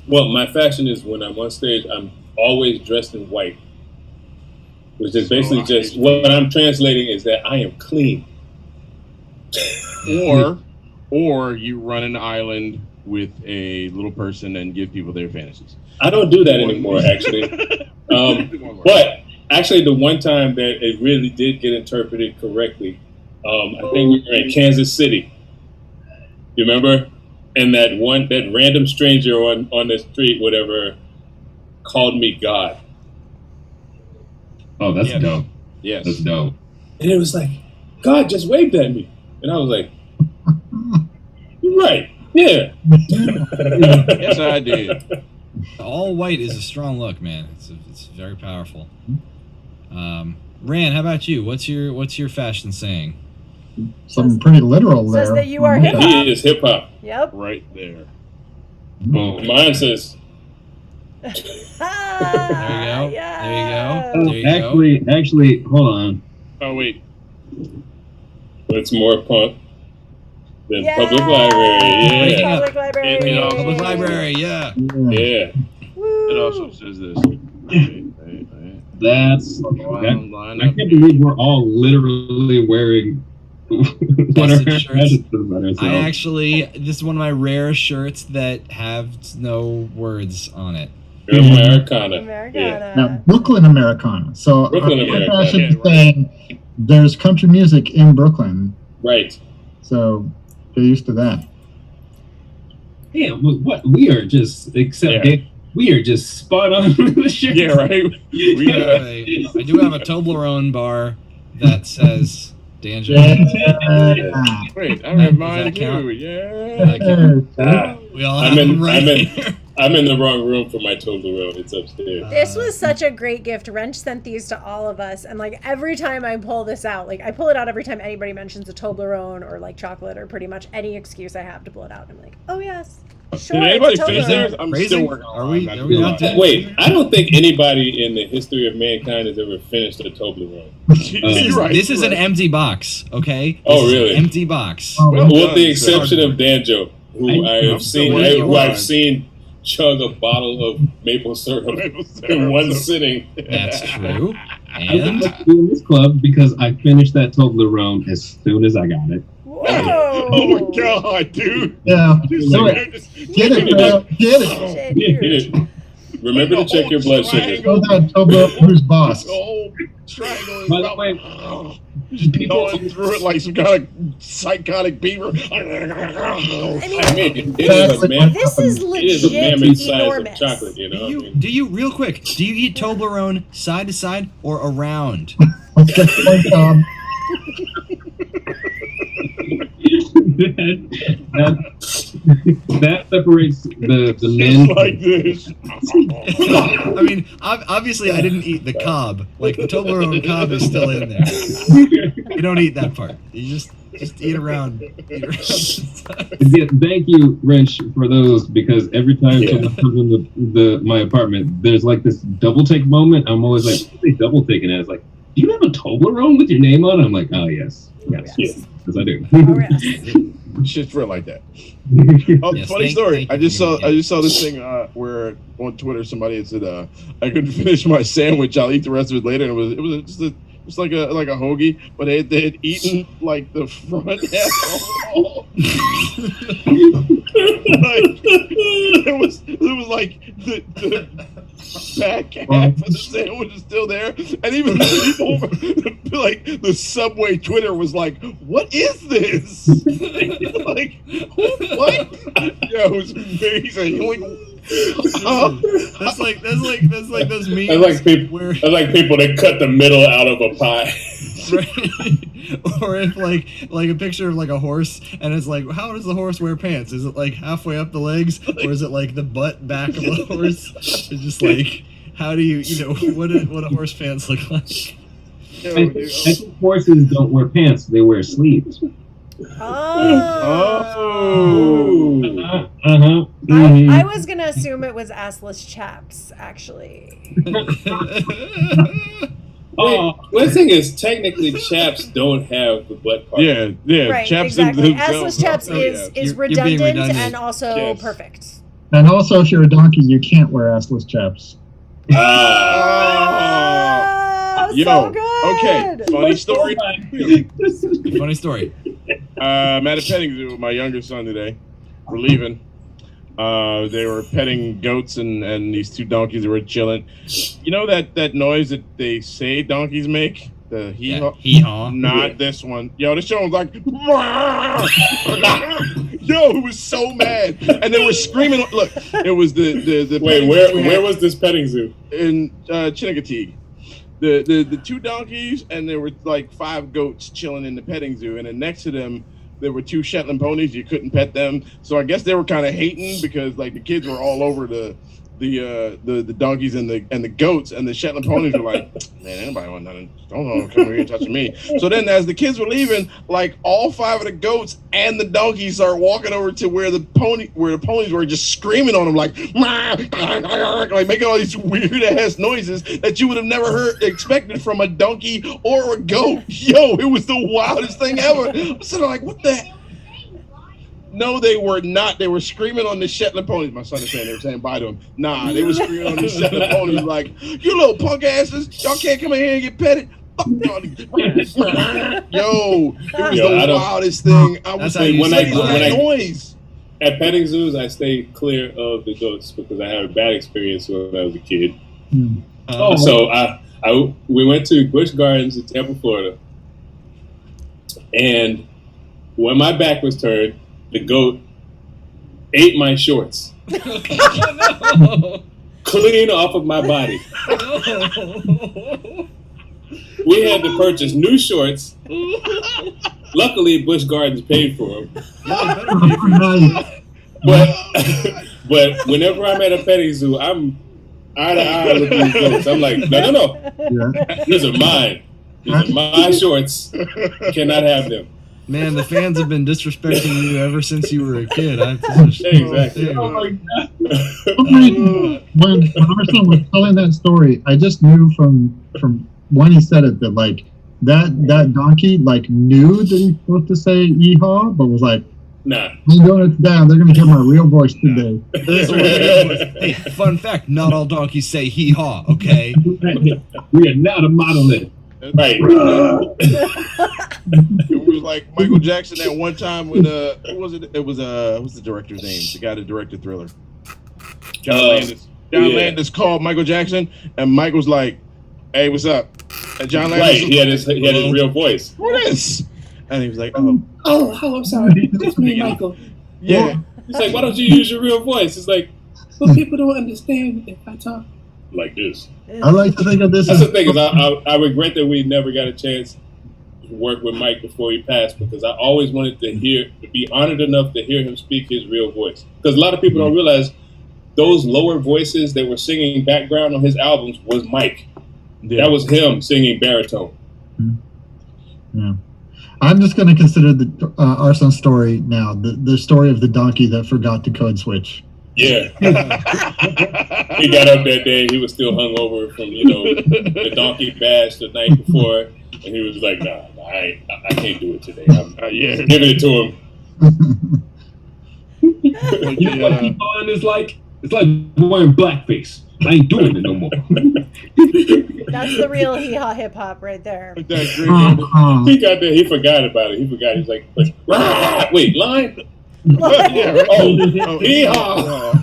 Speaker 6: Well, my fashion is when I'm on stage, I'm always dressed in white, which is basically just what I'm translating is that I am clean.
Speaker 7: or you run an island with a little person and give people their fantasies.
Speaker 6: I don't do that anymore, actually. But actually, the one time that it really did get interpreted correctly, I think we were in Kansas City. You remember? And that random stranger on the street, whatever, called me God.
Speaker 9: Oh, that's dope.
Speaker 7: Yes.
Speaker 9: That's dope.
Speaker 6: And it was like, God just waved at me. And I was like, you're right. Yeah.
Speaker 7: Yes, I did.
Speaker 5: All white is a strong look, man. It's very powerful. Ran, how about you? What's your fashion saying?
Speaker 4: Something pretty literal there.
Speaker 3: Says that you are hip hop.
Speaker 6: He is hip hop.
Speaker 3: Yep.
Speaker 7: Right there.
Speaker 9: Boom.
Speaker 6: Mine says.
Speaker 5: There you go.
Speaker 3: Yeah.
Speaker 5: There you go.
Speaker 9: Actually, hold on.
Speaker 7: Oh wait.
Speaker 6: What's more punk than
Speaker 3: Yeah.
Speaker 6: public library? Yeah.
Speaker 3: Public library.
Speaker 7: It also
Speaker 5: Public library, yeah.
Speaker 6: Yeah.
Speaker 3: Woo.
Speaker 7: It also says this.
Speaker 9: That's
Speaker 7: Line
Speaker 9: I
Speaker 7: up.
Speaker 9: can't believe we're all literally wearing what our
Speaker 5: Message shirts.
Speaker 9: messages about ourselves.
Speaker 5: I actually, this is one of my rare shirts that have no words on it.
Speaker 6: Americana.
Speaker 3: Americana.
Speaker 4: Now, Brooklyn Americana. So
Speaker 6: Brooklyn
Speaker 4: our
Speaker 6: Americana,
Speaker 4: fashion
Speaker 6: yeah,
Speaker 4: is saying there's country music in Brooklyn.
Speaker 6: Right.
Speaker 4: So they're used to that.
Speaker 9: Damn, what we are just we are just spot on with the shirt.
Speaker 7: Yeah, right.
Speaker 5: I do have a Toblerone bar that says Danger.
Speaker 7: Wait, I have mine
Speaker 5: that count?
Speaker 7: too. Yeah.
Speaker 5: We all have them right.
Speaker 6: I'm in the wrong room for my Toblerone. It's upstairs.
Speaker 3: This was such a great gift. Wrench sent these to all of us, and like every time I pull this out, like I pull it out every time anybody mentions a Toblerone or like chocolate or pretty much any excuse I have to pull it out. I'm like, oh yes, sure.
Speaker 7: Did anybody
Speaker 3: it's a
Speaker 7: finish
Speaker 3: Toblerone.
Speaker 7: theirs? I'm
Speaker 5: Phrasing?
Speaker 7: still working
Speaker 5: Are
Speaker 7: on
Speaker 5: we-
Speaker 7: it.
Speaker 5: are we not done?
Speaker 6: Wait, I don't think anybody in the history of mankind has ever finished a Toblerone.
Speaker 7: You're right.
Speaker 5: This is
Speaker 7: you're
Speaker 5: an
Speaker 7: right.
Speaker 5: empty box, okay?
Speaker 6: Oh,
Speaker 5: This is an
Speaker 6: really?
Speaker 5: empty box.
Speaker 4: Oh,
Speaker 6: With
Speaker 7: done,
Speaker 6: the
Speaker 7: sir.
Speaker 6: exception of Danjo, who
Speaker 7: I'm still working on
Speaker 6: I've
Speaker 7: mine.
Speaker 6: seen chug a bottle of maple syrup
Speaker 7: Maple syrup.
Speaker 6: in one sitting.
Speaker 5: That's true.
Speaker 9: I
Speaker 5: And
Speaker 9: was in this club because I finished that Toblerone as soon as I got it.
Speaker 3: Whoa!
Speaker 7: Oh my god, dude!
Speaker 4: Yeah.
Speaker 7: Just
Speaker 4: Do
Speaker 7: like,
Speaker 4: it.
Speaker 7: just-
Speaker 4: Get it, bro. Get it.
Speaker 3: Shit,
Speaker 6: Hit
Speaker 3: dude.
Speaker 6: it. Remember to check your blood sugar.
Speaker 4: Show that Toblerone who's boss.
Speaker 7: The whole triangle is
Speaker 9: By the
Speaker 7: about-
Speaker 9: way,
Speaker 7: going through it like some kind of psychotic beaver.
Speaker 6: I mean, it is a man.
Speaker 3: This is
Speaker 6: It
Speaker 3: legit
Speaker 6: is a mammoth size of
Speaker 3: enormous.
Speaker 6: chocolate, you know.
Speaker 5: Do you real quick? Do you eat Toblerone side to side or around?
Speaker 8: that separates the men.
Speaker 7: Just like this.
Speaker 5: I mean, obviously, I didn't eat the cob. Like the Toblerone cob is still in there. You don't eat that part. You just eat around.
Speaker 8: Yeah, thank you, Wrench, for those, because every time someone comes in my apartment, there's like this double take moment. I'm always like, what are they double taking at? It's like, do you have a Toblerone with your name on it? I'm like, oh yes, yes, I do.
Speaker 7: Shit's real like that. Oh,
Speaker 5: Yes,
Speaker 7: funny
Speaker 5: thank
Speaker 7: story.
Speaker 5: you
Speaker 7: I just
Speaker 5: for
Speaker 7: saw this thing where on Twitter somebody had said I couldn't finish my sandwich. I'll eat the rest of it later. And it was just like a hoagie, but they had eaten like the front half of it was like the back half of the sandwich is still there, and even the people like the Subway Twitter was like, "What is this?" Like, what? Yeah, it was amazing. Like,
Speaker 5: That's like those memes.
Speaker 6: I like people.
Speaker 5: Where,
Speaker 6: I like people that cut the middle out of a pie.
Speaker 5: right? Or if like a picture of like a horse, and it's like, how does the horse wear pants? Is it like halfway up the legs, or is it like the butt back of the horse? It's just like, how do you what do horse pants look like?
Speaker 8: I think horses don't wear pants; they wear sleeves.
Speaker 3: I was gonna assume it was assless chaps, actually.
Speaker 6: One thing is, technically, chaps don't have the butt part.
Speaker 7: Yeah,
Speaker 3: Right,
Speaker 7: chaps
Speaker 3: exactly.
Speaker 7: themselves.
Speaker 3: Assless chaps
Speaker 7: Oh,
Speaker 3: is
Speaker 5: You're being
Speaker 3: redundant
Speaker 5: redundant.
Speaker 3: and also
Speaker 6: Yes.
Speaker 3: perfect.
Speaker 4: And also, if you're a donkey, you can't wear assless chaps.
Speaker 3: Oh,
Speaker 7: Yo,
Speaker 3: so good.
Speaker 7: okay, funny story.
Speaker 5: Funny story.
Speaker 7: I'm at a petting zoo with my younger son today. We're leaving. They were petting goats and these two donkeys that were chilling. You know that noise that they say donkeys make? The hee-haw?
Speaker 5: Hee-haw.
Speaker 7: Not this one. Yo, this one was like, yo, it was so mad. And they were screaming. Look, it was the
Speaker 6: Wait, where was this petting zoo?
Speaker 7: in Chincoteague. The two donkeys, and there were like 5 goats chilling in the petting zoo, and then next to them there were 2 Shetland ponies. You couldn't pet them, so I guess they were kind of hating because like the kids were all over the donkeys and the goats, and the Shetland ponies were like, man, anybody want nothing? Don't come here and touch me. So then, as the kids were leaving, like all 5 of the goats and the donkeys started walking over to where the ponies were, just screaming on them like making all these weird ass noises that you would have never expected from a donkey or a goat. Yo, it was the wildest thing ever. I'm sitting like, what the. No, they were not. They were screaming on the Shetland ponies. My son is saying they were saying bye to him. Nah, they were screaming on the Shetland ponies like, you little punk asses, y'all can't come in here and get petted. Fuck y'all. Yo, it was the wildest thing. I was saying, when I noise.
Speaker 6: At petting zoos, I stay clear of the goats because I had a bad experience when I was a kid. So we went to Busch Gardens in Tampa, Florida, and when my back was turned, the goat ate my shorts. Clean off of my body. We had to purchase new shorts. Luckily, Busch Gardens paid for them. But whenever I'm at a petting zoo, I'm eye to eye with these goats. I'm like, no.
Speaker 4: Yeah.
Speaker 6: These are mine. These are my shorts. You cannot have them.
Speaker 5: Man, the fans have been disrespecting you ever since you were a kid.
Speaker 6: Exactly.
Speaker 8: Oh my god.
Speaker 4: When our son was telling that story, I just knew from when he said it that like that donkey like knew that he's supposed to say yeehaw, but was like,
Speaker 6: nah.
Speaker 4: I'm doing it down. They're gonna hear my real voice today.
Speaker 5: Hey, fun fact: not all donkeys say hee haw. Okay.
Speaker 8: We are now the monolith.
Speaker 6: Right.
Speaker 7: It was like Michael Jackson at one time when who was it? It was what's the director's name? The guy that directed Thriller. John Landis. John Landis called Michael Jackson, and Mike was like, "Hey, what's up?" John
Speaker 6: Right,
Speaker 7: Landis.
Speaker 6: he had his real voice.
Speaker 7: What is? And he was like,
Speaker 6: Oh, I'm sorry. That's me, Michael.
Speaker 7: yeah.
Speaker 6: He's like, why don't you use your real voice? It's like, well, people don't understand if I talk like this.
Speaker 4: I like to think of this
Speaker 6: That's
Speaker 4: as
Speaker 6: the thing is, I regret that we never got a chance to work with Mike before he passed, because I always wanted to be honored enough to hear him speak his real voice. Because a lot of people don't realize those lower voices that were singing background on his albums was Mike.
Speaker 7: Yeah.
Speaker 6: That was him singing baritone.
Speaker 4: Yeah. I'm just going to consider the Arson's story now, the story of the donkey that forgot to code switch.
Speaker 6: Yeah. He got up that day. He was still hungover from, the donkey bash the night before. And he was like, nah, I can't do it today. I'm giving it to him.
Speaker 9: You know what Yvonne is like? It's like wearing blackface. I ain't doing it no more.
Speaker 3: That's the real hee-haw hip-hop right there.
Speaker 6: He got there. He forgot about it. He forgot. He's like, wait, line? Hee-haw.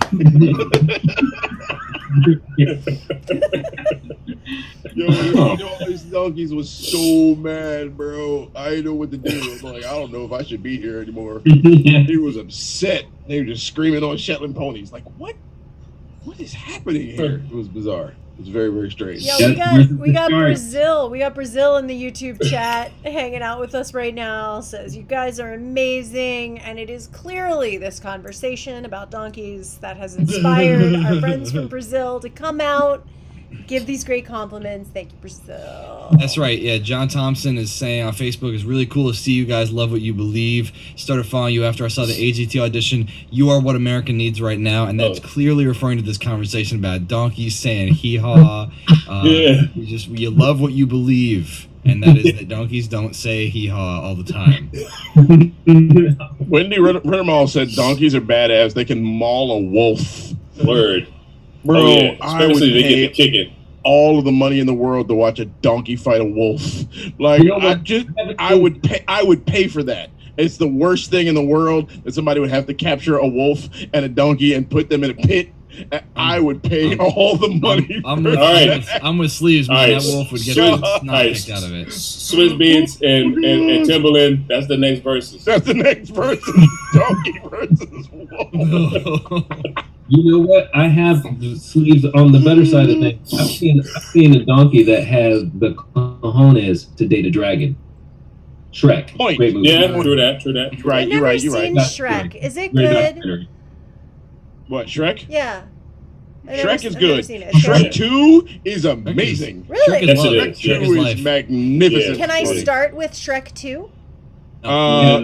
Speaker 7: Yo, these donkeys was so mad, bro. I didn't know what to do. I'm like, I don't know if I should be here anymore. He was upset. They were just screaming on Shetland ponies. Like, what is happening here? It was bizarre. It was very, very strange.
Speaker 3: Yeah, we got Brazil. We got Brazil in the YouTube chat hanging out with us right now. Says, you guys are amazing, and it is clearly this conversation about donkeys that has inspired our friends from Brazil to come out, give these great compliments. Thank you, Brazil.
Speaker 5: That's right. Yeah, John Thompson is saying on Facebook, it's really cool to see you guys love what you believe. Started following you after I saw the AGT audition. You are what America needs right now, and that's clearly referring to this conversation about donkeys saying hee-haw. You love what you believe, and that is that donkeys don't say hee-haw all the time.
Speaker 7: Wendy Rittermall said donkeys are badass. They can maul a wolf.
Speaker 6: Word.
Speaker 7: Bro,
Speaker 6: especially they get the kicking.
Speaker 7: All of the money in the world to watch a donkey fight a wolf. Like, I would pay for that. It's the worst thing in the world that somebody would have to capture a wolf and a donkey and put them in a pit. I would pay all the money.
Speaker 5: I'm with Sleeves, man. That wolf would get the snot kicked out of it.
Speaker 6: Swiss Beats and Timberland, that's the next verses.
Speaker 7: That's the next verses. Donkey versus wolf.
Speaker 9: You know what? I have the Sleeves on the better side of things. I've seen a donkey that has the cojones to date a dragon. Shrek.
Speaker 7: Point.
Speaker 9: Great movie.
Speaker 6: Yeah, true that.
Speaker 7: Right, you're right.
Speaker 3: Shrek. Is it good?
Speaker 7: What, Shrek?
Speaker 3: Yeah.
Speaker 7: Shrek is good.
Speaker 3: Shrek
Speaker 7: 2 is amazing.
Speaker 3: Really?
Speaker 7: Shrek 2 is magnificent.
Speaker 3: Can I start with Shrek 2?
Speaker 7: No.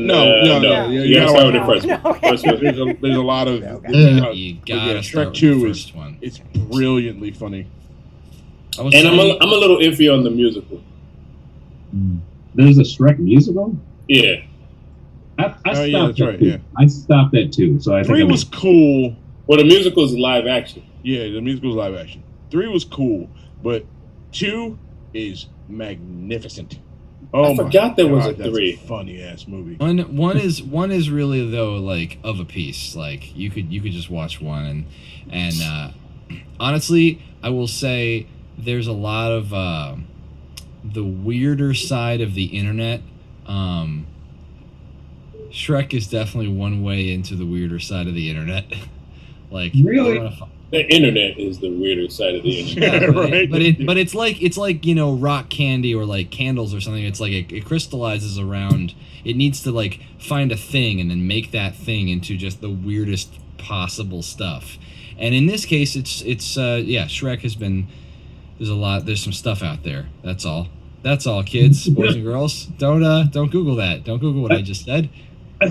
Speaker 7: You gotta start with the first one.
Speaker 3: Okay.
Speaker 7: There's a lot of.
Speaker 5: You gotta
Speaker 7: Shrek 2 is one. It's brilliantly funny.
Speaker 6: And I'm a little iffy on the musical.
Speaker 9: There's a Shrek musical?
Speaker 6: Yeah.
Speaker 9: I stopped at 2. I stopped at 2. So I think
Speaker 7: 3 was cool.
Speaker 6: Well, the musical is live action.
Speaker 7: Yeah, the musical is live action. 3 was cool, but 2 is magnificent. Oh,
Speaker 6: I forgot there was a 3.
Speaker 7: That's a funny ass movie.
Speaker 5: One is really though like of a piece. Like you could just watch one and honestly, I will say there's a lot of the weirder side of the internet. Shrek is definitely one way into the weirder side of the internet. Like
Speaker 9: really.
Speaker 6: The internet is the weirder side of the internet.
Speaker 5: Yeah, right. But it's like rock candy or like candles or something. It's like it crystallizes around. It needs to like find a thing and then make that thing into just the weirdest possible stuff. And in this case, it's Shrek has been. There's some stuff out there. That's all, kids, boys and girls. Don't Google that. Don't Google what I just said.
Speaker 9: I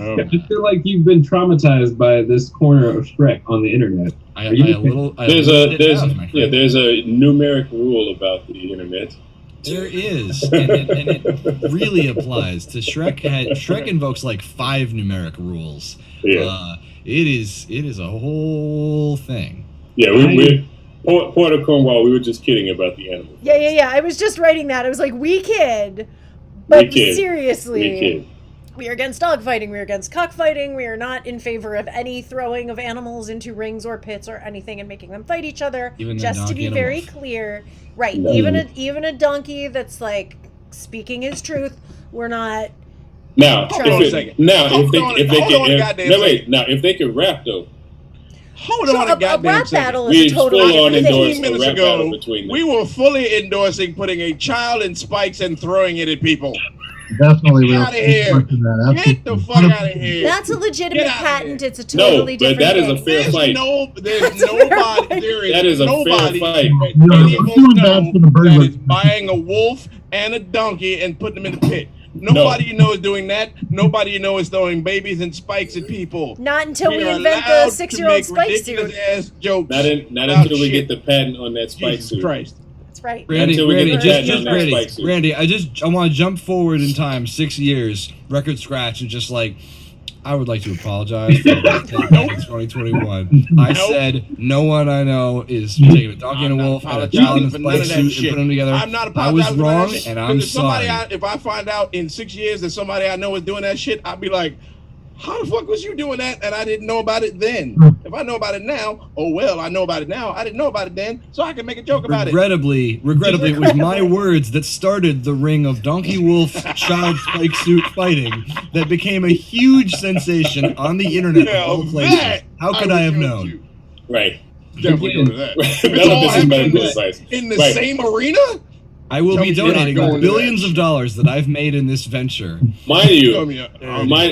Speaker 9: feel like you've been traumatized by this corner of Shrek on the internet.
Speaker 6: There's a numeric rule about the internet.
Speaker 5: There is, and it really applies to Shrek. Shrek invokes like 5 numeric rules.
Speaker 6: Yeah.
Speaker 5: It is a whole thing.
Speaker 6: Yeah, we Port of Cornwall. We were just kidding about the animals.
Speaker 3: Yeah. I was just writing that. I was like, we kid, but seriously.
Speaker 6: We kid.
Speaker 3: We are against dogfighting. We are against cockfighting. We are not in favor of any throwing of animals into rings or pits or anything and making them fight each other.
Speaker 5: Even
Speaker 3: just to be very clear, right?
Speaker 6: No.
Speaker 3: Even a donkey that's like speaking his truth. We're not.
Speaker 6: Now,
Speaker 3: Hold on a
Speaker 7: second.
Speaker 6: If they can rap though.
Speaker 7: Hold
Speaker 3: So
Speaker 7: on
Speaker 3: a
Speaker 7: a goddamn
Speaker 3: rap
Speaker 7: second.
Speaker 3: battle
Speaker 6: We
Speaker 3: is a total
Speaker 6: full on
Speaker 3: different
Speaker 6: endorse
Speaker 3: thing.
Speaker 6: a
Speaker 7: minutes
Speaker 6: rap
Speaker 7: ago,
Speaker 6: battle between them.
Speaker 7: we were fully endorsing putting a child in spikes and throwing it at people.
Speaker 4: Definitely.
Speaker 7: Get out of here. Get the fuck out of here.
Speaker 3: That's a legitimate
Speaker 7: Get out of
Speaker 3: patent.
Speaker 7: here.
Speaker 3: It's a totally
Speaker 6: No, but
Speaker 3: different
Speaker 6: that is
Speaker 3: thing.
Speaker 6: a fair fight.
Speaker 7: There's nobody. There is
Speaker 6: That is a
Speaker 7: nobody
Speaker 6: fair fight.
Speaker 7: that
Speaker 4: No,
Speaker 7: any of
Speaker 4: I'm
Speaker 7: us
Speaker 4: feeling bad
Speaker 7: know
Speaker 4: for the bird
Speaker 7: that
Speaker 4: with-
Speaker 7: is buying a wolf and a donkey and putting them in the pit. Nobody you know is doing that. Nobody you know is throwing babies and spikes at people.
Speaker 3: Not until we
Speaker 7: are
Speaker 3: invent the
Speaker 7: allowed to
Speaker 3: 6-year-old
Speaker 7: make
Speaker 3: spike
Speaker 7: ridiculous
Speaker 3: suit.
Speaker 7: ass jokes.
Speaker 6: Not
Speaker 7: about
Speaker 6: until we
Speaker 7: shit.
Speaker 6: get the patent on that spike
Speaker 7: Jesus
Speaker 6: suit.
Speaker 7: Christ.
Speaker 3: That's right.
Speaker 5: Randy,
Speaker 6: Until we get
Speaker 5: Randy,
Speaker 6: the
Speaker 5: just
Speaker 6: patent on that
Speaker 5: Randy,
Speaker 6: spike suit.
Speaker 5: Randy, I want to jump forward in time 6 years, record scratch, and just like, I would like to apologize for that take back in 2021. I said no one I know is taking a donkey and a wolf and a child in a
Speaker 7: for none
Speaker 5: spike
Speaker 7: of that
Speaker 5: suit and
Speaker 7: shit.
Speaker 5: putting them together.
Speaker 7: I'm not
Speaker 5: I was
Speaker 7: apologizing for
Speaker 5: wrong,
Speaker 7: that shit.
Speaker 5: and I'm
Speaker 7: If somebody
Speaker 5: sorry.
Speaker 7: if I find out in 6 years that somebody I know is doing that shit, I'd be like, how the fuck was you doing that and I didn't know about it then? If I know about it now, oh well, I know about it now. I didn't know about it then, so I can make a joke about it.
Speaker 5: Regrettably, it was my words that started the ring of donkey wolf child spike suit fighting that became a huge sensation on the internet of all places.
Speaker 7: that
Speaker 5: How could I have
Speaker 7: would go
Speaker 5: known?
Speaker 7: to.
Speaker 6: Right.
Speaker 7: Definitely go to that.
Speaker 6: None
Speaker 7: It's all
Speaker 6: of this is medical
Speaker 7: happening
Speaker 6: advice.
Speaker 7: in the
Speaker 6: Right.
Speaker 7: same arena?
Speaker 5: I will
Speaker 7: Tell
Speaker 5: be
Speaker 7: me you're not
Speaker 5: donating
Speaker 7: going to
Speaker 5: billions
Speaker 7: that.
Speaker 5: of dollars that I've made in this venture.
Speaker 6: Mind
Speaker 7: Tell
Speaker 6: you,
Speaker 7: me,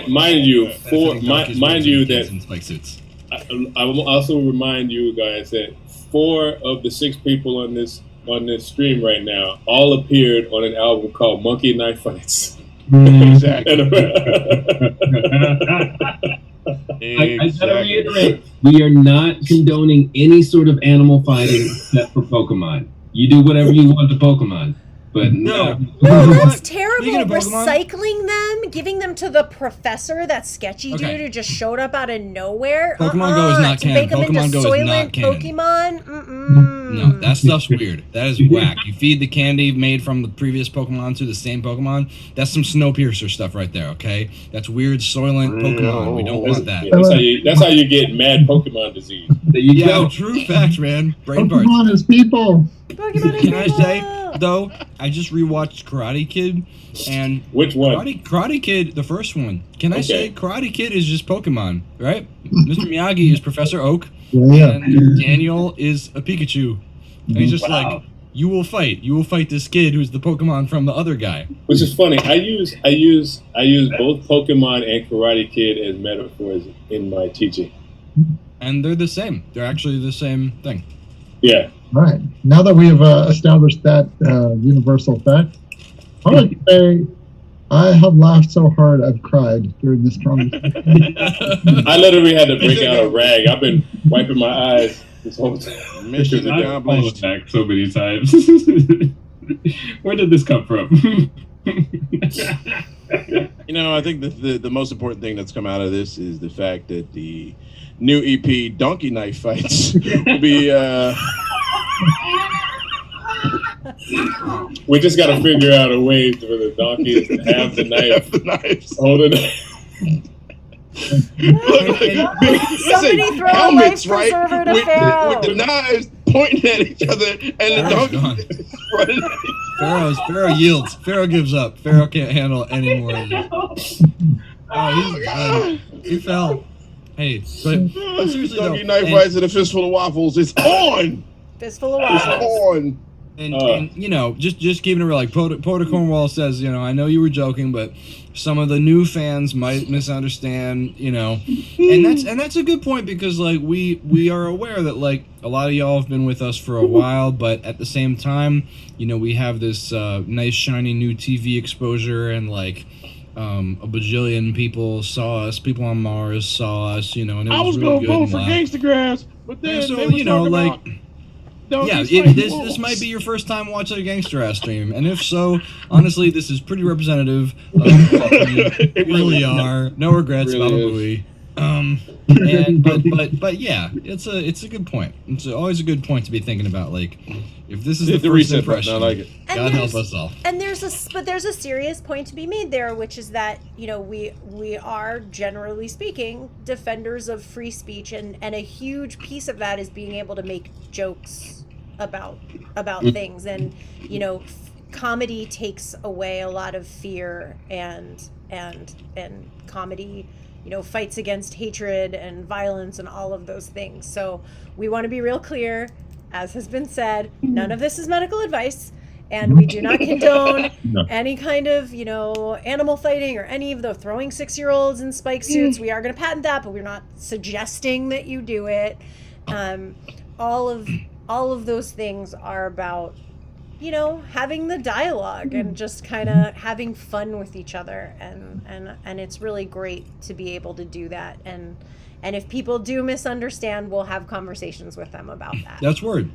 Speaker 6: mind you,
Speaker 5: benefiting donkeys,
Speaker 6: mind you
Speaker 5: wolves,
Speaker 6: that
Speaker 5: and kids in spike suits.
Speaker 6: I will also remind you guys that 4 of the 6 people on this stream right now all appeared on an album called Monkey Knife Fights.
Speaker 7: Exactly.
Speaker 9: I gotta reiterate, we are not condoning any sort of animal fighting except for Pokemon. You do whatever you want to Pokemon, but
Speaker 5: No.
Speaker 3: No, that's
Speaker 5: Speaking
Speaker 3: terrible.
Speaker 5: of Pokemon-
Speaker 3: Recycling them, giving them to the professor, that sketchy
Speaker 5: Okay.
Speaker 3: dude who just showed up out of nowhere.
Speaker 5: Pokemon Go is not
Speaker 3: to
Speaker 5: canon.
Speaker 3: make them
Speaker 5: Pokemon
Speaker 3: into
Speaker 5: Go is not
Speaker 3: Soylent
Speaker 5: canon.
Speaker 3: Pokemon.
Speaker 5: No, that stuff's weird. That is whack. You feed the candy made from the previous Pokemon to the same Pokemon. That's some Snowpiercer stuff right there, okay? That's weird Soylent Pokemon. We don't want that.
Speaker 6: That's how you get mad Pokemon disease.
Speaker 9: there you
Speaker 5: Yeah,
Speaker 9: go.
Speaker 5: true facts, man. Brain parts.
Speaker 4: Pokemon is people.
Speaker 3: Pokemon is
Speaker 5: Can I say,
Speaker 3: people.
Speaker 5: though, I just rewatched Karate Kid, and
Speaker 6: Which one?
Speaker 5: Karate Kid, the first one. Can I
Speaker 6: Okay.
Speaker 5: say Karate Kid is just Pokemon, right? Mr. Miyagi is Professor Oak,
Speaker 4: Yeah.
Speaker 5: and Daniel is a Pikachu. And he's just like, you will fight this kid who's the Pokemon from the other guy.
Speaker 6: Which is funny. I use both Pokemon and Karate Kid as metaphors in my teaching.
Speaker 5: And they're the same. They're actually the same thing.
Speaker 6: Yeah.
Speaker 4: Right. Now that we have established that universal fact, I would like to say I have laughed so hard I've cried during this conversation.
Speaker 6: I literally had to break out a rag. I've been wiping my eyes this whole time.
Speaker 7: Mission
Speaker 9: I've fallen
Speaker 7: accomplished.
Speaker 9: back so many times. Where did this come from?
Speaker 7: You know, I think the most important thing that's come out of this is the fact that the new EP Donkey Knife Fights will be
Speaker 6: We just got to figure out a way for the donkeys to have the knife,
Speaker 7: the knives.
Speaker 6: hold the knife.
Speaker 3: Somebody throw a life preserver to Pharaoh.
Speaker 7: with the knives pointing at each other, and the
Speaker 5: Pharaoh's
Speaker 7: donkey
Speaker 5: gone.
Speaker 7: is running.
Speaker 5: Pharaoh yields. Pharaoh gives up. Pharaoh can't handle any more of it. Oh, he's done. He fell. Hey, but seriously though,
Speaker 7: Donkey Knife
Speaker 5: and-
Speaker 7: Fights and a fistful of waffles. It's on.
Speaker 3: Fistful of
Speaker 7: It's
Speaker 3: waffles.
Speaker 7: on.
Speaker 5: And you know, just keeping it real. Like Porter Cornwall says, you know, I know you were joking, but some of the new fans might misunderstand, you know, and that's a good point because like we are aware that like a lot of y'all have been with us for a while, but at the same time, you know, we have this nice shiny new TV exposure and like. A bajillion people saw us. People on Mars saw us. You know, and it
Speaker 7: I was
Speaker 5: really
Speaker 7: gonna
Speaker 5: good.
Speaker 7: vote
Speaker 5: and
Speaker 7: for
Speaker 5: loud.
Speaker 7: Gangstagrass, but then
Speaker 5: So,
Speaker 7: they was
Speaker 5: you know,
Speaker 7: talking
Speaker 5: like,
Speaker 7: about
Speaker 5: Yeah,
Speaker 7: donkeys fighting
Speaker 5: this
Speaker 7: wolves.
Speaker 5: might be your first time watching a Gangstagrass stream, and if so, honestly, this is pretty representative of what we usually are. No regrets,
Speaker 7: Really
Speaker 5: Baba
Speaker 7: is.
Speaker 5: Booey. But yeah, it's a good point. It's always a good point to be thinking about. Like, if this is
Speaker 7: Hit
Speaker 5: the
Speaker 7: the
Speaker 5: first
Speaker 7: reset button.
Speaker 5: impression,
Speaker 7: I like it.
Speaker 3: And
Speaker 5: God help
Speaker 3: there's-
Speaker 5: us all.
Speaker 3: And there's a serious point to be made there, which is that, you know, we are, generally speaking, defenders of free speech, and a huge piece of that is being able to make jokes about things, and, you know, comedy takes away a lot of fear, and comedy, you know, fights against hatred and violence and all of those things. So we want to be real clear, as has been said, none of this is medical advice, and we do not condone any kind of, you know, animal fighting or any of the throwing 6-year-olds in spike suits. We are going to patent that, but we're not suggesting that you do it. All of those things are about, you know, having the dialogue and just kind of having fun with each other, and it's really great to be able to do that. And if people do misunderstand, we'll have conversations with them about that.
Speaker 5: That's word.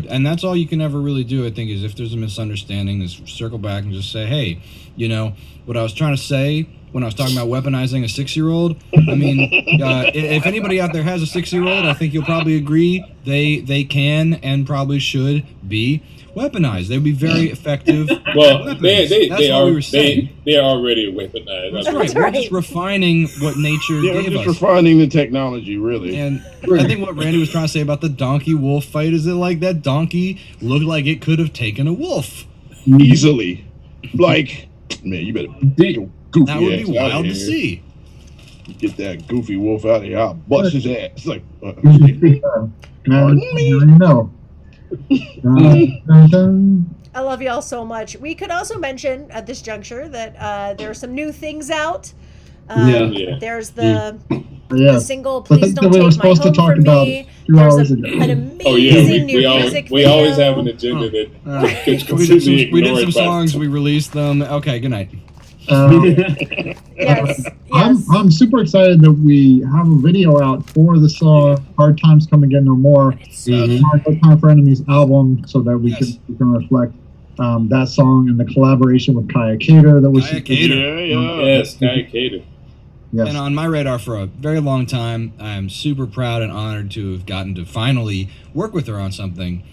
Speaker 5: And that's all you can ever really do, I think, is if there's a misunderstanding, is circle back and just say, hey, you know, what I was trying to say when I was talking about weaponizing a 6-year-old, I mean, if anybody out there has a 6-year-old, I think you'll probably agree they can and probably should be weaponized. They would be very effective.
Speaker 6: Well,
Speaker 5: weapons.
Speaker 6: they
Speaker 5: That's what we were saying.
Speaker 6: they are already weaponized.
Speaker 5: That's right. We're just refining what nature
Speaker 7: Yeah, we're
Speaker 5: gave
Speaker 7: just
Speaker 5: us.
Speaker 7: refining the technology, really.
Speaker 5: And I think what Randy was trying to say about the donkey wolf fight is that, like, that donkey looked like it could have taken a wolf.
Speaker 7: Easily. Like, man, you better get your goofy
Speaker 5: That would
Speaker 7: ass
Speaker 5: be
Speaker 7: out of
Speaker 5: wild to
Speaker 7: here.
Speaker 5: see.
Speaker 7: Get that goofy wolf out of here. I'll bust his ass. It's like,
Speaker 4: You know. Dun, dun, dun.
Speaker 3: I love y'all so much. We could also mention at this juncture that there are some new things out.
Speaker 6: Yeah.
Speaker 3: There's the
Speaker 4: Yeah.
Speaker 3: single
Speaker 4: I
Speaker 3: "Please
Speaker 4: think
Speaker 3: Don't
Speaker 4: that we were
Speaker 3: Take My
Speaker 4: supposed to
Speaker 3: Home
Speaker 4: talk
Speaker 3: from
Speaker 4: about
Speaker 3: Me."
Speaker 4: 2
Speaker 3: There's
Speaker 4: hours ago.
Speaker 3: an amazing
Speaker 6: Oh yeah,
Speaker 3: new music
Speaker 6: we always
Speaker 3: video.
Speaker 6: have an agenda that gets
Speaker 5: we did
Speaker 6: completely
Speaker 5: some
Speaker 6: ignored by
Speaker 5: songs. We released them. Okay, good night.
Speaker 3: Yes.
Speaker 4: I'm super excited that we have a video out for the song "Hard Times Come Again No More," No Time for Enemies album, so that we can reflect that song and the collaboration with Kaya Cater that was
Speaker 5: Kaya Cater.
Speaker 6: Yes, Kaya Cater.
Speaker 4: Yes.
Speaker 5: And on my radar for a very long time. I'm super proud and honored to have gotten to finally work with her on something.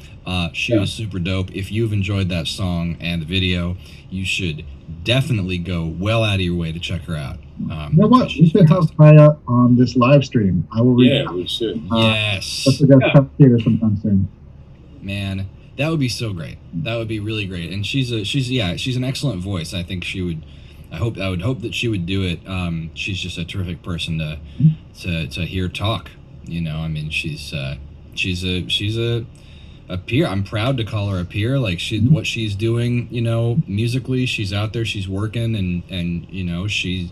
Speaker 5: She was super dope. If you've enjoyed that song and the video, you should definitely go well out of your way to check her out.
Speaker 4: You know what? We should have Kaya on this live stream. I will reach
Speaker 6: Yeah,
Speaker 4: out.
Speaker 6: we should.
Speaker 5: Yes.
Speaker 4: Let's get Kaya Cater sometime soon.
Speaker 5: Man, that would be so great. That would be really great. And she's an excellent voice. I think she would. I would hope that she would do it. She's just a terrific person to hear talk. You know, I mean, she's a peer. I'm proud to call her a peer. Like what she's doing, you know, musically, she's out there, she's working, and you know, she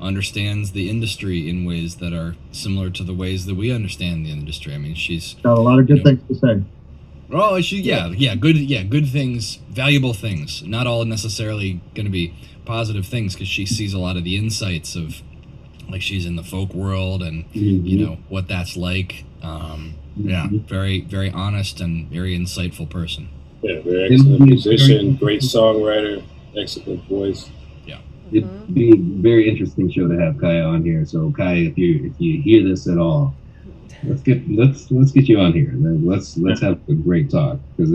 Speaker 5: understands the industry in ways that are similar to the ways that we understand the industry. I mean, she's
Speaker 4: Got a lot of good things to say.
Speaker 5: Oh, good things, valuable things. Not all necessarily going to be positive things, because she sees a lot of the insights of, like, she's in the folk world and you know what that's like. Yeah, very, very honest and very insightful person.
Speaker 6: Yeah, very excellent musician, great songwriter, excellent voice.
Speaker 9: It'd be a very interesting show to have Kaya on here. So Kaya, if you hear this at all, let's get you on here. Let's have a great talk, because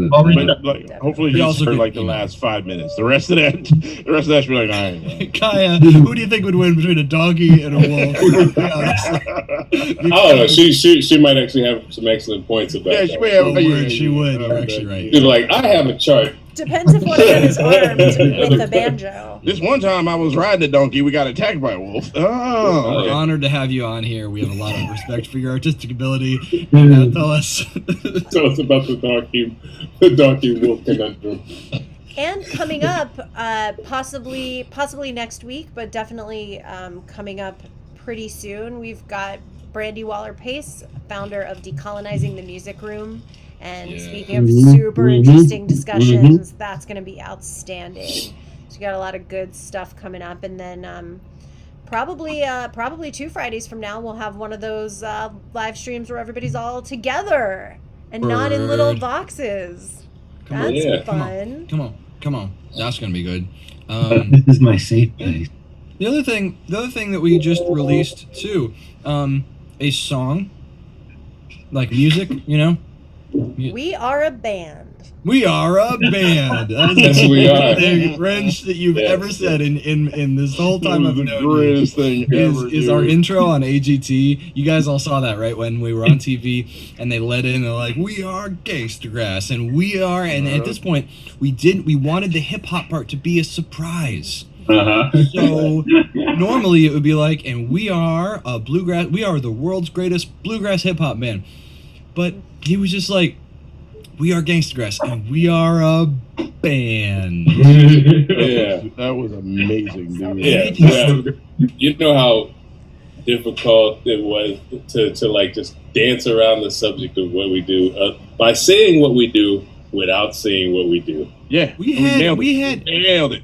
Speaker 7: hopefully you also heard like the last 5 minutes. The rest of that should be like, all right.
Speaker 5: Kaya, who do you think would win between a donkey and a wolf?
Speaker 6: I don't know. She might actually have some excellent points about that.
Speaker 5: She would. You're actually right.
Speaker 6: She's like, I have a chart.
Speaker 3: Depends if one of them is armed with the banjo.
Speaker 7: This one time I was riding a donkey, we got attacked by a wolf. Oh,
Speaker 5: We're honored to have you on here. We have a lot of respect for your artistic ability. Tell us
Speaker 6: about the donkey wolf conundrum.
Speaker 3: And coming up, possibly next week, but definitely coming up pretty soon, we've got Brandy Waller-Pace, founder of Decolonizing the Music Room. And speaking of super interesting discussions, that's going to be outstanding. So we got a lot of good stuff coming up. And then probably 2 Fridays from now, we'll have one of those live streams where everybody's all together and not in little boxes. That's fun.
Speaker 5: Come on. That's going to be good.
Speaker 9: This is my safe place.
Speaker 5: The other thing that we just released too, a song, like music, you know.
Speaker 3: We are a band.
Speaker 5: We are a band. That is
Speaker 6: Yes, we are.
Speaker 5: the thing, Wrench, that you've ever said in this whole time I've known you.
Speaker 7: Greatest thing ever,
Speaker 5: Is our intro on AGT. You guys all saw that, right? When we were on TV and they let in, they're like, "We are Gangstagrass," and we are. And at this point, we wanted the hip hop part to be a surprise. So normally it would be like, "And we are a bluegrass. We are the world's greatest bluegrass hip hop band," but he was just like, "We are Gangstagrass, and we are a band."
Speaker 6: Yeah,
Speaker 7: That was amazing, dude.
Speaker 6: yeah. Well, you know how difficult it was to like just dance around the subject of what we do by saying what we do without saying what we do.
Speaker 7: Yeah,
Speaker 5: We
Speaker 7: nailed it.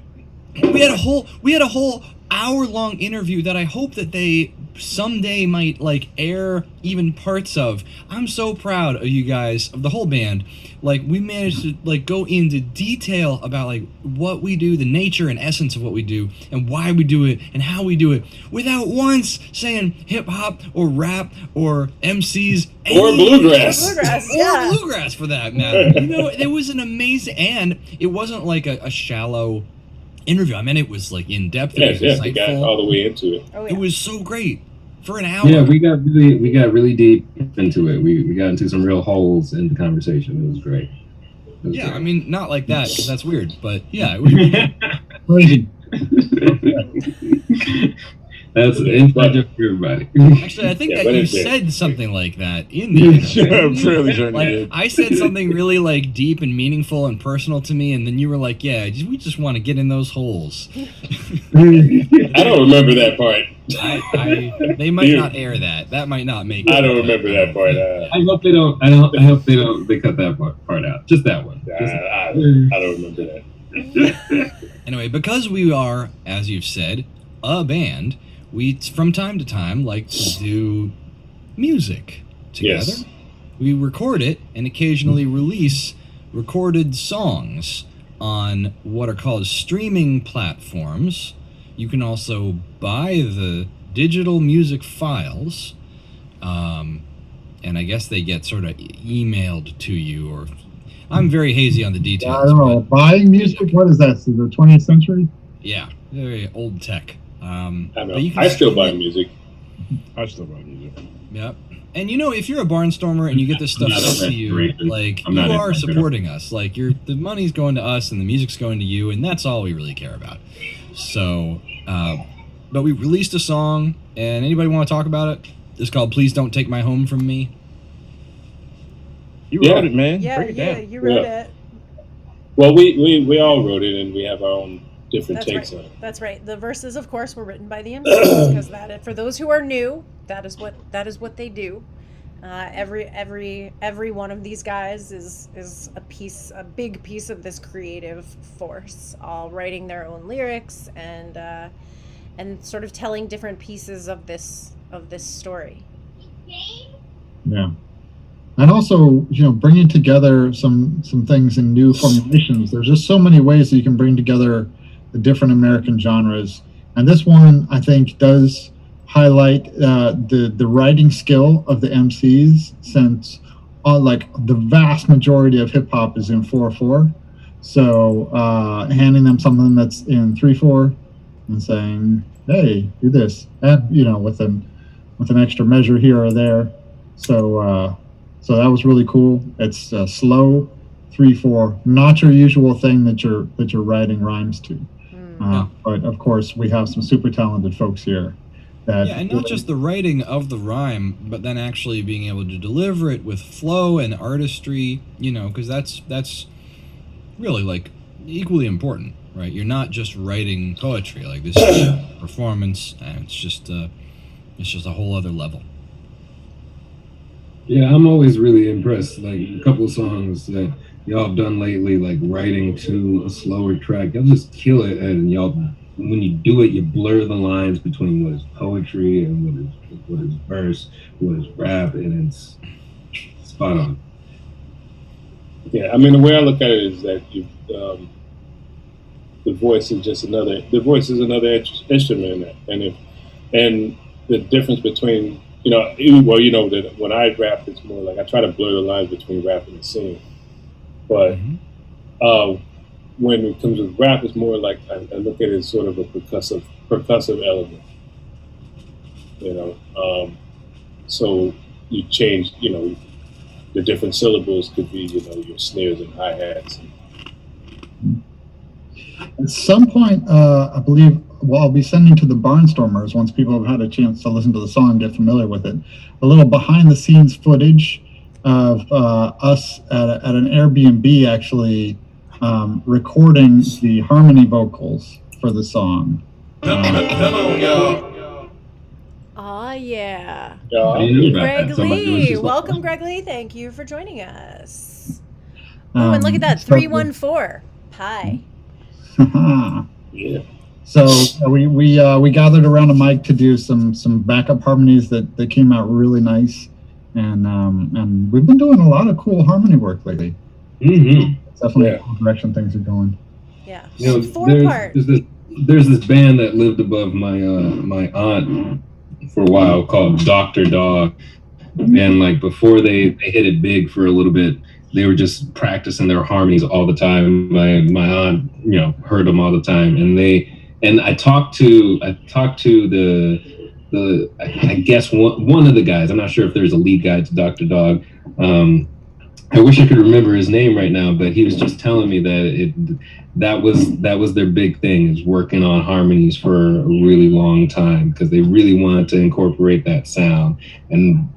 Speaker 5: We had a whole hour-long interview that I hope that they someday might like air even parts of. I'm so proud of you guys, of the whole band. Like, we managed to like go into detail about like what we do, the nature and essence of what we do, and why we do it, and how we do it, without once saying hip hop or rap or MCs
Speaker 6: Or bluegrass.
Speaker 3: Yeah.
Speaker 5: or bluegrass for that matter. You know, it was an amazing, and it wasn't like a shallow interview. I mean, it was like in depth.
Speaker 6: Yeah,
Speaker 5: It was
Speaker 6: we got all the way into it.
Speaker 3: Oh, yeah.
Speaker 5: It was so great for an hour.
Speaker 9: Yeah, we got really deep into it. We got into some real holes in the conversation. It was great. It was
Speaker 5: Yeah,
Speaker 9: great.
Speaker 5: I mean, not like that, 'cause that's weird. But yeah, it was.
Speaker 4: Crazy.
Speaker 9: That's an inside joke for everybody.
Speaker 5: Actually, I think
Speaker 6: Yeah,
Speaker 5: that
Speaker 6: but
Speaker 5: you
Speaker 6: it's-
Speaker 5: said something like that in the interview.
Speaker 7: Yeah, I'm fairly certain
Speaker 5: Like,
Speaker 7: you did.
Speaker 5: I said something really like deep and meaningful and personal to me, and then you were like, "Yeah, we just want to get in those holes."
Speaker 6: I don't remember that part.
Speaker 5: They might not air that. That might not make.
Speaker 6: I don't remember that part.
Speaker 9: I hope they don't. I hope they don't. They cut that part out. Just that one.
Speaker 6: I don't remember that.
Speaker 5: Anyway, because we are, as you've said, a band, we from time to time like to do music together.
Speaker 6: Yes.
Speaker 5: We record it and occasionally release recorded songs on what are called streaming platforms. You can also buy the digital music files, and I guess they get sort of emailed to you, or I'm very hazy on the
Speaker 4: I
Speaker 5: details.
Speaker 4: don't know.
Speaker 5: But
Speaker 4: Buying music? What is that? So the 20th century?
Speaker 5: yeah, very old tech.
Speaker 6: I know.
Speaker 5: But you can
Speaker 6: I still
Speaker 5: stream
Speaker 6: buy
Speaker 5: it.
Speaker 6: music.
Speaker 7: I still buy music.
Speaker 5: Yep. And you know, if you're a barnstormer and you get this stuff
Speaker 9: I'm not
Speaker 5: sent to
Speaker 9: a
Speaker 5: you,
Speaker 9: racist.
Speaker 5: like
Speaker 9: I'm
Speaker 5: you
Speaker 9: not
Speaker 5: are
Speaker 9: a-
Speaker 5: supporting us. Like the money's going to us and the music's going to you, and that's all we really care about. So, but we released a song, and anybody want to talk about it? It's called "Please Don't Take My Home From Me."
Speaker 7: You
Speaker 6: Yeah.
Speaker 7: wrote it, man.
Speaker 3: Yeah,
Speaker 7: Break it
Speaker 3: yeah,
Speaker 7: down.
Speaker 3: you wrote
Speaker 6: Yeah.
Speaker 3: it.
Speaker 6: Well, we all wrote it, and we have our own different
Speaker 3: That's
Speaker 6: takes
Speaker 3: right.
Speaker 6: on it.
Speaker 3: That's right. The verses, of course, were written by the MCs because that, for those who are new, that is what they do. Every one of these guys is a big piece of this creative force, all writing their own lyrics and sort of telling different pieces of this story.
Speaker 4: Yeah. And also, bringing together some things in new formulations. There's just so many ways that you can bring together the different American genres. And this one, I think, does highlight the writing skill of the MCs, since like the vast majority of hip hop is in 4/4. So handing them something that's in 3/4 and saying, "Hey, do this," and with an extra measure here or there. So that was really cool. It's slow 3/4, not your usual thing that you're writing rhymes to. But of course, we have some super talented folks here.
Speaker 5: Yeah, and not just the writing of the rhyme, but then actually being able to deliver it with flow and artistry. Because that's really like equally important, right? You're not just writing poetry. Like, this is a performance, and it's just a whole other level.
Speaker 9: Yeah, I'm always really impressed. Like, a couple of songs that y'all have done lately, like writing to a slower track, y'all just kill it. And y'all, when you do it, you blur the lines between what is poetry and what is verse, what is rap, and it's spot on.
Speaker 6: Yeah, I mean, the way I look at it is that the voice is just another. The voice is another instrument in that, and the difference between that when I rap, it's more like I try to blur the lines between rapping and singing, but when it comes with rap, it's more like I look at it as sort of a percussive element, so you change, the different syllables could be, your snares and hi-hats.
Speaker 4: At some point, I believe, I'll be sending to the Barnstormers, once people have had a chance to listen to the song, get familiar with it, a little behind-the-scenes footage of us at an Airbnb actually recording the harmony vocals for the song.
Speaker 3: Oh, yeah. Greg Lee. Welcome, Greg Lee. Thank you for joining us. Oh, and look at that. 314. Pi.
Speaker 6: Yeah.
Speaker 4: So we gathered around a mic to do some backup harmonies that came out really nice, and we've been doing a lot of cool harmony work lately.
Speaker 9: Mm-hmm.
Speaker 4: It's definitely a cool direction things are going.
Speaker 3: Yeah.
Speaker 9: There's this band that lived above my aunt for a while called Dr. Dog, and like before they hit it big for a little bit, they were just practicing their harmonies all the time. My aunt, heard them all the time, and I talked to the I guess one of the guys. I'm not sure if there's a lead guy to Dr. Dog. I wish I could remember his name right now, but he was just telling me that was their big thing, is working on harmonies for a really long time, because they really wanted to incorporate that sound. And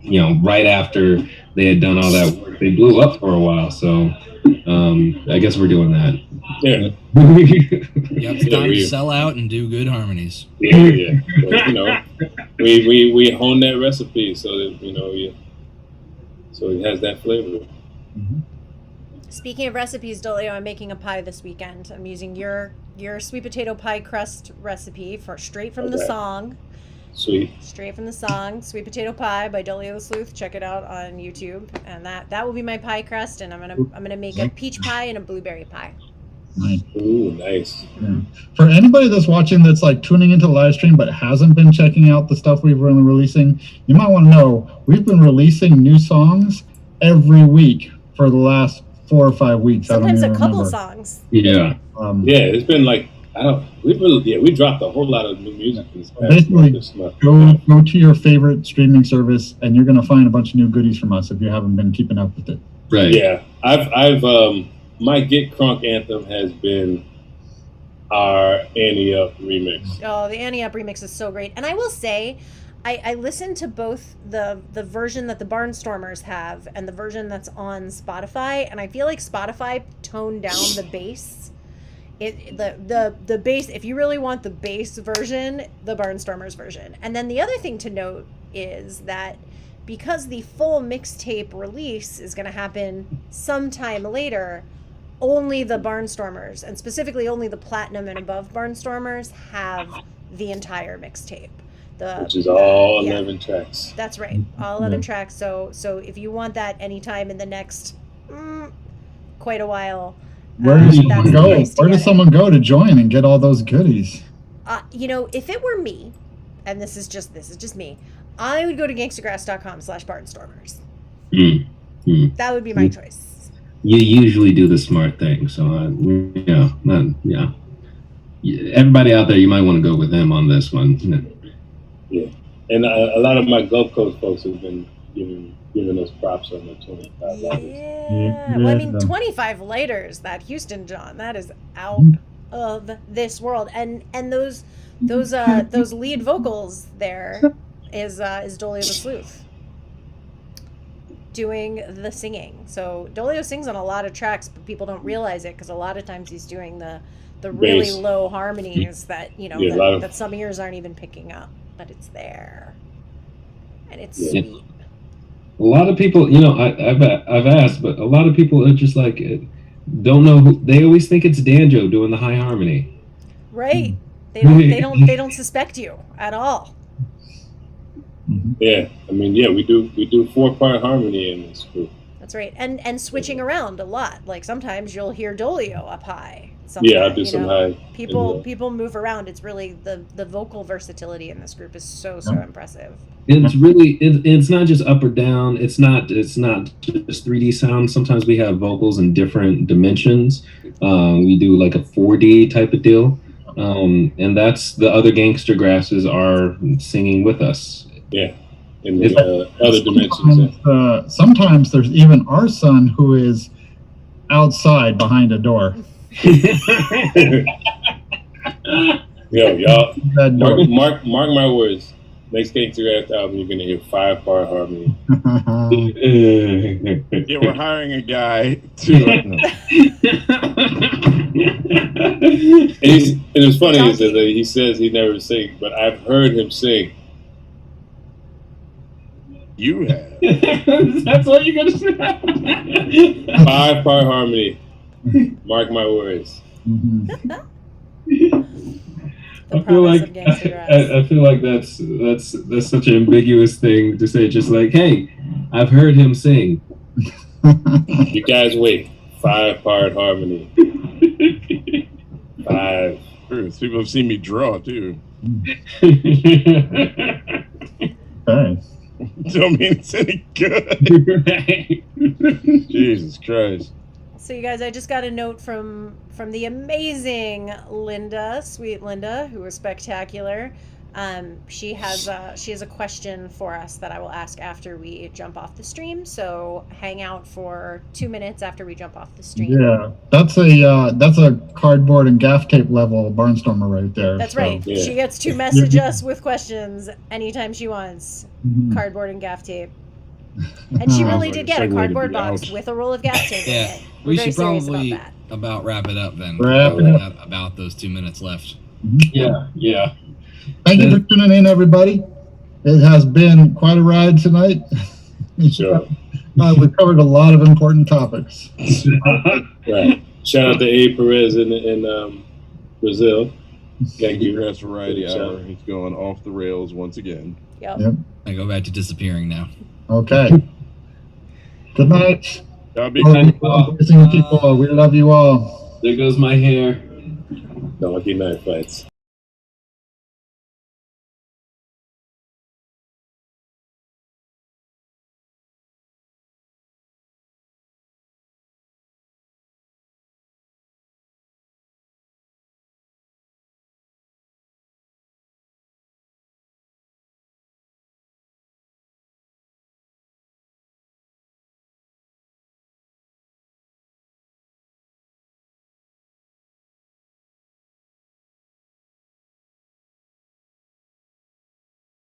Speaker 9: right after they had done all that work, they blew up for a while. So I guess we're doing that.
Speaker 6: Yeah.
Speaker 5: It's time to sell out and do good harmonies.
Speaker 6: Yeah. But, we hone that recipe so that so it has that flavor.
Speaker 4: Mm-hmm.
Speaker 3: Speaking of recipes, Dolio, I'm making a pie this weekend. I'm using your sweet potato pie crust recipe straight from the song.
Speaker 6: Sweet.
Speaker 3: Straight from the song, Sweet Potato Pie by Dolio the Sleuth. Check it out on YouTube. And that will be my pie crust, and I'm gonna make a peach pie and a blueberry pie.
Speaker 4: Nice.
Speaker 6: Ooh, nice.
Speaker 4: Yeah. For anybody that's watching that's like tuning into the live stream but hasn't been checking out the stuff we've been releasing, you might want to know we've been releasing new songs every week for the last 4 or 5 weeks.
Speaker 3: Sometimes
Speaker 4: I don't
Speaker 3: a couple
Speaker 4: remember.
Speaker 3: songs.
Speaker 9: Yeah.
Speaker 6: It's been like we dropped a whole lot of new music this past
Speaker 4: Basically,
Speaker 6: month.
Speaker 4: go to your favorite streaming service and you're gonna find a bunch of new goodies from us if you haven't been keeping up with it.
Speaker 9: Right.
Speaker 6: Yeah, I've my Get Crunk anthem has been our Annie Up remix.
Speaker 3: Oh, the Annie Up remix is so great. And I will say, I listened to both the version that the Barnstormers have and the version that's on Spotify, and I feel like Spotify toned down the bass. The bass, if you really want the bass version, the Barnstormers version. And then the other thing to note is that because the full mixtape release is going to happen sometime later, only the Barnstormers, and specifically only the Platinum and above Barnstormers, have the entire mixtape.
Speaker 6: Which is all 11 tracks.
Speaker 3: That's right, all 11 tracks. So if you want that anytime in the next quite a while,
Speaker 4: where does someone go to join and get all those goodies?
Speaker 3: If it were me, and this is just me, I would go to gangstagrass.com/Barnstormers. That would be my choice.
Speaker 9: You usually do the smart thing, so everybody out there, you might want to go with them on this one.
Speaker 6: Yeah, and a lot of my Gulf Coast folks have been giving us props on the 25 lighters.
Speaker 3: Yeah. Well, I mean, 25 lighters, that Houston John, that is out of this world. And those lead vocals there is Dolio the Sleuth doing the singing. So Dolio sings on a lot of tracks, but people don't realize it because a lot of times he's doing the really
Speaker 6: Bass.
Speaker 3: low harmonies that that some ears aren't even picking up, but it's there. And it's sweet.
Speaker 9: A lot of people, I've asked, but a lot of people are just like don't know who. They always think it's Danjo doing the high harmony.
Speaker 3: Right. They don't suspect you at all.
Speaker 6: Yeah, I mean, we do 4-part harmony in this group.
Speaker 3: That's right, and switching around a lot. Like sometimes you'll hear Dolio up high, something.
Speaker 6: Yeah, I'll do some high.
Speaker 3: People move around. It's really the vocal versatility in this group is so impressive.
Speaker 9: It's really it's not just up or down. It's not just 3D sound. Sometimes we have vocals in different dimensions. We do like a 4D type of deal, and that's the other Gangstagrasses are singing with us.
Speaker 6: Yeah, in the other dimensions.
Speaker 4: Sometimes there's even our son who is outside behind a door.
Speaker 6: Yo, y'all, mark my words. Next Gangstagrass album, you're gonna hear 5-part harmony.
Speaker 7: Yeah, we're hiring a guy to.
Speaker 6: And it's funny is that he says he never sings, but I've heard him sing.
Speaker 7: You have.
Speaker 9: That's what you're gonna say.
Speaker 6: 5-part harmony. Mark my words.
Speaker 9: I feel like that's such an ambiguous thing to say. Just like, hey, I've heard him sing.
Speaker 6: You guys wait. 5-part harmony. 5.
Speaker 7: People have seen me draw too.
Speaker 4: Hey.
Speaker 7: Don't mean it's any good. Jesus Christ.
Speaker 3: So you guys, I just got a note from the amazing Linda, sweet Linda, who was spectacular. She has a question for us that I will ask after we jump off the stream. So hang out for 2 minutes after we jump off the stream.
Speaker 4: Yeah, that's a cardboard and gaff tape level barnstormer right there.
Speaker 3: That's right.
Speaker 6: Yeah.
Speaker 3: She gets to message us with questions anytime she wants. Cardboard and gaff tape. And she really did get a cardboard box with a roll of gaff tape in it.
Speaker 5: We should
Speaker 3: serious
Speaker 5: probably
Speaker 3: about
Speaker 5: wrap it up then. About those 2 minutes left.
Speaker 9: Yeah.
Speaker 4: Thank you for tuning in, everybody. It has been quite a ride tonight.
Speaker 6: Sure.
Speaker 4: We've covered a lot of important topics.
Speaker 6: Right. Shout out to Abe Perez in Brazil. Thank you.
Speaker 7: Gangstagrass Variety Hour. He's going off the rails once again.
Speaker 3: Yep.
Speaker 5: I go back to disappearing now.
Speaker 4: Okay. Good night.
Speaker 7: Y'all be
Speaker 4: People, we love you all.
Speaker 9: There goes my hair.
Speaker 6: Donkey knife fights.